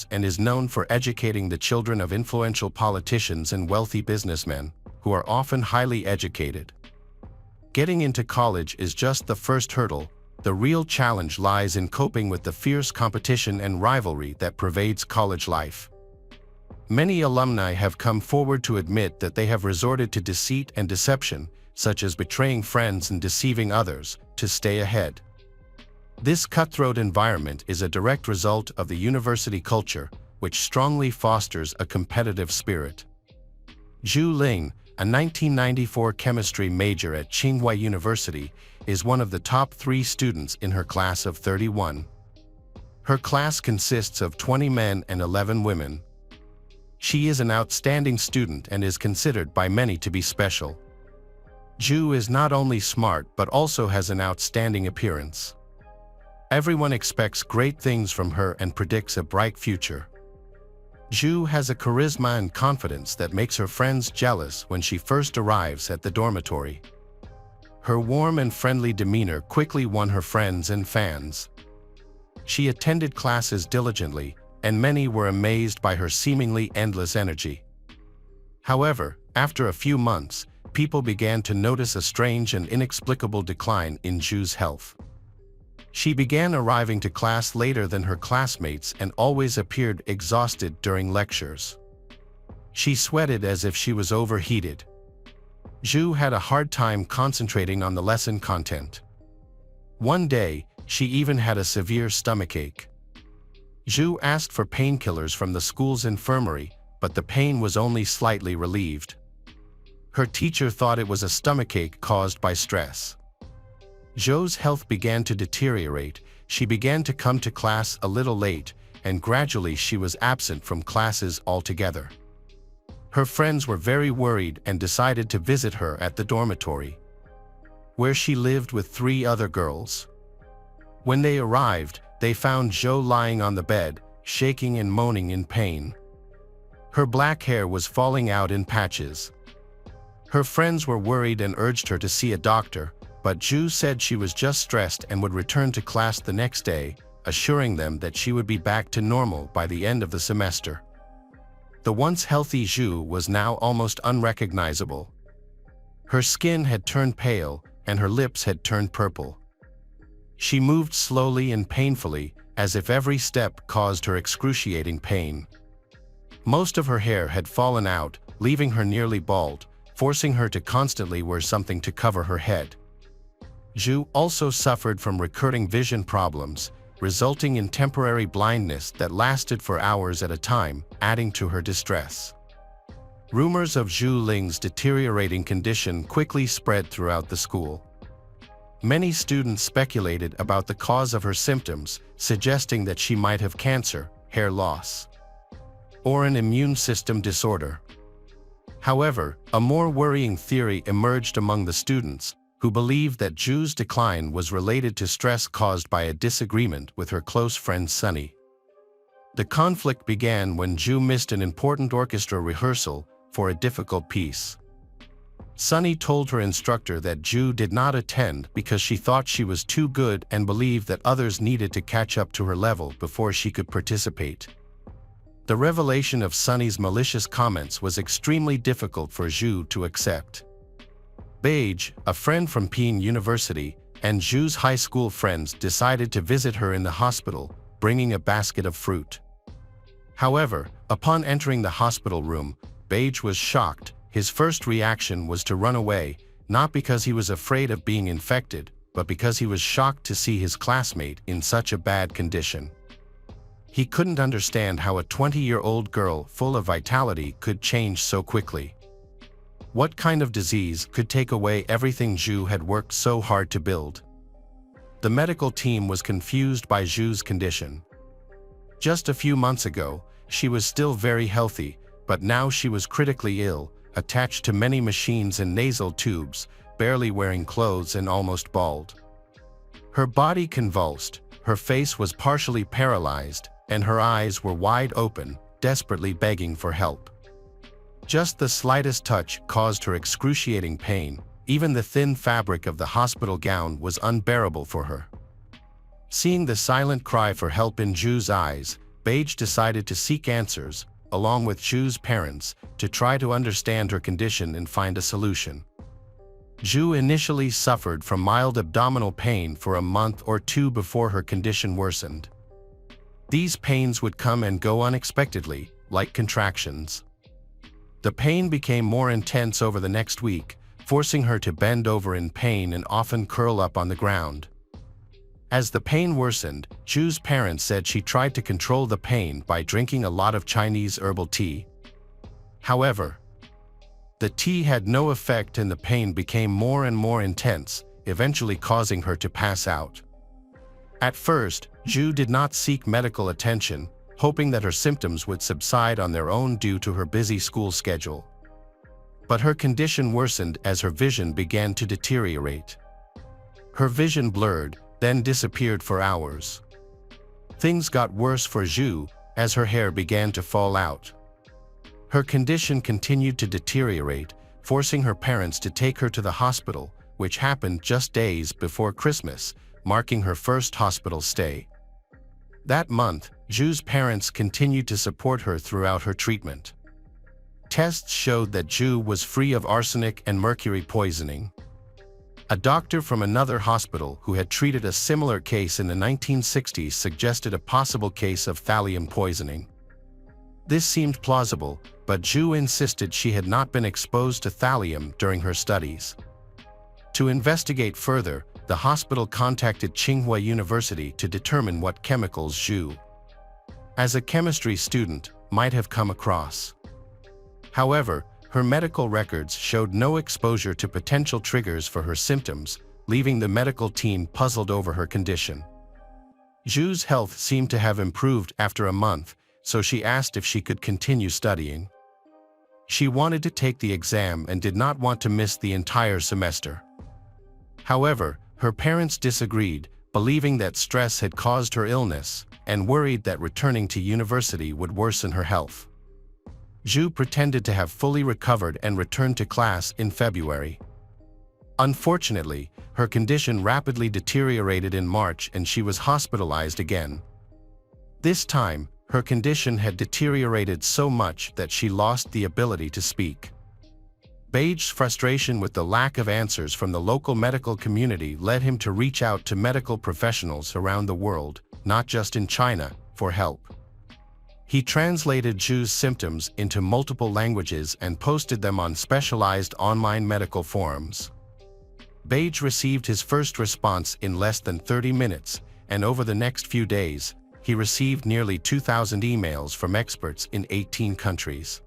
and is known for educating the children of influential politicians and wealthy businessmen, who are often highly educated. Getting into college is just the first hurdle. The real challenge lies in coping with the fierce competition and rivalry that pervades college life. Many alumni have come forward to admit that they have resorted to deceit and deception, such as betraying friends and deceiving others, to stay ahead. This cutthroat environment is a direct result of the university culture, which strongly fosters a competitive spirit. Zhu Ling, a 1994 chemistry major at Tsinghua University, is one of the top 3 students in her class of 31. Her class consists of 20 men and 11 women. She is an outstanding student and is considered by many to be special. Zhu is not only smart but also has an outstanding appearance. Everyone expects great things from her and predicts a bright future. Zhu has a charisma and confidence that makes her friends jealous when she first arrives at the dormitory. Her warm and friendly demeanor quickly won her friends and fans. She attended classes diligently, and many were amazed by her seemingly endless energy. However, after a few months, people began to notice a strange and inexplicable decline in Zhu's health. She began arriving to class later than her classmates and always appeared exhausted during lectures. She sweated as if she was overheated. Zhu had a hard time concentrating on the lesson content. One day, she even had a severe stomachache. Zhu asked for painkillers from the school's infirmary, but the pain was only slightly relieved. Her teacher thought it was a stomachache caused by stress. Zhu's health began to deteriorate. She began to come to class a little late, and gradually she was absent from classes altogether. Her friends were very worried and decided to visit her at the dormitory, where she lived with 3 other girls. When they arrived, they found Zhu lying on the bed, shaking and moaning in pain. Her black hair was falling out in patches. Her friends were worried and urged her to see a doctor, but Zhu said she was just stressed and would return to class the next day, assuring them that she would be back to normal by the end of the semester. The once healthy Zhu was now almost unrecognizable. Her skin had turned pale, and her lips had turned purple. She moved slowly and painfully, as if every step caused her excruciating pain. Most of her hair had fallen out, leaving her nearly bald, forcing her to constantly wear something to cover her head. Zhu also suffered from recurring vision problems, resulting in temporary blindness that lasted for hours at a time, adding to her distress. Rumors of Zhu Ling's deteriorating condition quickly spread throughout the school. Many students speculated about the cause of her symptoms, suggesting that she might have cancer, hair loss, or an immune system disorder. However, a more worrying theory emerged among the students, who believed that Zhu's decline was related to stress caused by a disagreement with her close friend Sunny. The conflict began when Zhu missed an important orchestra rehearsal for a difficult piece. Sunny told her instructor that Zhu did not attend because she thought she was too good and believed that others needed to catch up to her level before she could participate. The revelation of Sunny's malicious comments was extremely difficult for Zhu to accept. Beige, a friend from Peking University, and Zhu's high school friends decided to visit her in the hospital, bringing a basket of fruit. However, upon entering the hospital room, Beige was shocked. His first reaction was to run away, not because he was afraid of being infected, but because he was shocked to see his classmate in such a bad condition. He couldn't understand how a 20-year-old girl full of vitality could change so quickly. What kind of disease could take away everything Zhu had worked so hard to build? The medical team was confused by Zhu's condition. Just a few months ago, she was still very healthy, but now she was critically ill, attached to many machines and nasal tubes, barely wearing clothes and almost bald. Her body convulsed, her face was partially paralyzed, and her eyes were wide open, desperately begging for help. Just the slightest touch caused her excruciating pain. Even the thin fabric of the hospital gown was unbearable for her. Seeing the silent cry for help in Zhu's eyes, Beige decided to seek answers, along with Zhu's parents, to try to understand her condition and find a solution. Zhu initially suffered from mild abdominal pain for a month or 2 before her condition worsened. These pains would come and go unexpectedly, like contractions. The pain became more intense over the next week, forcing her to bend over in pain and often curl up on the ground. As the pain worsened, Zhu's parents said she tried to control the pain by drinking a lot of Chinese herbal tea. However, the tea had no effect and the pain became more and more intense, eventually causing her to pass out. At first, Zhu did not seek medical attention, hoping that her symptoms would subside on their own due to her busy school schedule. But her condition worsened as her vision began to deteriorate. Her vision blurred, then disappeared for hours. Things got worse for Zhu as her hair began to fall out. Her condition continued to deteriorate, forcing her parents to take her to the hospital, which happened just days before Christmas, marking her first hospital stay. That month, Zhu's parents continued to support her throughout her treatment. Tests showed that Zhu was free of arsenic and mercury poisoning. A doctor from another hospital who had treated a similar case in the 1960s suggested a possible case of thallium poisoning. This seemed plausible, but Zhu insisted she had not been exposed to thallium during her studies. To investigate further, the hospital contacted Tsinghua University to determine what chemicals Zhu, as a chemistry student, might have come across. However, her medical records showed no exposure to potential triggers for her symptoms, leaving the medical team puzzled over her condition. Zhu's health seemed to have improved after a month, so she asked if she could continue studying. She wanted to take the exam and did not want to miss the entire semester. However, her parents disagreed, believing that stress had caused her illness, and worried that returning to university would worsen her health. Zhu pretended to have fully recovered and returned to class in February. Unfortunately, her condition rapidly deteriorated in March and she was hospitalized again. This time, her condition had deteriorated so much that she lost the ability to speak. Beige's frustration with the lack of answers from the local medical community led him to reach out to medical professionals around the world, not just in China, for help. He translated Zhu's symptoms into multiple languages and posted them on specialized online medical forums. Beige received his first response in less than 30 minutes, and over the next few days, he received nearly 2,000 emails from experts in 18 countries.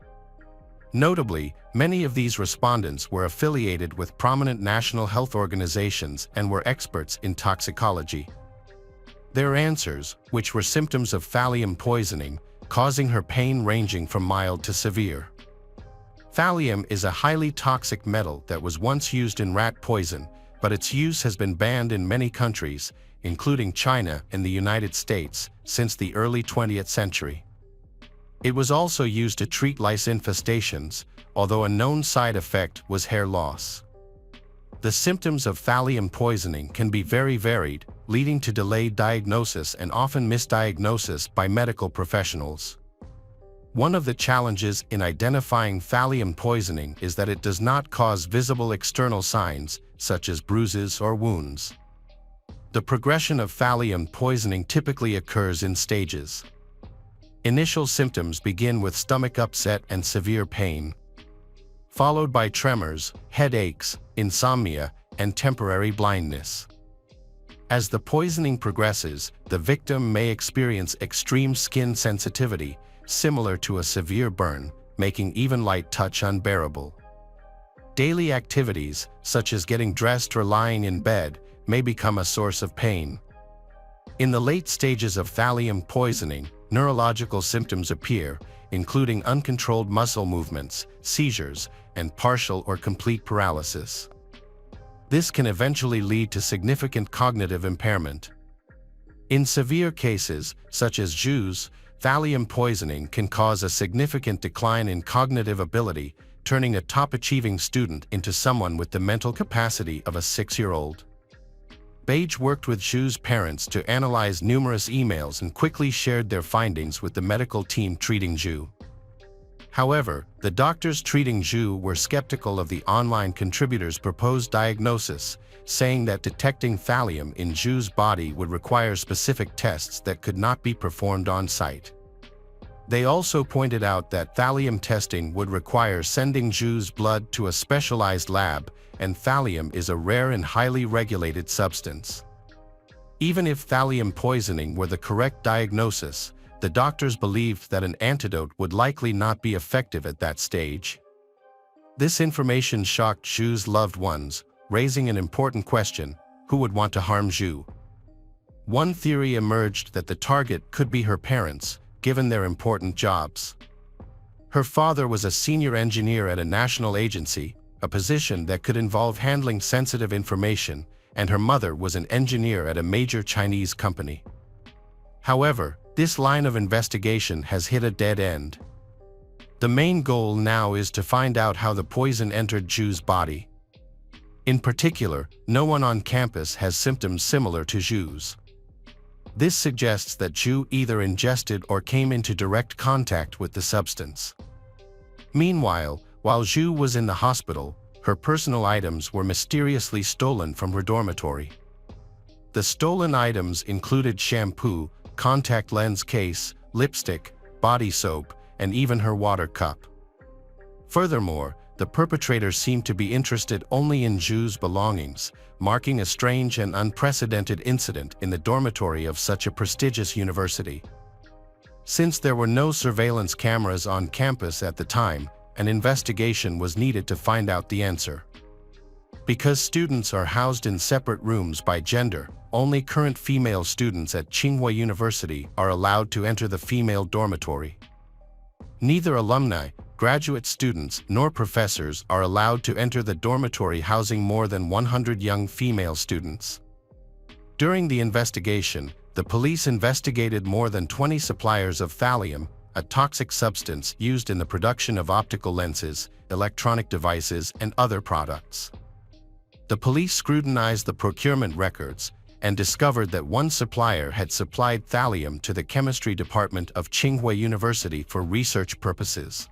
Notably, many of these respondents were affiliated with prominent national health organizations and were experts in toxicology. Their answers, which were symptoms of thallium poisoning, causing her pain ranging from mild to severe. Thallium is a highly toxic metal that was once used in rat poison, but its use has been banned in many countries, including China and the United States, since the early 20th century. It was also used to treat lice infestations, although a known side effect was hair loss. The symptoms of thallium poisoning can be very varied, leading to delayed diagnosis and often misdiagnosis by medical professionals. One of the challenges in identifying thallium poisoning is that it does not cause visible external signs, such as bruises or wounds. The progression of thallium poisoning typically occurs in stages. Initial symptoms begin with stomach upset and severe pain, followed by tremors, headaches, insomnia, and temporary blindness. As the poisoning progresses, the victim may experience extreme skin sensitivity, similar to a severe burn, making even light touch unbearable. Daily activities, such as getting dressed or lying in bed, may become a source of pain. In the late stages of thallium poisoning, neurological symptoms appear, including uncontrolled muscle movements, seizures, and partial or complete paralysis. This can eventually lead to significant cognitive impairment. In severe cases, such as Zhu's, thallium poisoning can cause a significant decline in cognitive ability, turning a top-achieving student into someone with the mental capacity of a 6-year-old. Beige worked with Zhu's parents to analyze numerous emails and quickly shared their findings with the medical team treating Zhu. However, the doctors treating Zhu were skeptical of the online contributors' proposed diagnosis, saying that detecting thallium in Zhu's body would require specific tests that could not be performed on-site. They also pointed out that thallium testing would require sending Zhu's blood to a specialized lab, and thallium is a rare and highly regulated substance. Even if thallium poisoning were the correct diagnosis, the doctors believed that an antidote would likely not be effective at that stage. This information shocked Zhu's loved ones, raising an important question: who would want to harm Zhu? One theory emerged that the target could be her parents, given their important jobs. Her father was a senior engineer at a national agency, a position that could involve handling sensitive information, and her mother was an engineer at a major Chinese company. However, this line of investigation has hit a dead end. The main goal now is to find out how the poison entered Zhu's body. In particular, no one on campus has symptoms similar to Zhu's. This suggests that Zhu either ingested or came into direct contact with the substance. Meanwhile, while Zhu was in the hospital, her personal items were mysteriously stolen from her dormitory. The stolen items included shampoo, contact lens case, lipstick, body soap, and even her water cup. Furthermore, the perpetrator seemed to be interested only in Zhu's belongings, marking a strange and unprecedented incident in the dormitory of such a prestigious university. Since there were no surveillance cameras on campus at the time, an investigation was needed to find out the answer. Because students are housed in separate rooms by gender, only current female students at Tsinghua University are allowed to enter the female dormitory. Neither alumni, graduate students, nor professors are allowed to enter the dormitory housing more than 100 young female students. During the investigation, the police investigated more than 20 suppliers of thallium, a toxic substance used in the production of optical lenses, electronic devices, and other products. The police scrutinized the procurement records and discovered that one supplier had supplied thallium to the chemistry department of Tsinghua University for research purposes.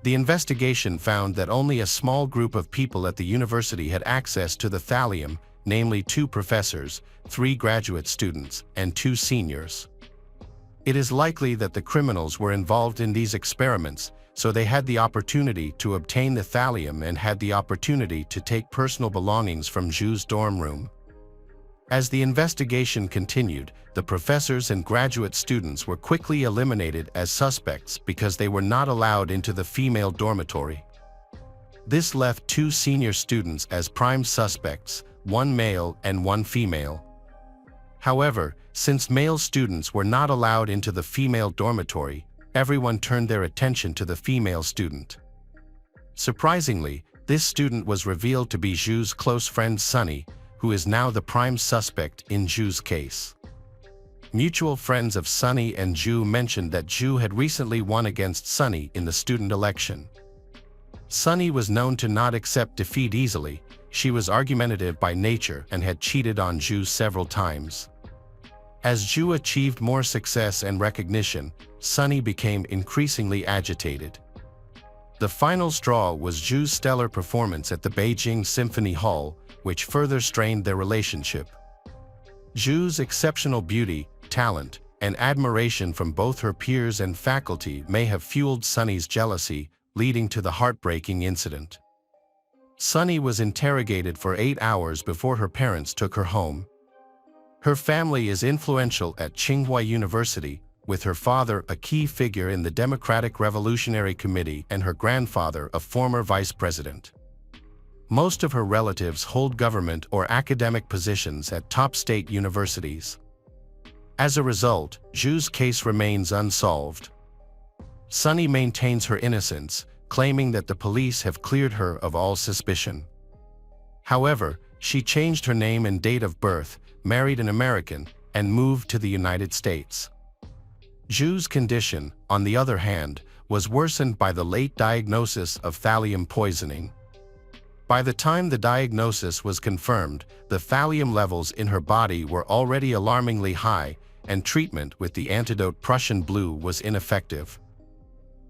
The investigation found that only a small group of people at the university had access to the thallium, namely 2 professors, 3 graduate students, and 2 seniors. It is likely that the criminals were involved in these experiments, so they had the opportunity to obtain the thallium and had the opportunity to take personal belongings from Zhu's dorm room. As the investigation continued, the professors and graduate students were quickly eliminated as suspects because they were not allowed into the female dormitory. This left 2 senior students as prime suspects, 1 male and 1 female. However, since male students were not allowed into the female dormitory, everyone turned their attention to the female student. Surprisingly, this student was revealed to be Zhu's close friend Sunny, who is now the prime suspect in Zhu's case. Mutual friends of Sunny and Zhu mentioned that Zhu had recently won against Sunny in the student election. Sunny was known to not accept defeat easily. She was argumentative by nature and had cheated on Zhu several times. As Zhu achieved more success and recognition, Sunny became increasingly agitated. The final straw was Zhu's stellar performance at the Beijing Symphony Hall, which further strained their relationship. Zhu's exceptional beauty, talent, and admiration from both her peers and faculty may have fueled Sunny's jealousy, leading to the heartbreaking incident. Sunny was interrogated for 8 hours before her parents took her home. Her family is influential at Tsinghua University, with her father a key figure in the Democratic Revolutionary Committee and her grandfather a former vice president. Most of her relatives hold government or academic positions at top state universities. As a result, Zhu's case remains unsolved. Sunny maintains her innocence, claiming that the police have cleared her of all suspicion. However, she changed her name and date of birth, married an American, and moved to the United States. Zhu's condition, on the other hand, was worsened by the late diagnosis of thallium poisoning. By the time the diagnosis was confirmed, the thallium levels in her body were already alarmingly high, and treatment with the antidote Prussian blue was ineffective.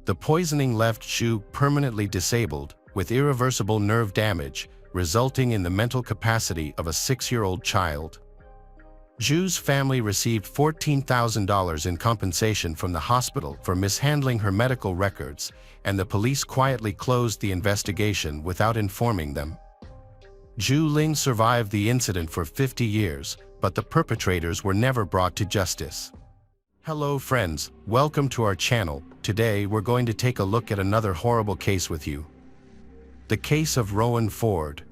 The poisoning left Zhu permanently disabled, with irreversible nerve damage, resulting in the mental capacity of a 6-year-old child. Zhu's family received $14,000 in compensation from the hospital for mishandling her medical records, and the police quietly closed the investigation without informing them. Zhu Ling survived the incident for 50 years, but the perpetrators were never brought to justice. Hello friends, welcome to our channel. Today we're going to take a look at another horrible case with you. The case of Rowan Ford.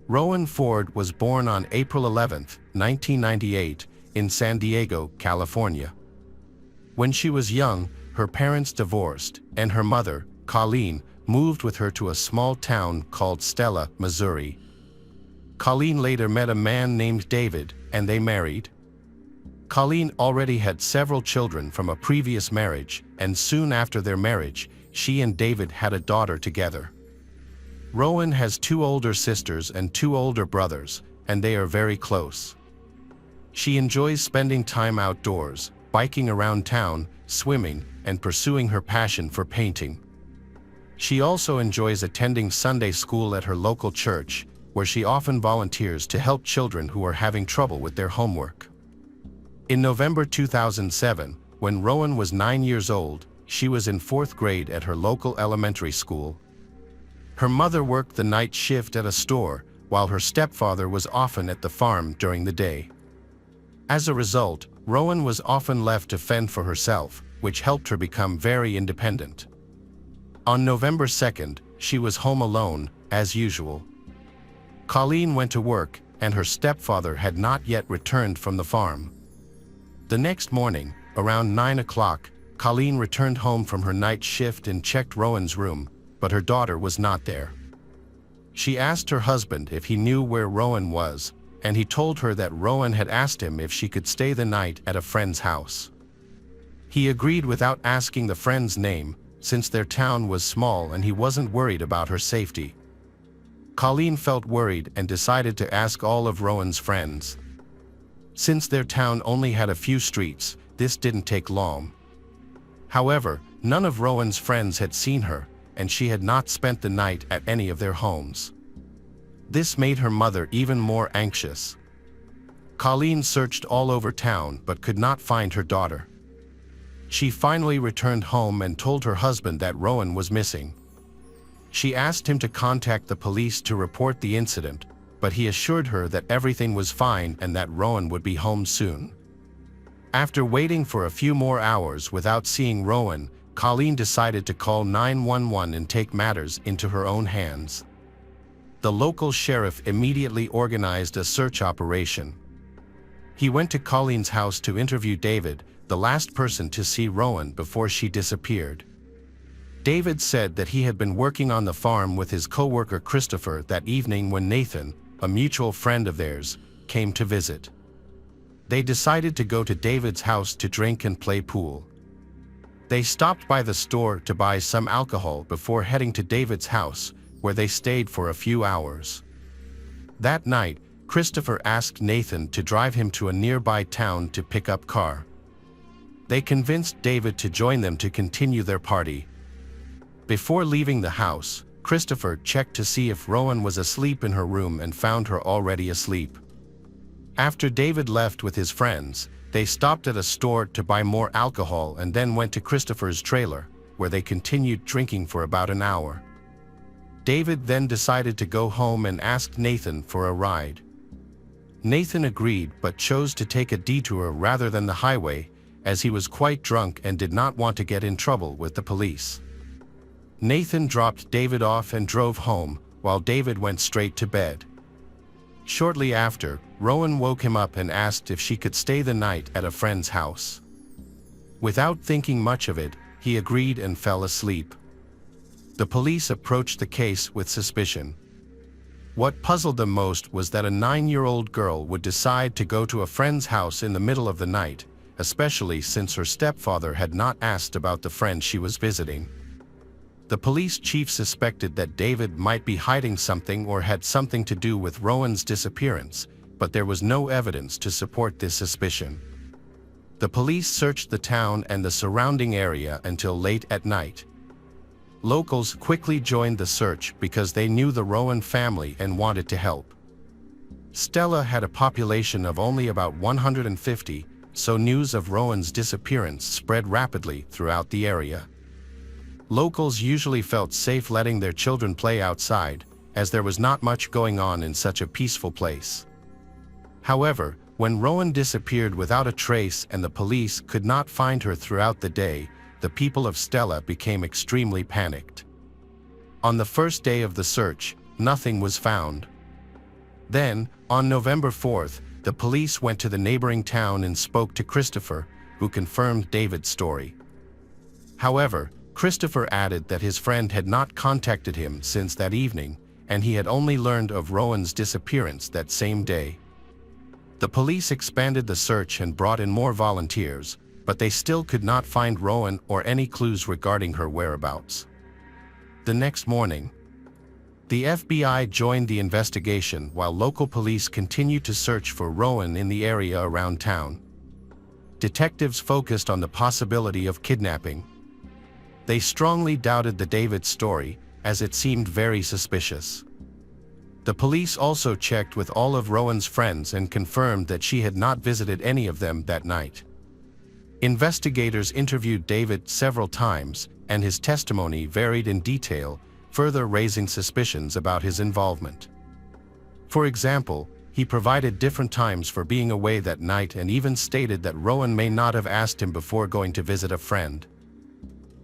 Rowan Ford was born on April 11, 1998, in San Diego, California. When she was young, her parents divorced, and her mother, Colleen, moved with her to a small town called Stella, Missouri. Colleen later met a man named David, and they married. Colleen already had several children from a previous marriage, and soon after their marriage, she and David had a daughter together. Rowan has 2 older sisters and 2 older brothers, and they are very close. She enjoys spending time outdoors, biking around town, swimming, and pursuing her passion for painting. She also enjoys attending Sunday school at her local church, where she often volunteers to help children who are having trouble with their homework. In November 2007, when Rowan was 9 years old, she was in 4th grade at her local elementary school. Her mother worked the night shift at a store, while her stepfather was often at the farm during the day. As a result, Rowan was often left to fend for herself, which helped her become very independent. On November 2nd, she was home alone, as usual. Colleen went to work, and her stepfather had not yet returned from the farm. The next morning, around 9 o'clock, Colleen returned home from her night shift and checked Rowan's room, but her daughter was not there. She asked her husband if he knew where Rowan was, and he told her that Rowan had asked him if she could stay the night at a friend's house. He agreed without asking the friend's name, since their town was small and he wasn't worried about her safety. Colleen felt worried and decided to ask all of Rowan's friends. Since their town only had a few streets, this didn't take long. However, none of Rowan's friends had seen her, and she had not spent the night at any of their homes. This made her mother even more anxious. Colleen searched all over town but could not find her daughter. She finally returned home and told her husband that Rowan was missing. She asked him to contact the police to report the incident, but he assured her that everything was fine and that Rowan would be home soon. After waiting for a few more hours without seeing Rowan, Colleen decided to call 911 and take matters into her own hands. The local sheriff immediately organized a search operation. He went to Colleen's house to interview David, the last person to see Rowan before she disappeared. David said that he had been working on the farm with his co-worker Christopher that evening when Nathan, a mutual friend of theirs, came to visit. They decided to go to David's house to drink and play pool. They stopped by the store to buy some alcohol before heading to David's house, where they stayed for a few hours. That night, Christopher asked Nathan to drive him to a nearby town to pick up car. They convinced David to join them to continue their party. Before leaving the house, Christopher checked to see if Rowan was asleep in her room and found her already asleep. After David left with his friends, they stopped at a store to buy more alcohol and then went to Christopher's trailer, where they continued drinking for about an hour. David then decided to go home and asked Nathan for a ride. Nathan agreed but chose to take a detour rather than the highway, as he was quite drunk and did not want to get in trouble with the police. Nathan dropped David off and drove home, while David went straight to bed. Shortly after, Rowan woke him up and asked if she could stay the night at a friend's house. Without thinking much of it, he agreed and fell asleep. The police approached the case with suspicion. What puzzled them most was that a 9-year-old girl would decide to go to a friend's house in the middle of the night, especially since her stepfather had not asked about the friend she was visiting. The police chief suspected that David might be hiding something or had something to do with Rowan's disappearance, but there was no evidence to support this suspicion. The police searched the town and the surrounding area until late at night. Locals quickly joined the search because they knew the Rowan family and wanted to help. Stella had a population of only about 150, so news of Rowan's disappearance spread rapidly throughout the area. Locals usually felt safe letting their children play outside, as there was not much going on in such a peaceful place. However, when Rowan disappeared without a trace and the police could not find her throughout the day, the people of Stella became extremely panicked. On the first day of the search, nothing was found. Then, on November 4th, the police went to the neighboring town and spoke to Christopher, who confirmed David's story. However, Christopher added that his friend had not contacted him since that evening, and he had only learned of Rowan's disappearance that same day. The police expanded the search and brought in more volunteers, but they still could not find Rowan or any clues regarding her whereabouts. The next morning, the FBI joined the investigation while local police continued to search for Rowan in the area around town. Detectives focused on the possibility of kidnapping. They strongly doubted the David story, as it seemed very suspicious. The police also checked with all of Rowan's friends and confirmed that she had not visited any of them that night. Investigators interviewed David several times, and his testimony varied in detail, further raising suspicions about his involvement. For example, he provided different times for being away that night and even stated that Rowan may not have asked him before going to visit a friend.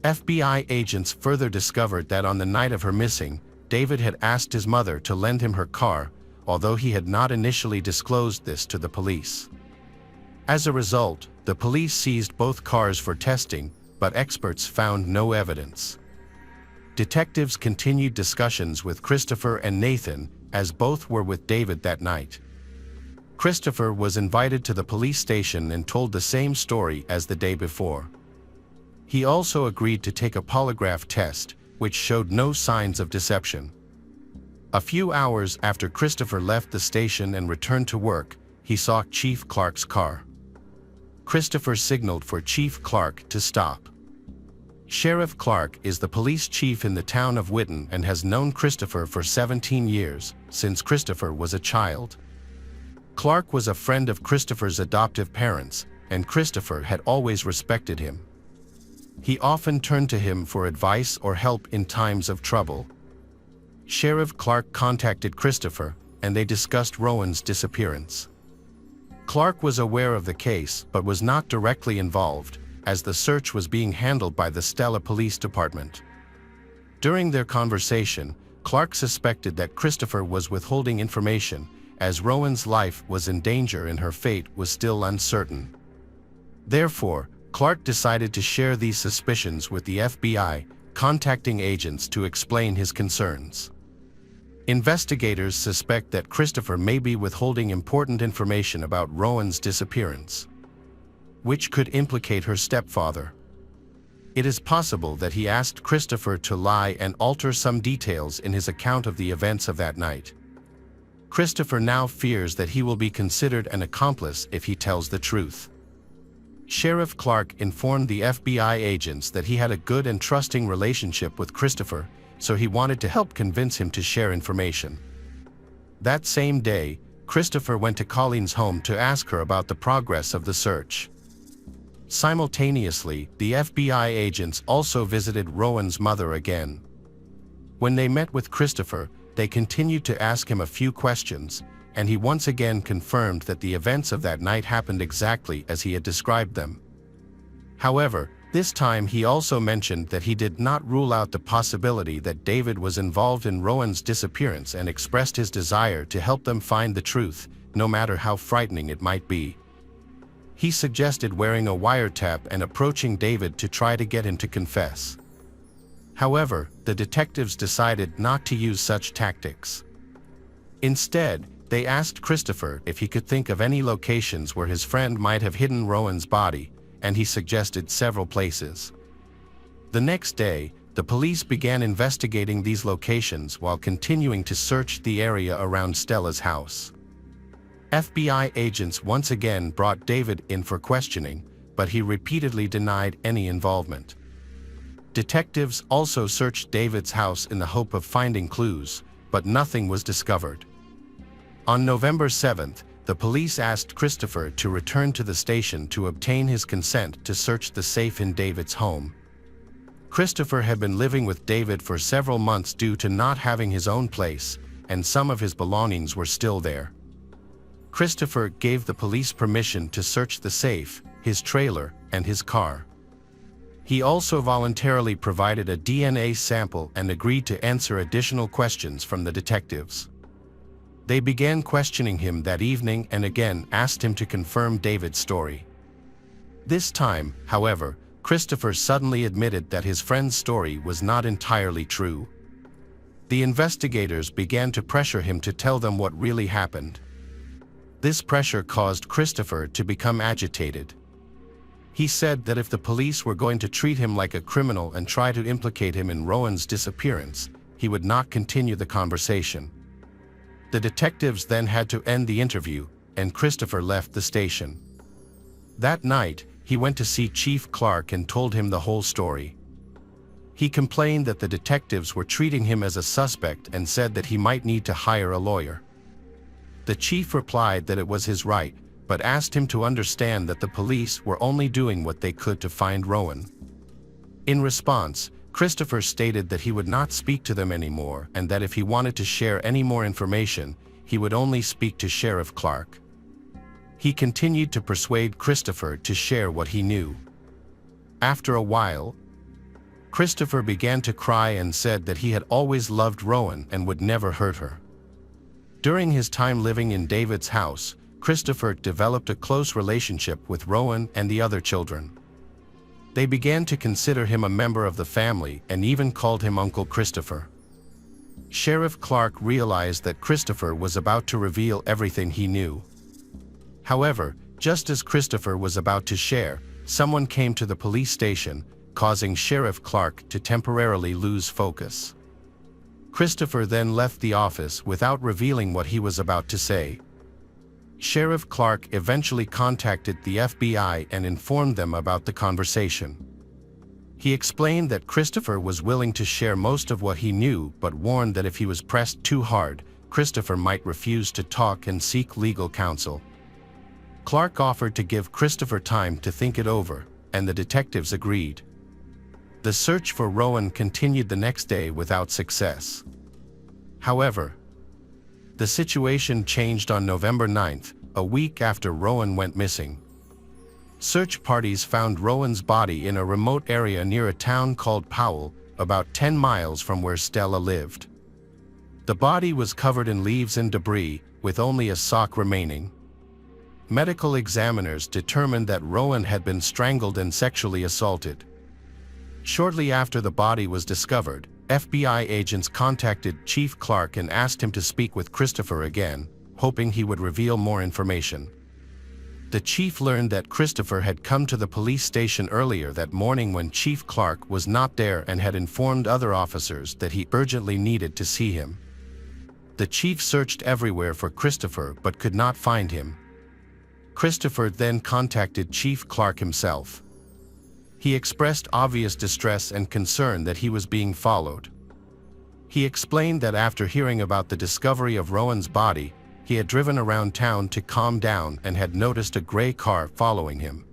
FBI agents further discovered that on the night of her missing, David had asked his mother to lend him her car, although he had not initially disclosed this to the police. As a result, the police seized both cars for testing, but experts found no evidence. Detectives continued discussions with Christopher and Nathan, as both were with David that night. Christopher was invited to the police station and told the same story as the day before. He also agreed to take a polygraph test, which showed no signs of deception. A few hours after Christopher left the station and returned to work, he saw Chief Clark's car. Christopher signaled for Chief Clark to stop. Sheriff Clark is the police chief in the town of Whitten and has known Christopher for 17 years, since Christopher was a child. Clark was a friend of Christopher's adoptive parents, and Christopher had always respected him. He often turned to him for advice or help in times of trouble. Sheriff Clark contacted Christopher, and they discussed Rowan's disappearance. Clark was aware of the case but was not directly involved, as the search was being handled by the Stella Police Department. During their conversation, Clark suspected that Christopher was withholding information, as Rowan's life was in danger and her fate was still uncertain. Therefore, Clark decided to share these suspicions with the FBI, contacting agents to explain his concerns. Investigators suspect that Christopher may be withholding important information about Rowan's disappearance, which could implicate her stepfather. It is possible that he asked Christopher to lie and alter some details in his account of the events of that night. Christopher now fears that he will be considered an accomplice if he tells the truth. Sheriff Clark informed the FBI agents that he had a good and trusting relationship with Christopher, so he wanted to help convince him to share information. That same day, Christopher went to Colleen's home to ask her about the progress of the search. Simultaneously, the FBI agents also visited Rowan's mother again. When they met with Christopher, they continued to ask him a few questions, and he once again confirmed that the events of that night happened exactly as he had described them. However, this time he also mentioned that he did not rule out the possibility that David was involved in Rowan's disappearance and expressed his desire to help them find the truth, no matter how frightening it might be. He suggested wearing a wiretap and approaching David to try to get him to confess. However, the detectives decided not to use such tactics. Instead, they asked Christopher if he could think of any locations where his friend might have hidden Rowan's body, and he suggested several places. The next day, the police began investigating these locations while continuing to search the area around Stella's house. FBI agents once again brought David in for questioning, but he repeatedly denied any involvement. Detectives also searched David's house in the hope of finding clues, but nothing was discovered. On November 7th, the police asked Christopher to return to the station to obtain his consent to search the safe in David's home. Christopher had been living with David for several months due to not having his own place, and some of his belongings were still there. Christopher gave the police permission to search the safe, his trailer, and his car. He also voluntarily provided a DNA sample and agreed to answer additional questions from the detectives. They began questioning him that evening and again asked him to confirm David's story. This time, however, Christopher suddenly admitted that his friend's story was not entirely true. The investigators began to pressure him to tell them what really happened. This pressure caused Christopher to become agitated. He said that if the police were going to treat him like a criminal and try to implicate him in Rowan's disappearance, he would not continue the conversation. The detectives then had to end the interview, and Christopher left the station. That night, he went to see Chief Clark and told him the whole story. He complained that the detectives were treating him as a suspect and said that he might need to hire a lawyer. The chief replied that it was his right, but asked him to understand that the police were only doing what they could to find Rowan. In response, Christopher stated that he would not speak to them anymore and that if he wanted to share any more information, he would only speak to Sheriff Clark. He continued to persuade Christopher to share what he knew. After a while, Christopher began to cry and said that he had always loved Rowan and would never hurt her. During his time living in David's house, Christopher developed a close relationship with Rowan and the other children. They began to consider him a member of the family and even called him Uncle Christopher. Sheriff Clark realized that Christopher was about to reveal everything he knew. However, just as Christopher was about to share, someone came to the police station, causing Sheriff Clark to temporarily lose focus. Christopher then left the office without revealing what he was about to say. Sheriff Clark eventually contacted the FBI and informed them about the conversation. He explained that Christopher was willing to share most of what he knew, but warned that if he was pressed too hard, Christopher might refuse to talk and seek legal counsel. Clark offered to give Christopher time to think it over, and the detectives agreed. The search for Rowan continued the next day without success. However, the situation changed on November 9th, a week after Rowan went missing. Search parties found Rowan's body in a remote area near a town called Powell, about 10 miles from where Stella lived. The body was covered in leaves and debris, with only a sock remaining. Medical examiners determined that Rowan had been strangled and sexually assaulted. Shortly after the body was discovered, FBI agents contacted Chief Clark and asked him to speak with Christopher again, hoping he would reveal more information. The chief learned that Christopher had come to the police station earlier that morning when Chief Clark was not there and had informed other officers that he urgently needed to see him. The chief searched everywhere for Christopher but could not find him. Christopher then contacted Chief Clark himself. He expressed obvious distress and concern that he was being followed. He explained that after hearing about the discovery of Rowan's body, he had driven around town to calm down and had noticed a gray car following him.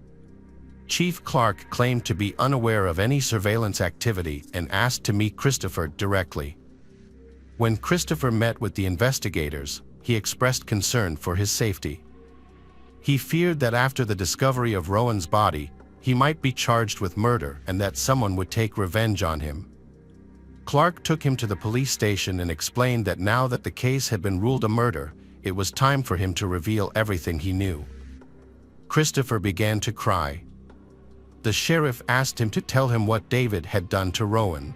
Chief Clark claimed to be unaware of any surveillance activity and asked to meet Christopher directly. When Christopher met with the investigators, he expressed concern for his safety. He feared that after the discovery of Rowan's body, he might be charged with murder and that someone would take revenge on him. Clark took him to the police station and explained that now that the case had been ruled a murder, it was time for him to reveal everything he knew. Christopher began to cry. The sheriff asked him to tell him what David had done to Rowan.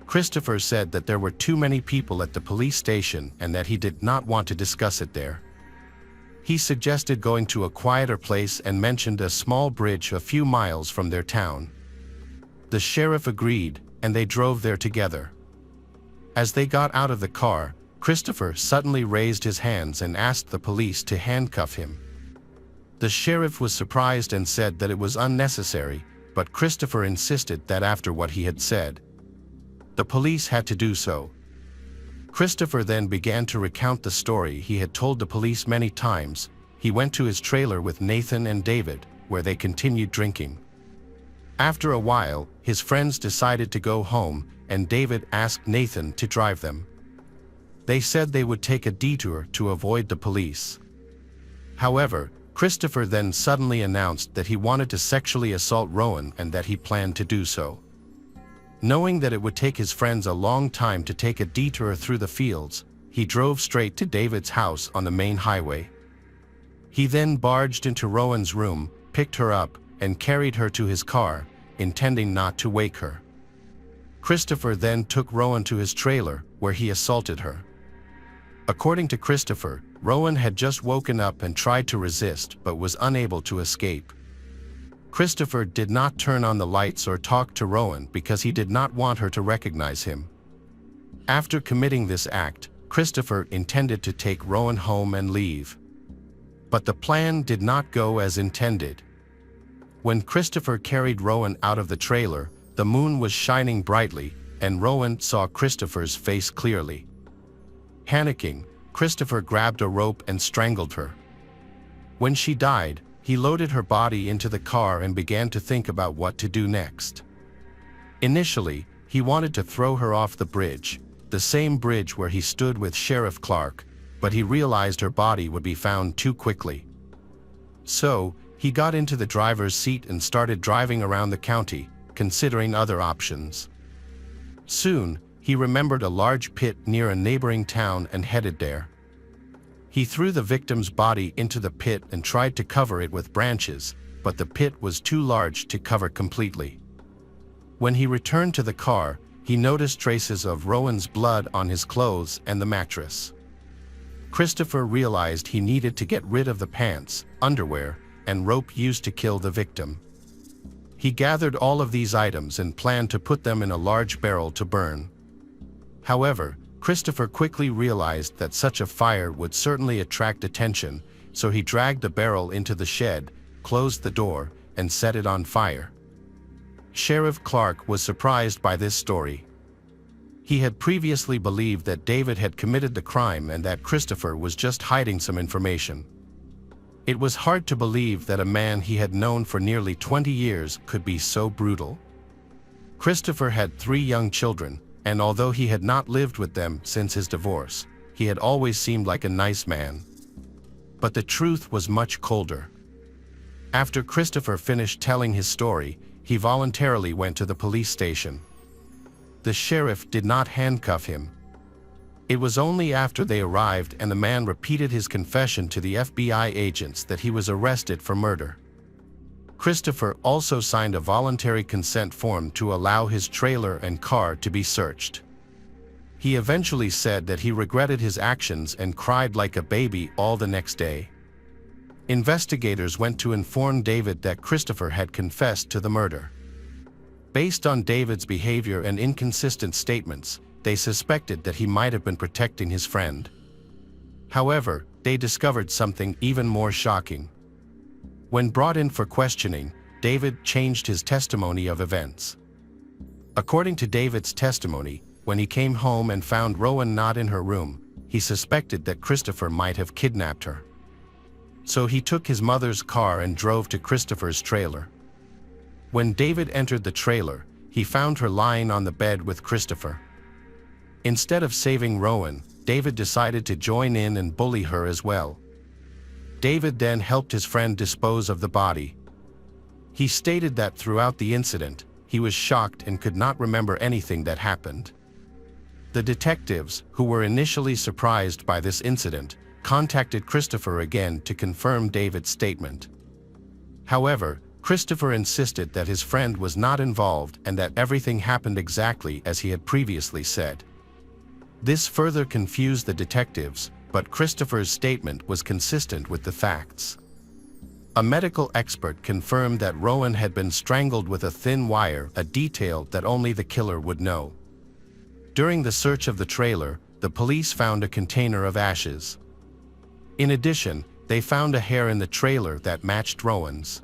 Christopher said that there were too many people at the police station and that he did not want to discuss it there. He suggested going to a quieter place and mentioned a small bridge a few miles from their town. The sheriff agreed, and they drove there together. As they got out of the car, Christopher suddenly raised his hands and asked the police to handcuff him. The sheriff was surprised and said that it was unnecessary, but Christopher insisted that after what he had said, the police had to do so. Christopher then began to recount the story he had told the police many times. He went to his trailer with Nathan and David, where they continued drinking. After a while, his friends decided to go home, and David asked Nathan to drive them. They said they would take a detour to avoid the police. However, Christopher then suddenly announced that he wanted to sexually assault Rowan and that he planned to do so. Knowing that it would take his friends a long time to take a detour through the fields, he drove straight to David's house on the main highway. He then barged into Rowan's room, picked her up, and carried her to his car, intending not to wake her. Christopher then took Rowan to his trailer, where he assaulted her. According to Christopher, Rowan had just woken up and tried to resist but was unable to escape. Christopher did not turn on the lights or talk to Rowan because he did not want her to recognize him. After committing this act, Christopher intended to take Rowan home and leave. But the plan did not go as intended. When Christopher carried Rowan out of the trailer, the moon was shining brightly, and Rowan saw Christopher's face clearly. Panicking, Christopher grabbed a rope and strangled her. When she died, he loaded her body into the car and began to think about what to do next. Initially, he wanted to throw her off the bridge, the same bridge where he stood with Sheriff Clark, but he realized her body would be found too quickly. So, he got into the driver's seat and started driving around the county, considering other options. Soon, he remembered a large pit near a neighboring town and headed there. He threw the victim's body into the pit and tried to cover it with branches, but the pit was too large to cover completely. When he returned to the car, he noticed traces of Rowan's blood on his clothes and the mattress. Christopher realized he needed to get rid of the pants, underwear, and rope used to kill the victim. He gathered all of these items and planned to put them in a large barrel to burn. However, Christopher quickly realized that such a fire would certainly attract attention, so he dragged the barrel into the shed, closed the door, and set it on fire. Sheriff Clark was surprised by this story. He had previously believed that David had committed the crime and that Christopher was just hiding some information. It was hard to believe that a man he had known for nearly 20 years could be so brutal. Christopher had 3 young children, and although he had not lived with them since his divorce, he had always seemed like a nice man. But the truth was much colder. After Christopher finished telling his story, he voluntarily went to the police station. The sheriff did not handcuff him. It was only after they arrived and the man repeated his confession to the FBI agents that he was arrested for murder. Christopher also signed a voluntary consent form to allow his trailer and car to be searched. He eventually said that he regretted his actions and cried like a baby all the next day. Investigators went to inform David that Christopher had confessed to the murder. Based on David's behavior and inconsistent statements, they suspected that he might have been protecting his friend. However, they discovered something even more shocking. When brought in for questioning, David changed his testimony of events. According to David's testimony, when he came home and found Rowan not in her room, he suspected that Christopher might have kidnapped her. So he took his mother's car and drove to Christopher's trailer. When David entered the trailer, he found her lying on the bed with Christopher. Instead of saving Rowan, David decided to join in and bully her as well. David then helped his friend dispose of the body. He stated that throughout the incident, he was shocked and could not remember anything that happened. The detectives, who were initially surprised by this incident, contacted Christopher again to confirm David's statement. However, Christopher insisted that his friend was not involved and that everything happened exactly as he had previously said. This further confused the detectives, but Christopher's statement was consistent with the facts. A medical expert confirmed that Rowan had been strangled with a thin wire, a detail that only the killer would know. During the search of the trailer, the police found a container of ashes. In addition, they found a hair in the trailer that matched Rowan's.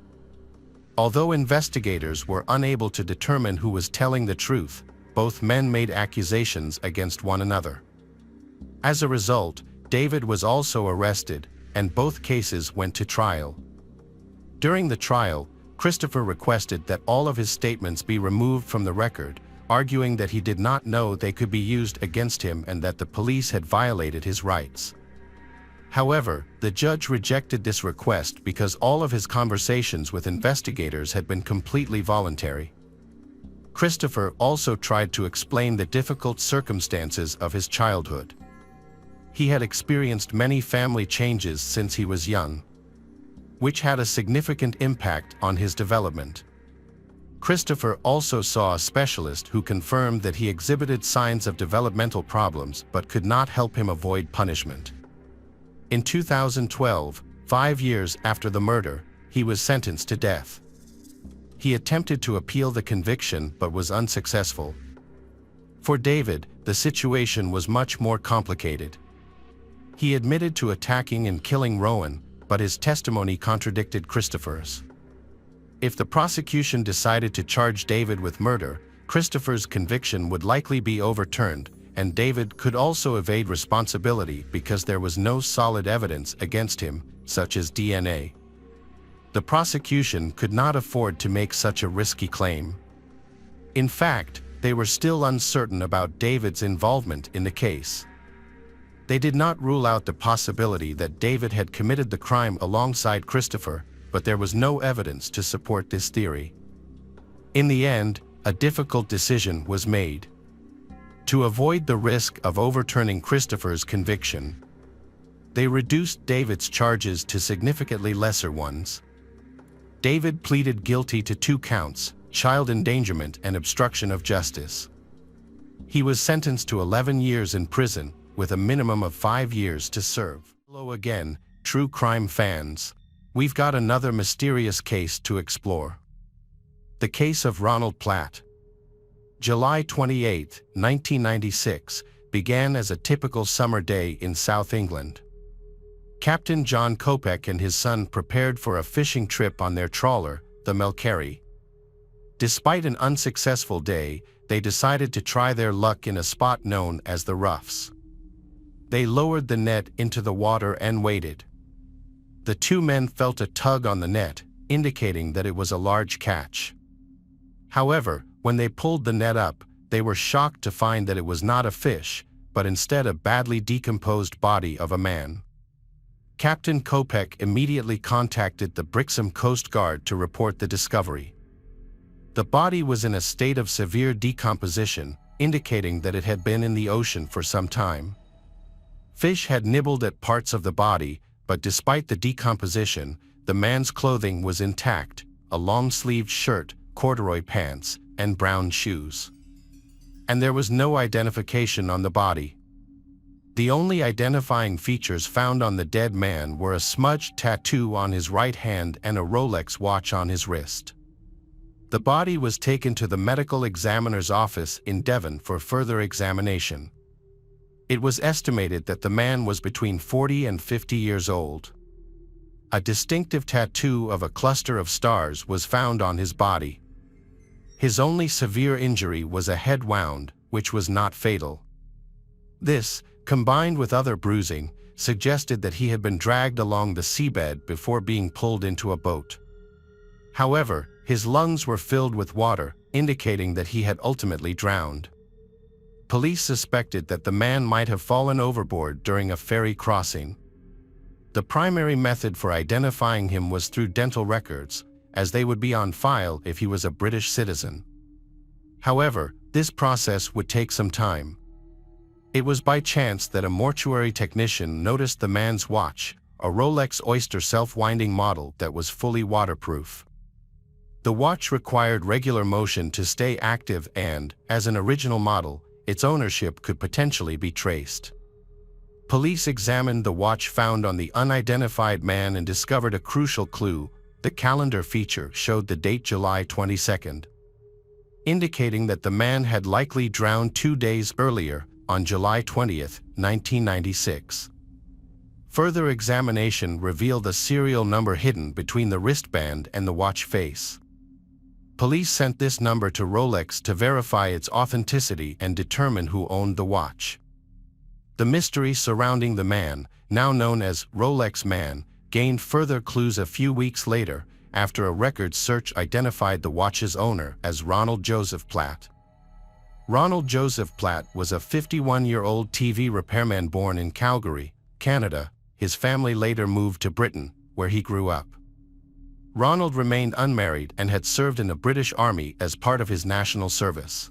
Although investigators were unable to determine who was telling the truth, both men made accusations against one another. As a result, David was also arrested, and both cases went to trial. During the trial, Christopher requested that all of his statements be removed from the record, arguing that he did not know they could be used against him and that the police had violated his rights. However, the judge rejected this request because all of his conversations with investigators had been completely voluntary. Christopher also tried to explain the difficult circumstances of his childhood. He had experienced many family changes since he was young. which had a significant impact on his development. Christopher also saw a specialist who confirmed that he exhibited signs of developmental problems but could not help him avoid punishment. In 2012, 5 years after the murder, he was sentenced to death. He attempted to appeal the conviction but was unsuccessful. For David, the situation was much more complicated. He admitted to attacking and killing Rowan, but his testimony contradicted Christopher's. If the prosecution decided to charge David with murder, Christopher's conviction would likely be overturned, and David could also evade responsibility because there was no solid evidence against him, such as DNA. The prosecution could not afford to make such a risky claim. In fact, they were still uncertain about David's involvement in the case. They did not rule out the possibility that David had committed the crime alongside Christopher, but there was no evidence to support this theory. In the end, a difficult decision was made. To avoid the risk of overturning Christopher's conviction, they reduced David's charges to significantly lesser ones. David pleaded guilty to 2 counts, child endangerment and obstruction of justice. He was sentenced to 11 years in prison, with a minimum of 5 years to serve. Hello again, true crime fans. We've got another mysterious case to explore. The case of Ronald Platt. July 28, 1996, began as a typical summer day in South England. Captain John Kopech and his son prepared for a fishing trip on their trawler, the Melkerry. Despite an unsuccessful day, they decided to try their luck in a spot known as the Roughs. They lowered the net into the water and waited. The 2 men felt a tug on the net, indicating that it was a large catch. However, when they pulled the net up, they were shocked to find that it was not a fish, but instead a badly decomposed body of a man. Captain Kopech immediately contacted the Brixham Coast Guard to report the discovery. The body was in a state of severe decomposition, indicating that it had been in the ocean for some time. Fish had nibbled at parts of the body, but despite the decomposition, the man's clothing was intact: a long-sleeved shirt, corduroy pants, and brown shoes. And there was no identification on the body. The only identifying features found on the dead man were a smudged tattoo on his right hand and a Rolex watch on his wrist. The body was taken to the medical examiner's office in Devon for further examination. It was estimated that the man was between 40 and 50 years old. A distinctive tattoo of a cluster of stars was found on his body. His only severe injury was a head wound, which was not fatal. This, combined with other bruising, suggested that he had been dragged along the seabed before being pulled into a boat. However, his lungs were filled with water, indicating that he had ultimately drowned. Police suspected that the man might have fallen overboard during a ferry crossing. The primary method for identifying him was through dental records, as they would be on file if he was a British citizen. However, this process would take some time. It was by chance that a mortuary technician noticed the man's watch, a Rolex Oyster self-winding model that was fully waterproof. The watch required regular motion to stay active and, as an original model, its ownership could potentially be traced. Police examined the watch found on the unidentified man and discovered a crucial clue. The calendar feature showed the date July 22, indicating that the man had likely drowned 2 days earlier, on July 20, 1996. Further examination revealed a serial number hidden between the wristband and the watch face. Police sent this number to Rolex to verify its authenticity and determine who owned the watch. The mystery surrounding the man, now known as Rolex Man, gained further clues a few weeks later, after a records search identified the watch's owner as Ronald Joseph Platt. Ronald Joseph Platt was a 51-year-old TV repairman born in Calgary, Canada. His family later moved to Britain, where he grew up. Ronald remained unmarried and had served in the British Army as part of his national service.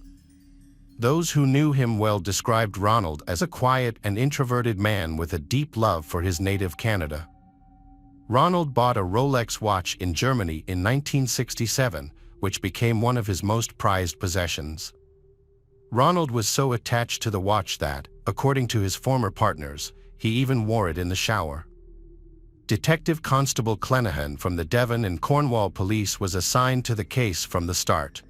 Those who knew him well described Ronald as a quiet and introverted man with a deep love for his native Canada. Ronald bought a Rolex watch in Germany in 1967, which became one of his most prized possessions. Ronald was so attached to the watch that, according to his former partners, he even wore it in the shower. Detective Constable Clenaghan from the Devon and Cornwall Police was assigned to the case from the start.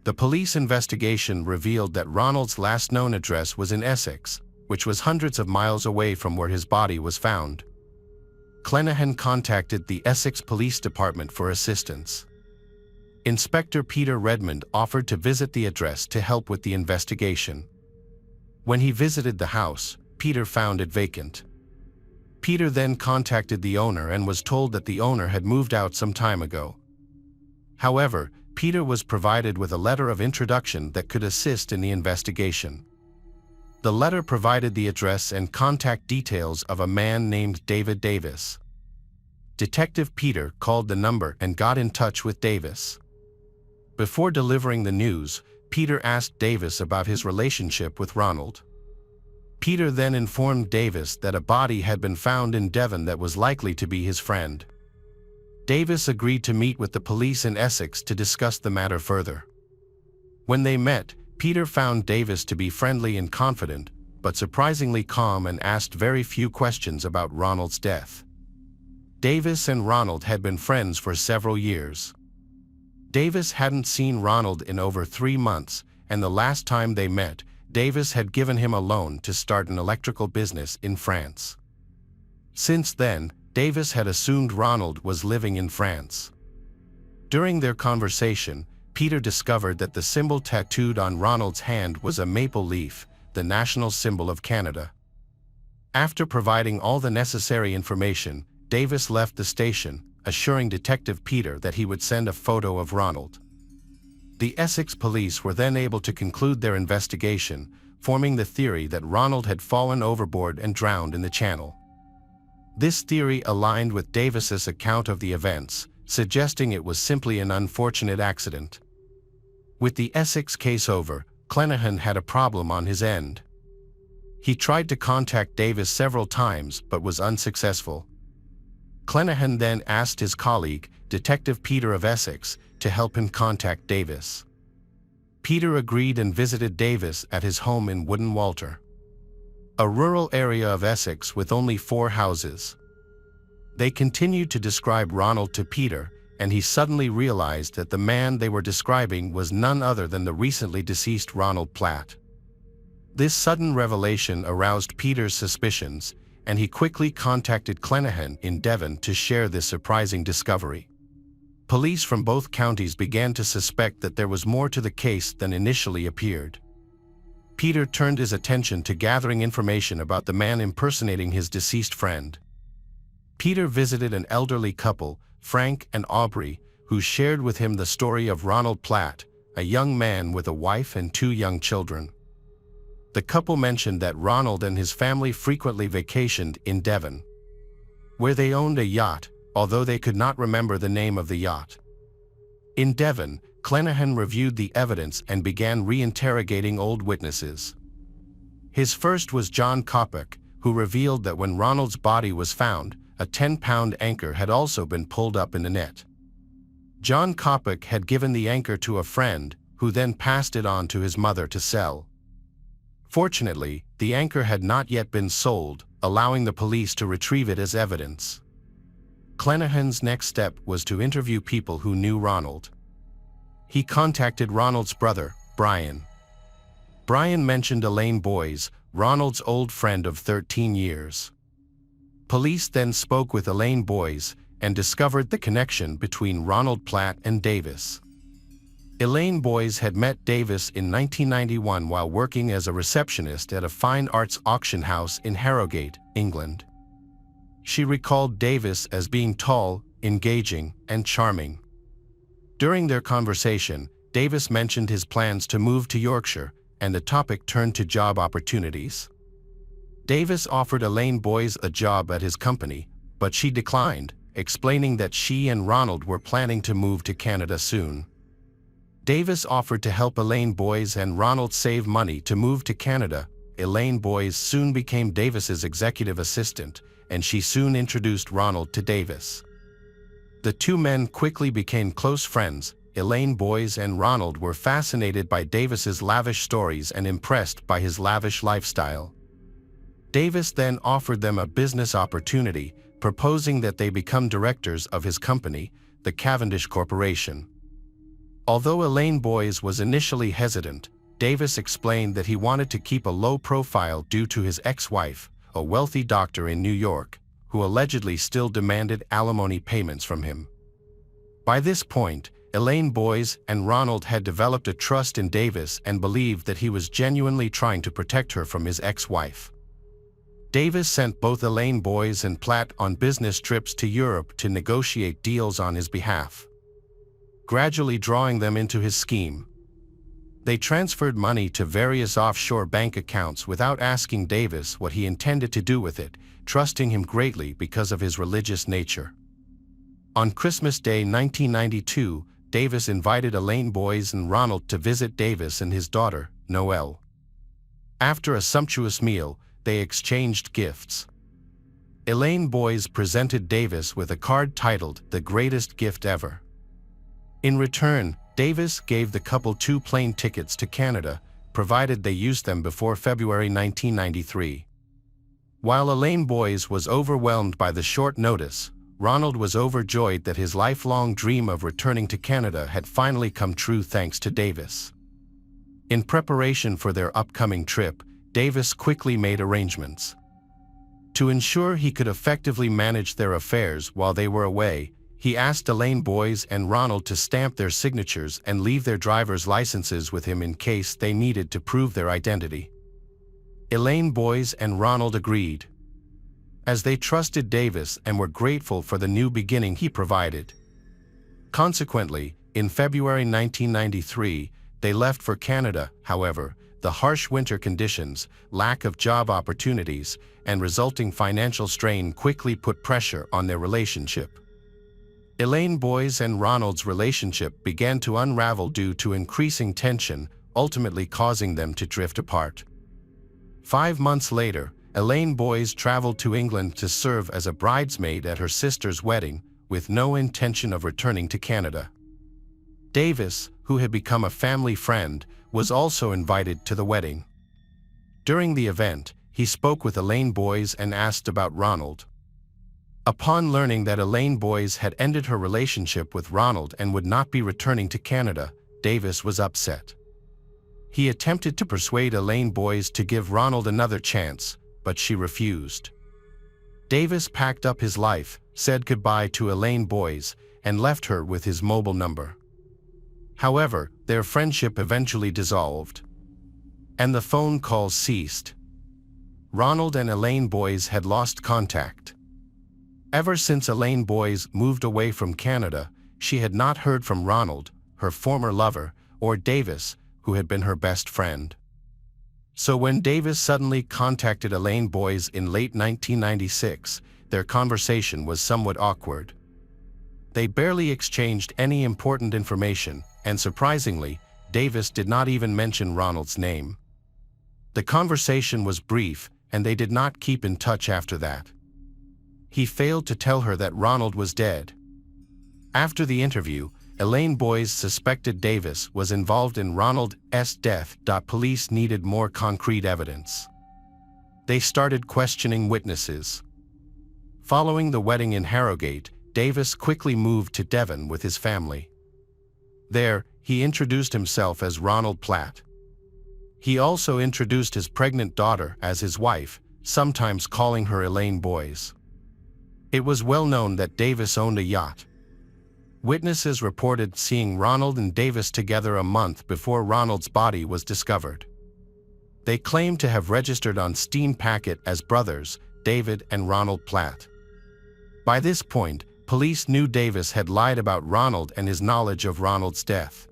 The police investigation revealed that Ronald's last known address was in Essex, which was hundreds of miles away from where his body was found. Clenaghan contacted the Essex Police Department for assistance. Inspector Peter Redmond offered to visit the address to help with the investigation. When he visited the house, Peter found it vacant. Peter then contacted the owner and was told that the owner had moved out some time ago. However, Peter was provided with a letter of introduction that could assist in the investigation. The letter provided the address and contact details of a man named David Davis. Detective Peter called the number and got in touch with Davis. Before delivering the news, Peter asked Davis about his relationship with Ronald. Peter then informed Davis that a body had been found in Devon that was likely to be his friend. Davis agreed to meet with the police in Essex to discuss the matter further. When they met, Peter found Davis to be friendly and confident, but surprisingly calm, and asked very few questions about Ronald's death. Davis and Ronald had been friends for several years. Davis hadn't seen Ronald in over 3 months, and the last time they met, Davis had given him a loan to start an electrical business in France. Since then, Davis had assumed Ronald was living in France. During their conversation, Peter discovered that the symbol tattooed on Ronald's hand was a maple leaf, the national symbol of Canada. After providing all the necessary information, Davis left the station, assuring Detective Peter that he would send a photo of Ronald. The Essex police were then able to conclude their investigation, forming the theory that Ronald had fallen overboard and drowned in the channel. This theory aligned with Davis's account of the events, suggesting it was simply an unfortunate accident. With the Essex case over, Clenaghan had a problem on his end. He tried to contact Davis several times but was unsuccessful. Clenaghan then asked his colleague, Detective Peter of Essex, to help him contact Davis. Peter agreed and visited Davis at his home in Wooden Walter, a rural area of Essex with only 4 houses. They continued to describe Ronald to Peter, and he suddenly realized that the man they were describing was none other than the recently deceased Ronald Platt. This sudden revelation aroused Peter's suspicions, and he quickly contacted Clenaghan in Devon to share this surprising discovery. Police from both counties began to suspect that there was more to the case than initially appeared. Peter turned his attention to gathering information about the man impersonating his deceased friend. Peter visited an elderly couple, Frank and Aubrey, who shared with him the story of Ronald Platt, a young man with a wife and 2 young children. The couple mentioned that Ronald and his family frequently vacationed in Devon, where they owned a yacht, although they could not remember the name of the yacht. In Devon, Clenaghan reviewed the evidence and began reinterrogating old witnesses. His first was John Coppock, who revealed that when Ronald's body was found, a 10-pound anchor had also been pulled up in the net. John Coppock had given the anchor to a friend, who then passed it on to his mother to sell. Fortunately, the anchor had not yet been sold, allowing the police to retrieve it as evidence. Clenaghan's next step was to interview people who knew Ronald. He contacted Ronald's brother, Brian. Brian mentioned Elaine Boyes, Ronald's old friend of 13 years. Police then spoke with Elaine Boyes and discovered the connection between Ronald Platt and Davis. Elaine Boyes had met Davis in 1991 while working as a receptionist at a fine arts auction house in Harrogate, England. She recalled Davis as being tall, engaging, and charming. During their conversation, Davis mentioned his plans to move to Yorkshire, and the topic turned to job opportunities. Davis offered Elaine Boyes a job at his company, but she declined, explaining that she and Ronald were planning to move to Canada soon. Davis offered to help Elaine Boyes and Ronald save money to move to Canada, Elaine Boyes soon became Davis's executive assistant, and she soon introduced Ronald to Davis. The two men quickly became close friends. Elaine Boyes and Ronald were fascinated by Davis's lavish stories and impressed by his lavish lifestyle. Davis then offered them a business opportunity, proposing that they become directors of his company, the Cavendish Corporation. Although Elaine Boyes was initially hesitant, Davis explained that he wanted to keep a low profile due to his ex-wife, a wealthy doctor in New York, who allegedly still demanded alimony payments from him. By this point, Elaine Boyes and Ronald had developed a trust in Davis and believed that he was genuinely trying to protect her from his ex-wife. Davis sent both Elaine Boyes and Platt on business trips to Europe to negotiate deals on his behalf, gradually drawing them into his scheme. They transferred money to various offshore bank accounts without asking Davis what he intended to do with it, trusting him greatly because of his religious nature. On Christmas Day 1992, Davis invited Elaine Boyes and Ronald to visit Davis and his daughter, Noelle. After a sumptuous meal, they exchanged gifts. Elaine Boyes presented Davis with a card titled "The Greatest Gift Ever." In return, Davis gave the couple 2 plane tickets to Canada, provided they used them before February 1993. While Elaine Boyes was overwhelmed by the short notice, Ronald was overjoyed that his lifelong dream of returning to Canada had finally come true thanks to Davis. In preparation for their upcoming trip, Davis quickly made arrangements. To ensure he could effectively manage their affairs while they were away, he asked Elaine Boyes and Ronald to stamp their signatures and leave their driver's licenses with him in case they needed to prove their identity. Elaine Boyes and Ronald agreed, as they trusted Davis and were grateful for the new beginning he provided. Consequently, in February 1993, they left for Canada. However, the harsh winter conditions, lack of job opportunities, and resulting financial strain quickly put pressure on their relationship. Elaine Boyes and Ronald's relationship began to unravel due to increasing tension, ultimately causing them to drift apart. 5 months later, Elaine Boyes traveled to England to serve as a bridesmaid at her sister's wedding, with no intention of returning to Canada. Davis, who had become a family friend, was also invited to the wedding. During the event, he spoke with Elaine Boyes and asked about Ronald. Upon learning that Elaine Boyes had ended her relationship with Ronald and would not be returning to Canada, Davis was upset. He attempted to persuade Elaine Boyes to give Ronald another chance, but she refused. Davis packed up his life, said goodbye to Elaine Boyes, and left her with his mobile number. However, their friendship eventually dissolved, and the phone calls ceased. Ronald and Elaine Boyes had lost contact. Ever since Elaine Boyes moved away from Canada, she had not heard from Ronald, her former lover, or Davis, who had been her best friend. So when Davis suddenly contacted Elaine Boyes in late 1996, their conversation was somewhat awkward. They barely exchanged any important information, and surprisingly, Davis did not even mention Ronald's name. The conversation was brief, and they did not keep in touch after that. He failed to tell her that Ronald was dead. After the interview, Elaine Boyes suspected Davis was involved in Ronald's death. Police needed more concrete evidence. They started questioning witnesses. Following the wedding in Harrogate, Davis quickly moved to Devon with his family. There, he introduced himself as Ronald Platt. He also introduced his pregnant daughter as his wife, sometimes calling her Elaine Boyes. It was well known that Davis owned a yacht. Witnesses reported seeing Ronald and Davis together a month before Ronald's body was discovered. They claimed to have registered on Steam Packet as brothers, David and Ronald Platt. By this point, police knew Davis had lied about Ronald and his knowledge of Ronald's death.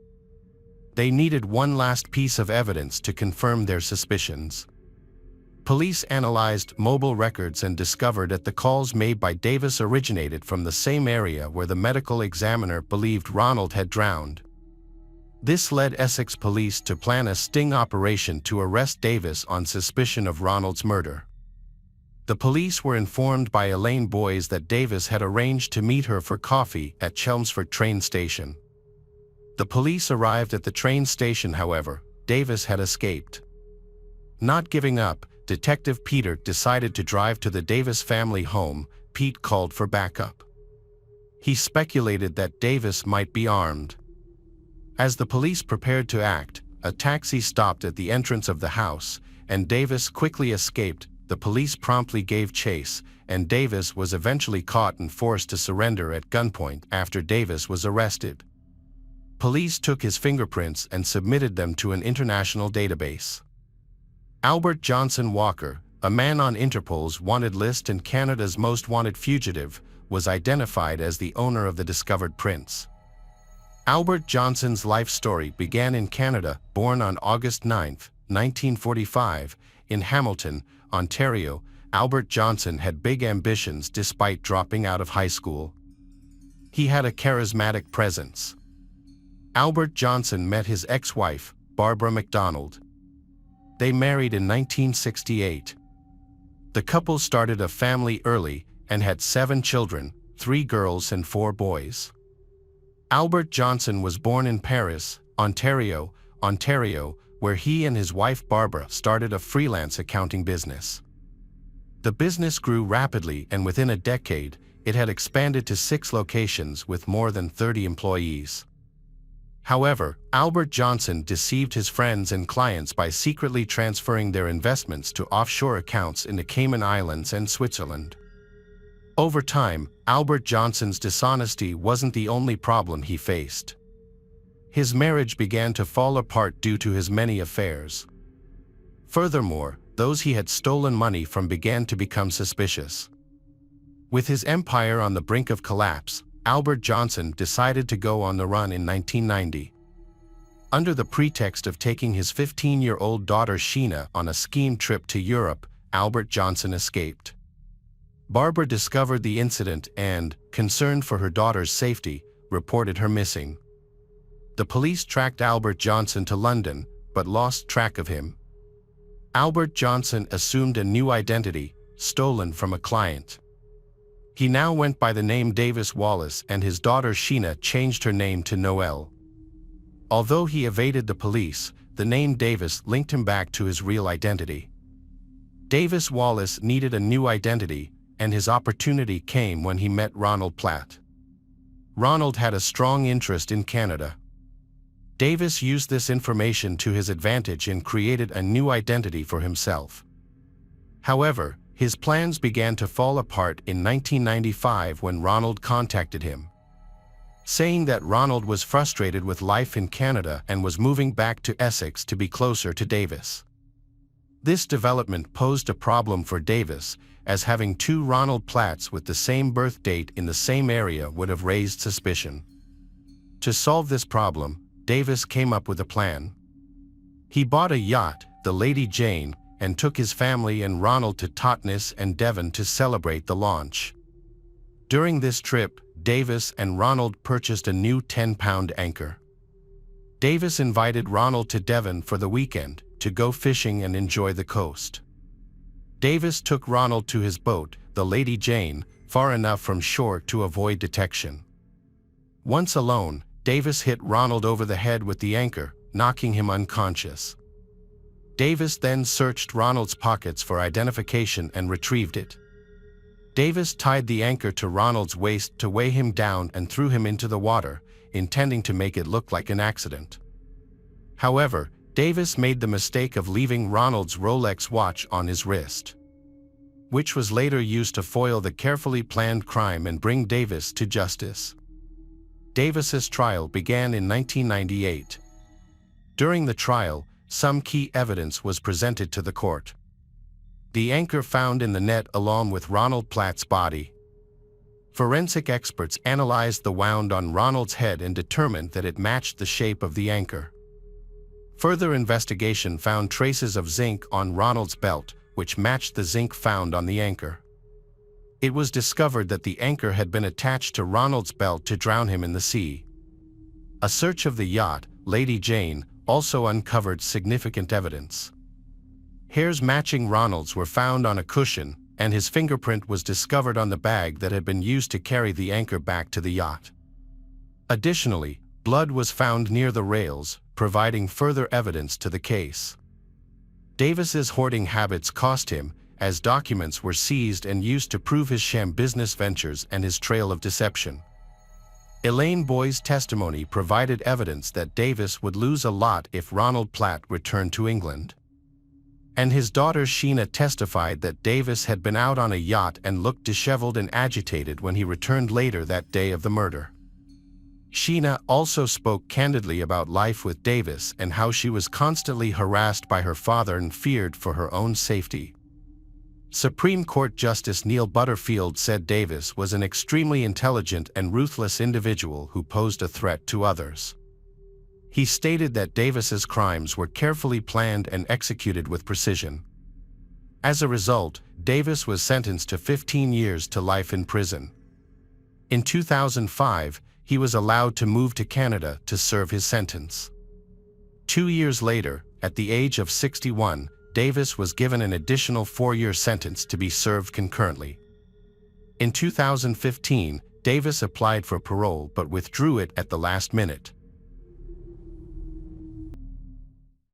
They needed one last piece of evidence to confirm their suspicions. Police analyzed mobile records and discovered that the calls made by Davis originated from the same area where the medical examiner believed Ronald had drowned. This led Essex police to plan a sting operation to arrest Davis on suspicion of Ronald's murder. The police were informed by Elaine Boyes that Davis had arranged to meet her for coffee at Chelmsford train station. The police arrived at the train station, however, Davis had escaped. Not giving up, Detective Peter decided to drive to the Davis family home. Pete called for backup. He speculated that Davis might be armed. As the police prepared to act, a taxi stopped at the entrance of the house, and Davis quickly escaped. The police promptly gave chase, and Davis was eventually caught and forced to surrender at gunpoint after Davis was arrested. Police took his fingerprints and submitted them to an international database. Albert Johnson Walker, a man on Interpol's wanted list and Canada's most wanted fugitive, was identified as the owner of the discovered prints. Albert Johnson's life story began in Canada. Born on August 9, 1945, in Hamilton, Ontario, Albert Johnson had big ambitions despite dropping out of high school. He had a charismatic presence. Albert Johnson met his ex-wife, Barbara MacDonald. They married in 1968. The couple started a family early and had 7 children, 3 girls and 4 boys. Albert Johnson was born in Paris, Ontario, where he and his wife Barbara started a freelance accounting business. The business grew rapidly, and within a decade, it had expanded to 6 locations with more than 30 employees. However, Albert Johnson deceived his friends and clients by secretly transferring their investments to offshore accounts in the Cayman Islands and Switzerland. Over time, Albert Johnson's dishonesty wasn't the only problem he faced. His marriage began to fall apart due to his many affairs. Furthermore, those he had stolen money from began to become suspicious. With his empire on the brink of collapse, Albert Johnson decided to go on the run in 1990. Under the pretext of taking his 15-year-old daughter Sheena on a skiing trip to Europe, Albert Johnson escaped. Barbara discovered the incident and, concerned for her daughter's safety, reported her missing. The police tracked Albert Johnson to London, but lost track of him. Albert Johnson assumed a new identity, stolen from a client. He now went by the name Davis Wallace, and his daughter Sheena changed her name to Noelle. Although he evaded the police, the name Davis linked him back to his real identity. Davis Wallace needed a new identity, and his opportunity came when he met Ronald Platt. Ronald had a strong interest in Canada. Davis used this information to his advantage and created a new identity for himself. However, his plans began to fall apart in 1995 when Ronald contacted him, saying that Ronald was frustrated with life in Canada and was moving back to Essex to be closer to Davis. This development posed a problem for Davis, as having 2 Ronald Platts with the same birth date in the same area would have raised suspicion. To solve this problem, Davis came up with a plan. He bought a yacht, the Lady Jane, and took his family and Ronald to Totnes and Devon to celebrate the launch. During this trip, Davis and Ronald purchased a new 10-pound anchor. Davis invited Ronald to Devon for the weekend to go fishing and enjoy the coast. Davis took Ronald to his boat, the Lady Jane, far enough from shore to avoid detection. Once alone, Davis hit Ronald over the head with the anchor, knocking him unconscious. Davis then searched Ronald's pockets for identification and retrieved it. Davis tied the anchor to Ronald's waist to weigh him down and threw him into the water, intending to make it look like an accident. However, Davis made the mistake of leaving Ronald's Rolex watch on his wrist, which was later used to foil the carefully planned crime and bring Davis to justice. Davis's trial began in 1998. During the trial, some key evidence was presented to the court. The anchor found in the net along with Ronald Platt's body. Forensic experts analyzed the wound on Ronald's head and determined that it matched the shape of the anchor. Further investigation found traces of zinc on Ronald's belt, which matched the zinc found on the anchor. It was discovered that the anchor had been attached to Ronald's belt to drown him in the sea. A search of the yacht, Lady Jane, also uncovered significant evidence. Hairs matching Ronald's were found on a cushion, and his fingerprint was discovered on the bag that had been used to carry the anchor back to the yacht. Additionally, blood was found near the rails, providing further evidence to the case. Davis's hoarding habits cost him, as documents were seized and used to prove his sham business ventures and his trail of deception. Elaine Boy's testimony provided evidence that Davis would lose a lot if Ronald Platt returned to England. And his daughter Sheena testified that Davis had been out on a yacht and looked disheveled and agitated when he returned later that day of the murder. Sheena also spoke candidly about life with Davis and how she was constantly harassed by her father and feared for her own safety. Supreme Court Justice Neil Butterfield said Davis was an extremely intelligent and ruthless individual who posed a threat to others. He stated that Davis's crimes were carefully planned and executed with precision. As a result, Davis was sentenced to 15 years to life in prison. In 2005, he was allowed to move to Canada to serve his sentence. 2 years later, at the age of 61, Davis was given an additional 4-year sentence to be served concurrently. In 2015, Davis applied for parole but withdrew it at the last minute.